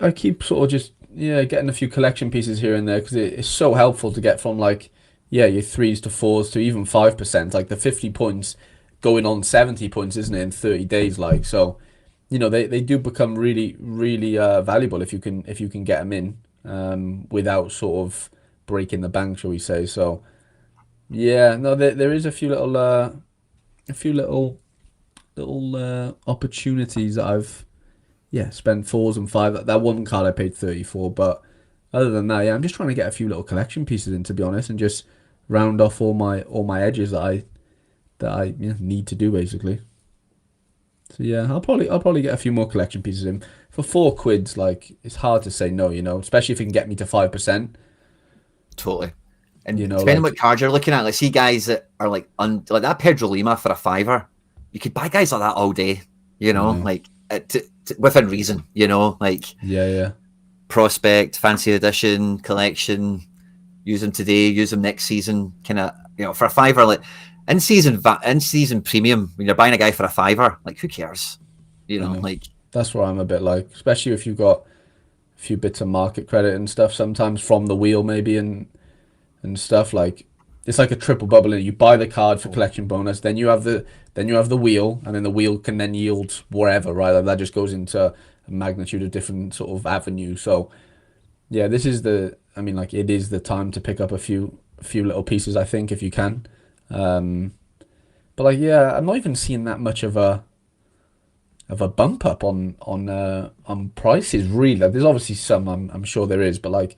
I keep sort of just getting a few collection pieces here and there because it's so helpful to get from like your 3s to 4s to even 5%. Like the 50 points going on 70 points, isn't it, in 30 days? Like so, they do become really valuable if you can get them in without sort of breaking the bank, shall we say? So yeah, no, there is a few little opportunities that I've spent 4s and 5. That one card I paid 30 for, but other than that, yeah, I'm just trying to get a few little collection pieces in, to be honest, and just round off all my edges that I need to do basically. So yeah, I'll probably get a few more collection pieces in for £4. Like it's hard to say no, especially if it can get me to 5%. Totally. And depending on what Like cards you're looking at, like see guys that are like like that Pedro Lima for a fiver. You could buy guys like that all day, I know, like within reason, like yeah, prospect, fancy edition, collection, use them today, use them next season, kind of, for a fiver, like in season premium, when you're buying a guy for a fiver, like who cares, I know. like That's where I'm a bit like, especially if you've got a few bits of market credit and stuff, sometimes from the wheel maybe and stuff like it's like a triple bubble. You buy the card for collection bonus, then you have the wheel, and then the wheel can then yield wherever, right? Like that just goes into a magnitude of different sort of avenues. So yeah, this is I mean, like it is the time to pick up a few little pieces, I think, if you can. Um, but like yeah, I'm not even seeing that much of a bump up on prices really. Like, there's obviously some, I'm sure there is, but like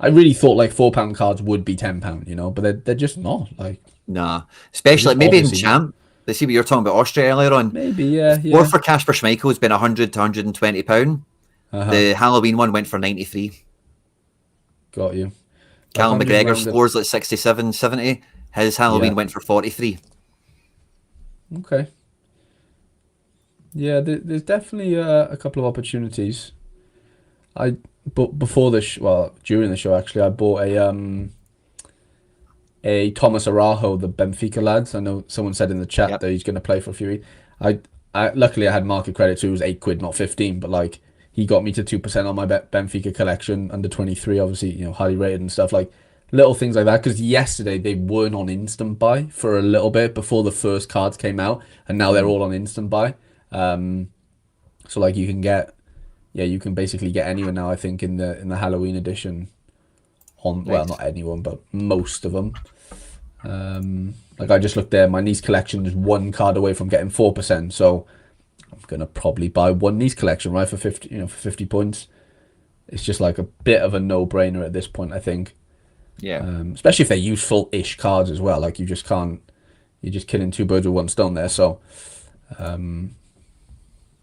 I really thought like £4 cards would be £10, but they're just not. Like nah, they're especially just like, maybe in obviously not. Champ. Let's see what you're talking about Austria earlier on. Maybe, The yeah, four yeah. for Casper Schmeichel has been 100 to £120. Uh-huh. The Halloween one went for 93. Got you. Like Callum I'm just McGregor's rounded. floor's like 67, 70. His Halloween Yeah. went for 43. Okay. Yeah, there's definitely a couple of opportunities. I but before the well, during the show actually, I bought a Thomas Arajo, the Benfica lads. I know someone said in the chat Yep. that he's going to play for a few weeks. I luckily I had market credit, so it was £8, not 15. But like he got me to 2% on my Benfica collection under 23. Obviously, highly rated and stuff like little things like that. Because yesterday they weren't on instant buy for a little bit before the first cards came out, and now they're all on instant buy. So like you can get, you can basically get anyone now. I think in the Halloween edition on well, Nice. not anyone, but most of them. Like I just looked there, my niece collection is one card away from getting 4%. So I'm gonna probably buy one niece collection, right, for 50, for 50 points. It's just like a bit of a no-brainer at this point, I think. Yeah. Especially if they're useful-ish cards as well. Like you just can't, you're just killing two birds with one stone there. So,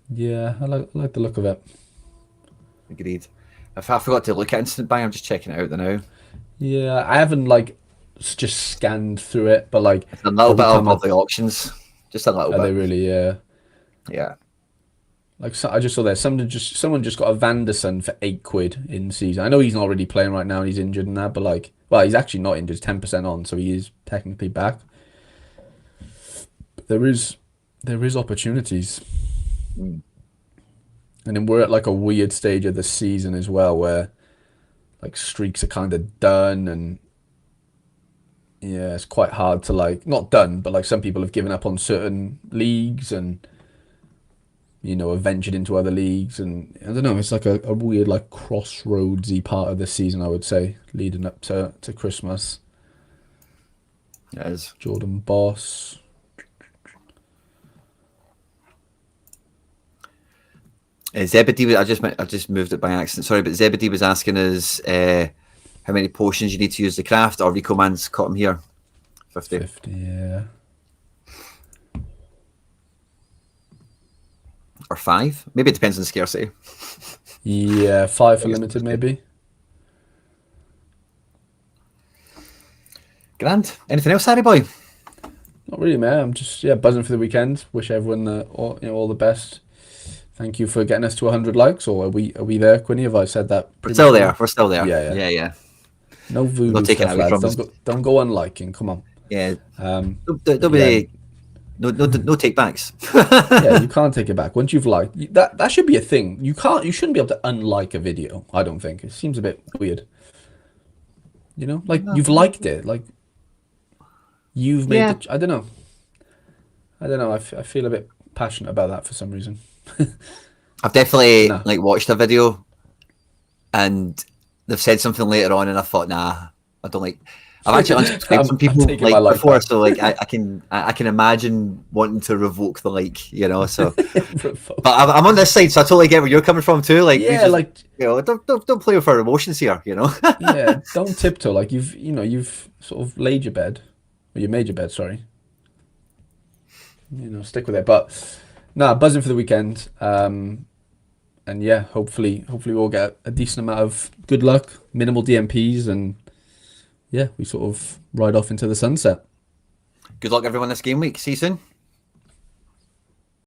yeah, I like the look of it. Agreed. If I forgot to look at instant buy, I'm just checking it out now. Yeah, I haven't like just scanned through it, but like It's a little they'll be bit of, coming of up. the auctions. Just a little Are they bit. really? Yeah. Yeah. Like so, I just saw there someone just got a Vanderson for £8 in season. I know he's not really playing right now and he's injured and that, but like, well, he's actually not injured. He's 10% on, so he is technically back. But there is opportunities, Mm. and then we're at like a weird stage of the season as well, where like streaks are kind of done, and yeah, it's quite hard to like not done, but like some people have given up on certain leagues and have ventured into other leagues, and I don't know, it's like a weird like crossroadsy part of the season, I would say, leading up to Christmas. It is. Jordan Boss. Zebedee, I just moved it by accident. Sorry, but Zebedee was asking us how many potions you need to use the craft. Or Rico Man's caught him here. 50. 50, yeah. or 5. Maybe it depends on the scarcity. Yeah, 5 for limited maybe. Grand. Anything else, Harry boy? Not really, man. I'm just buzzing for the weekend. Wish everyone all the best. Thank you for getting us to 100 likes. Or are we there, Quinny? Have I said that We're still prematurely? there. We're still there. Yeah. Yeah. No We're not voodoo taking it stuff, away lads. from us. Don't go unliking. Come on. Yeah. But Don't yeah, be no take backs. yeah. You can't take it back once you've liked that. Should be a thing. You shouldn't be able to unlike a video. I don't think it seems a bit weird. You know, like you've liked it. Like you've made Yeah. the. I don't know. I feel a bit passionate about that for some reason. I've definitely Nah. like watched a video and they've said something later on, and I thought, nah, I don't like. I've actually unsubscribed from I'm people taking my like life before, back. so like I can imagine wanting to revoke the like, you know. So, but I'm on this side, so I totally get where you're coming from too. Like, we Yeah, just, like you know, don't play with our emotions here, you know. yeah, don't tiptoe. Like you've sort of laid your bed, or you made your bed. Sorry. Stick with it. But nah, buzzing for the weekend. And yeah, hopefully we'll get a decent amount of good luck, minimal DMPs, and yeah, we sort of ride off into the sunset. Good luck, everyone, this game week. See you soon.